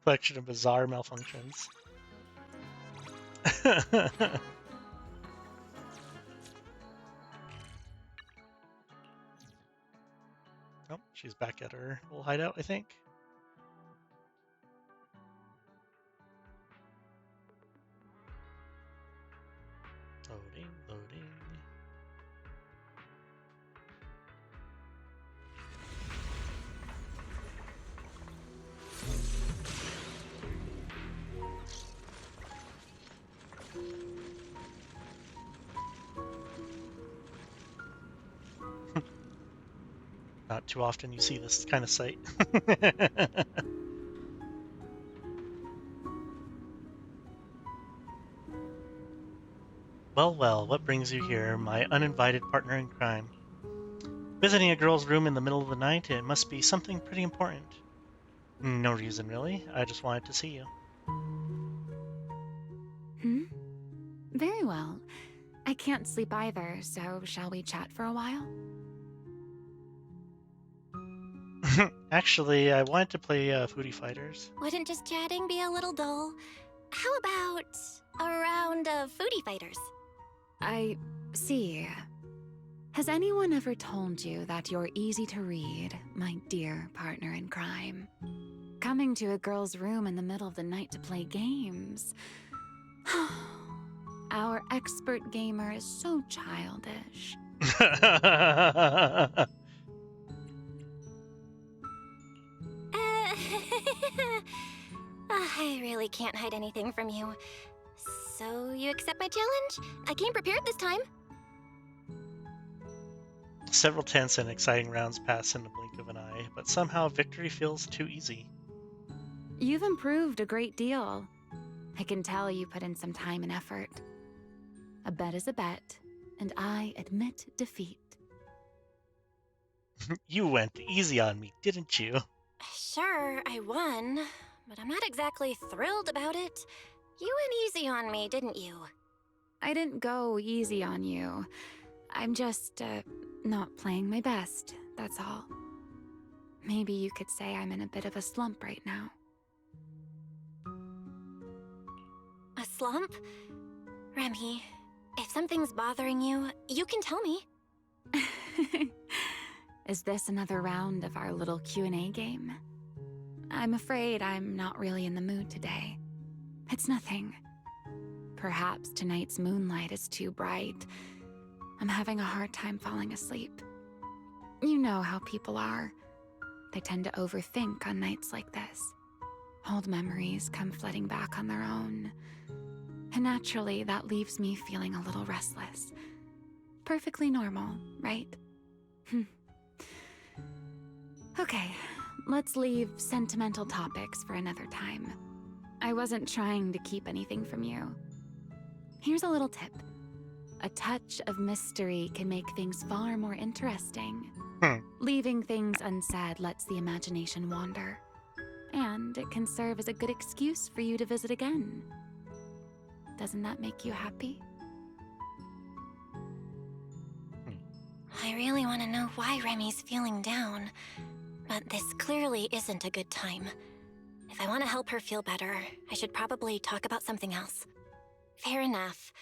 collection of bizarre malfunctions. Oh, she's back at her little hideout, I think. Loading. Not too often you see this kind of sight. Well, what brings you here, my uninvited partner in crime? Visiting a girl's room in the middle of the night, it must be something pretty important. No reason, really. I just wanted to see you. Very well. I can't sleep either, so shall we chat for a while? Actually, I wanted to play Foodie Fighters. Wouldn't just chatting be a little dull? How about a round of foodie fighters? I see. Has anyone ever told you that you're easy to read, my dear partner in crime? Coming to a girl's room in the middle of the night to play games. Our expert gamer is so childish. I really can't hide anything from you. So, you accept my challenge? I came prepared this time. Several tense and exciting rounds pass in the blink of an eye, but somehow victory feels too easy. You've improved a great deal. I can tell you put in some time and effort. A bet is a bet, and I admit defeat. You went easy on me, didn't you? Sure, I won, but I'm not exactly thrilled about it. You went easy on me, didn't you? I didn't go easy on you. I'm just, not playing my best, that's all. Maybe you could say I'm in a bit of a slump right now. A slump? Remy, if something's bothering you, you can tell me. Is this another round of our little Q&A game? I'm afraid I'm not really in the mood today. It's nothing. Perhaps tonight's moonlight is too bright. I'm having a hard time falling asleep. You know how people are. They tend to overthink on nights like this. Old memories come flooding back on their own. And naturally, that leaves me feeling a little restless. Perfectly normal, right? Okay, let's leave sentimental topics for another time. I wasn't trying to keep anything from you. Here's a little tip. A touch of mystery can make things far more interesting. Leaving things unsaid lets the imagination wander. And it can serve as a good excuse for you to visit again. Doesn't that make you happy? I really want to know why Remy's feeling down, but this clearly isn't a good time. If I want to help her feel better, I should probably talk about something else. Fair enough.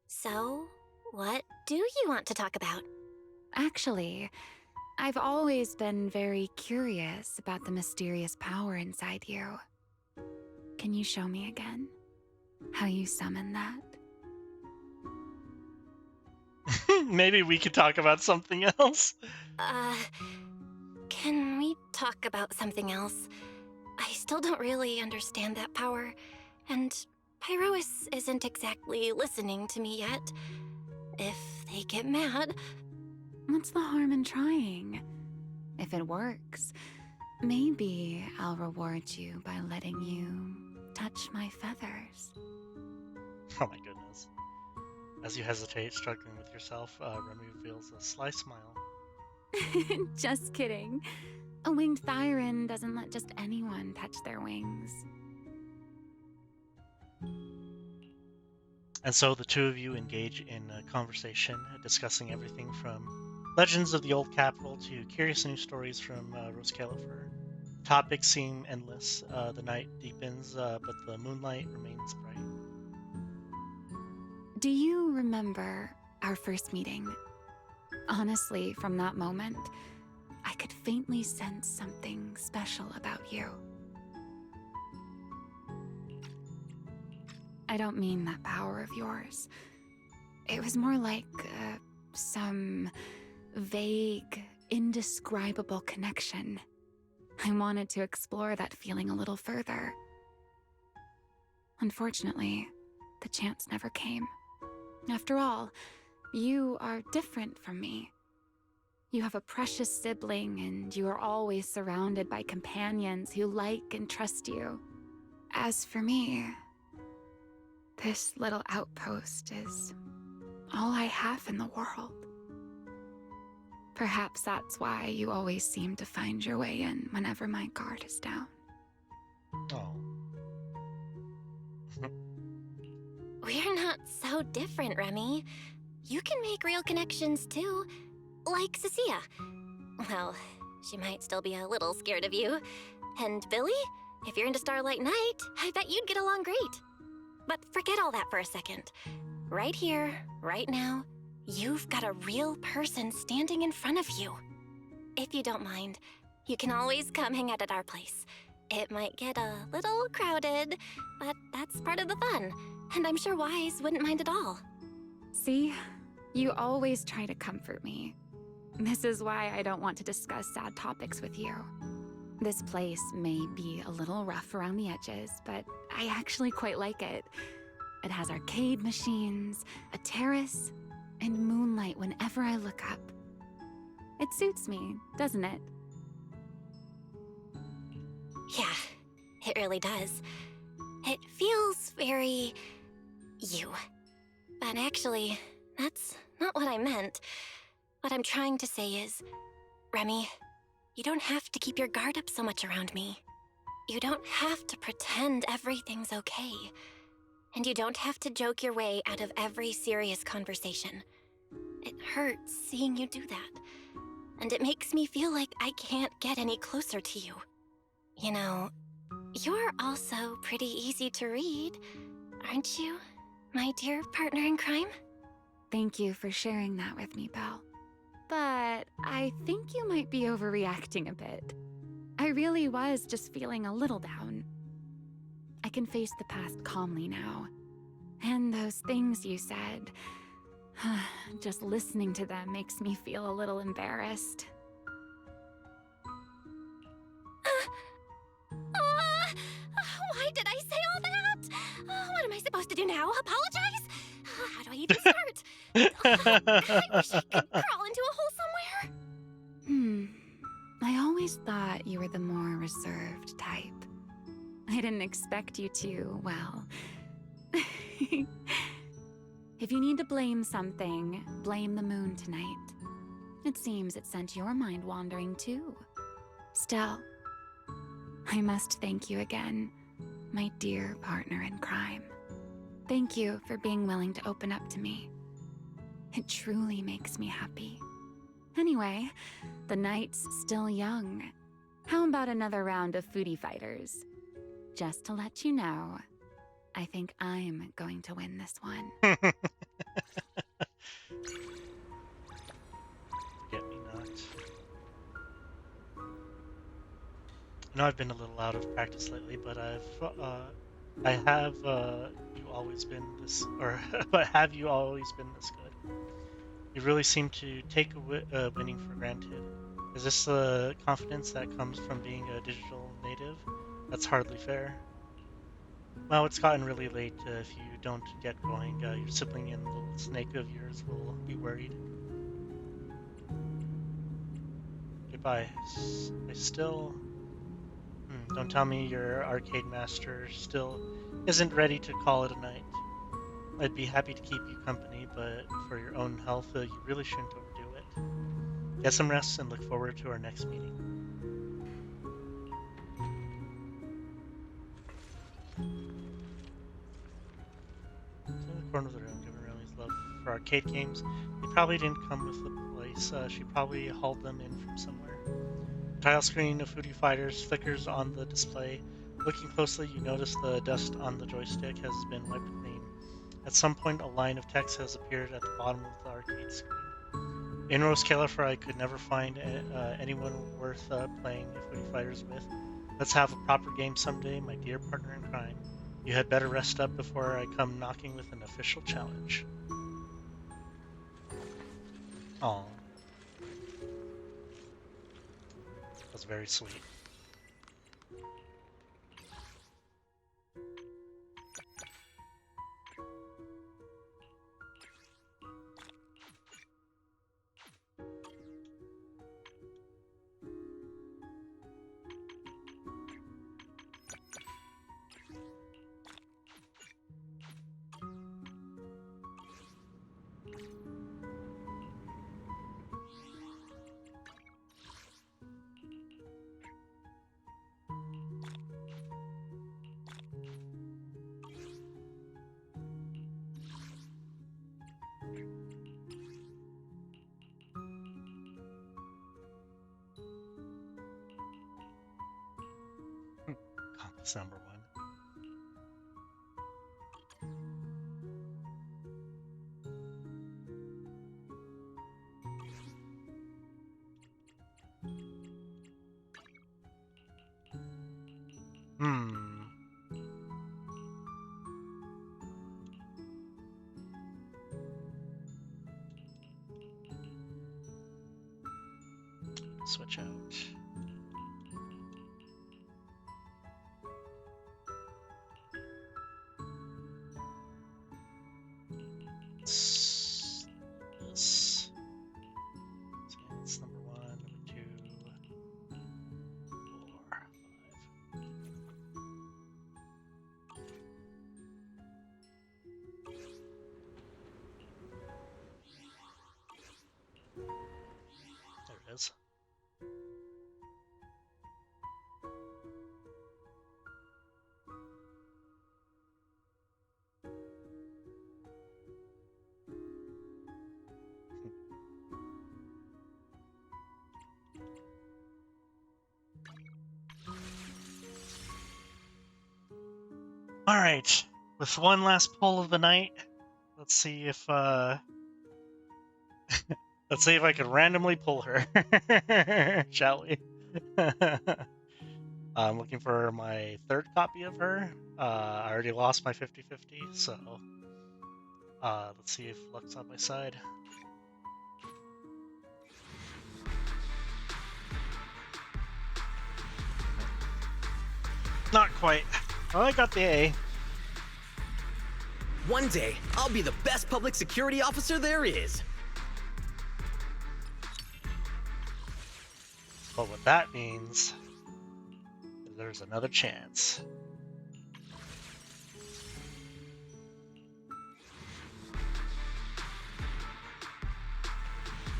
So, what do you want to talk about? Actually, I've always been very curious about the mysterious power inside you. Can you show me again how you summon that? Maybe we could talk about something else. Can we talk about something else? I still don't really understand that power, and Pyrois isn't exactly listening to me yet. If they get mad... What's the harm in trying? If it works, maybe I'll reward you by letting you touch my feathers. Oh my goodness. As you hesitate, struggling with yourself, Remy reveals a sly smile. Just kidding. A winged Thyran doesn't let just anyone touch their wings. And so the two of you engage in a conversation, discussing everything from legends of the old capital to curious new stories from Rose Califer. Topics seem endless. The night deepens, but the moonlight remains bright. Do you remember our first meeting? Honestly, from that moment, I could faintly sense something special about you. I don't mean that power of yours. It was more like some vague, indescribable connection. I wanted to explore that feeling a little further. Unfortunately, the chance never came. After all, you are different from me. You have a precious sibling, and you are always surrounded by companions who like and trust you. As for me, this little outpost is all I have in the world. Perhaps that's why you always seem to find your way in whenever my guard is down. Oh. We're not so different, Remy. You can make real connections, too. Like Cecilia. Well, she might still be a little scared of you. And Billy, if you're into Starlight Night, I bet you'd get along great. But forget all that for a second. Right here, right now, you've got a real person standing in front of you. If you don't mind, you can always come hang out at our place. It might get a little crowded, but that's part of the fun. And I'm sure Wise wouldn't mind at all. See? You always try to comfort me. This is why I don't want to discuss sad topics with you. This place may be a little rough around the edges, but I actually quite like it. It has arcade machines, a terrace, and moonlight whenever I look up. It suits me, doesn't it? Yeah, it really does. It feels very... you. But actually, that's not what I meant. What I'm trying to say is, Remy, you don't have to keep your guard up so much around me. You don't have to pretend everything's okay. And you don't have to joke your way out of every serious conversation. It hurts seeing you do that. And it makes me feel like I can't get any closer to you. You know, you're also pretty easy to read, aren't you, my dear partner in crime? Thank you for sharing that with me, Belle. But I think you might be overreacting a bit. I really was just feeling a little down. I can face the past calmly now. And those things you said, just listening to them makes me feel a little embarrassed. Why did I say all that? What am I supposed to do now? Apologize? How do I even start? I wish I could crawl into a hole somewhere. I always thought you were the more reserved type. I didn't expect you to, well... If you need to blame something, blame the moon tonight. It seems it sent your mind wandering too. Still, I must thank you again, my dear partner in crime. Thank you for being willing to open up to me. It truly makes me happy. Anyway, the night's still young. How about another round of foodie fighters? Just to let you know, I think I'm going to win this one. Forget me not. I know I've been a little out of practice lately, but I have you always been this, or but have you always been this good? You really seem to take winning for granted. Is this the confidence that comes from being a digital native? That's hardly fair. Well, it's gotten really late. If you don't get going, your sibling and little snake of yours will be worried. Goodbye. I still... don't tell me your arcade master still isn't ready to call it a night. I'd be happy to keep you company, but for your own health, you really shouldn't overdo it. Get some rest and look forward to our next meeting. In the corner of the room, given Remy's love for arcade games, they probably didn't come with the place. She probably hauled them in from somewhere. The tile screen of Foodie Fighters flickers on the display. Looking closely, you notice the dust on the joystick has been wiped clean. At some point, a line of text has appeared at the bottom of the arcade screen. In Rose Califer, I could never find anyone worth playing Foodie Fighters with. Let's have a proper game someday, my dear partner in crime. You had better rest up before I come knocking with an official challenge. Aw. That's very sweet. Compass number 1. Switch out. This. So that's number 1, number 2, 4, 5. There it is. All right, with one last pull of the night, let's see if let's see if I can randomly pull her, shall we? I'm looking for my third copy of her. I already lost my 50-50, so let's see if luck's on my side. Not quite. Oh, I got the A. One day, I'll be the best public security officer there is. But what that means is there's another chance.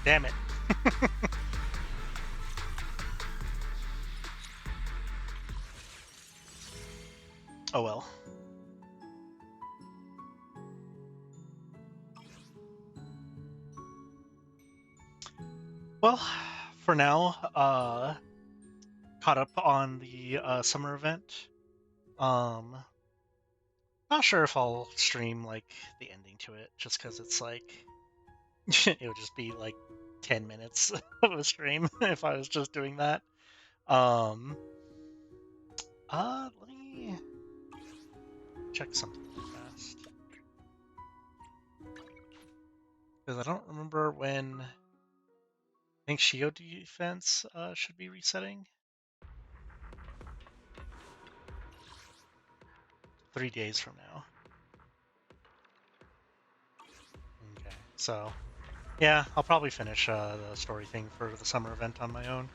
Damn it. Oh well. Well, for now, caught up on the summer event. Not sure if I'll stream like the ending to it, just because it's like it would just be like 10 minutes of a stream if I was just doing that. Let me check something real fast. Because I don't remember when I think Shio defense should be resetting. 3 days from now. Okay, so yeah, I'll probably finish the story thing for the summer event on my own.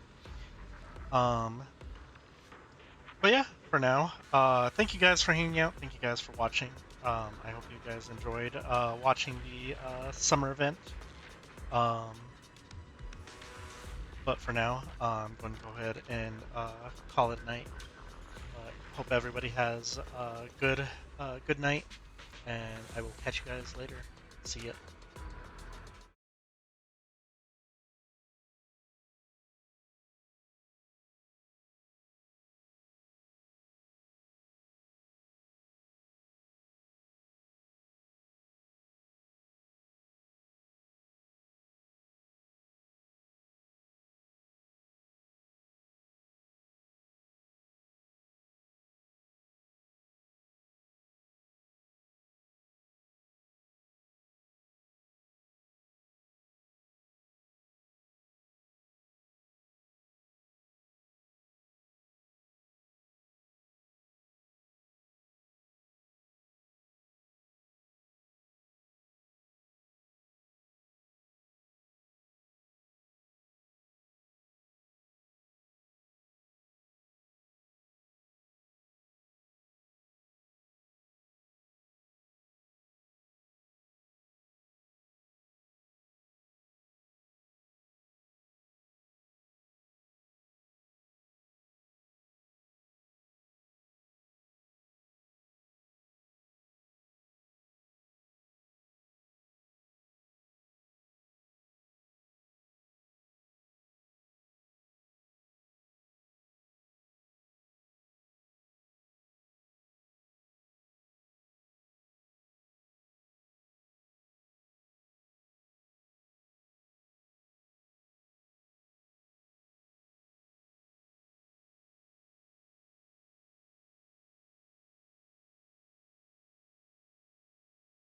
But yeah, for now, thank you guys for hanging out. Thank you guys for watching. I hope you guys enjoyed watching the summer event. But for now, I'm going to go ahead and call it night. Hope everybody has a good night, and I will catch you guys later. See ya.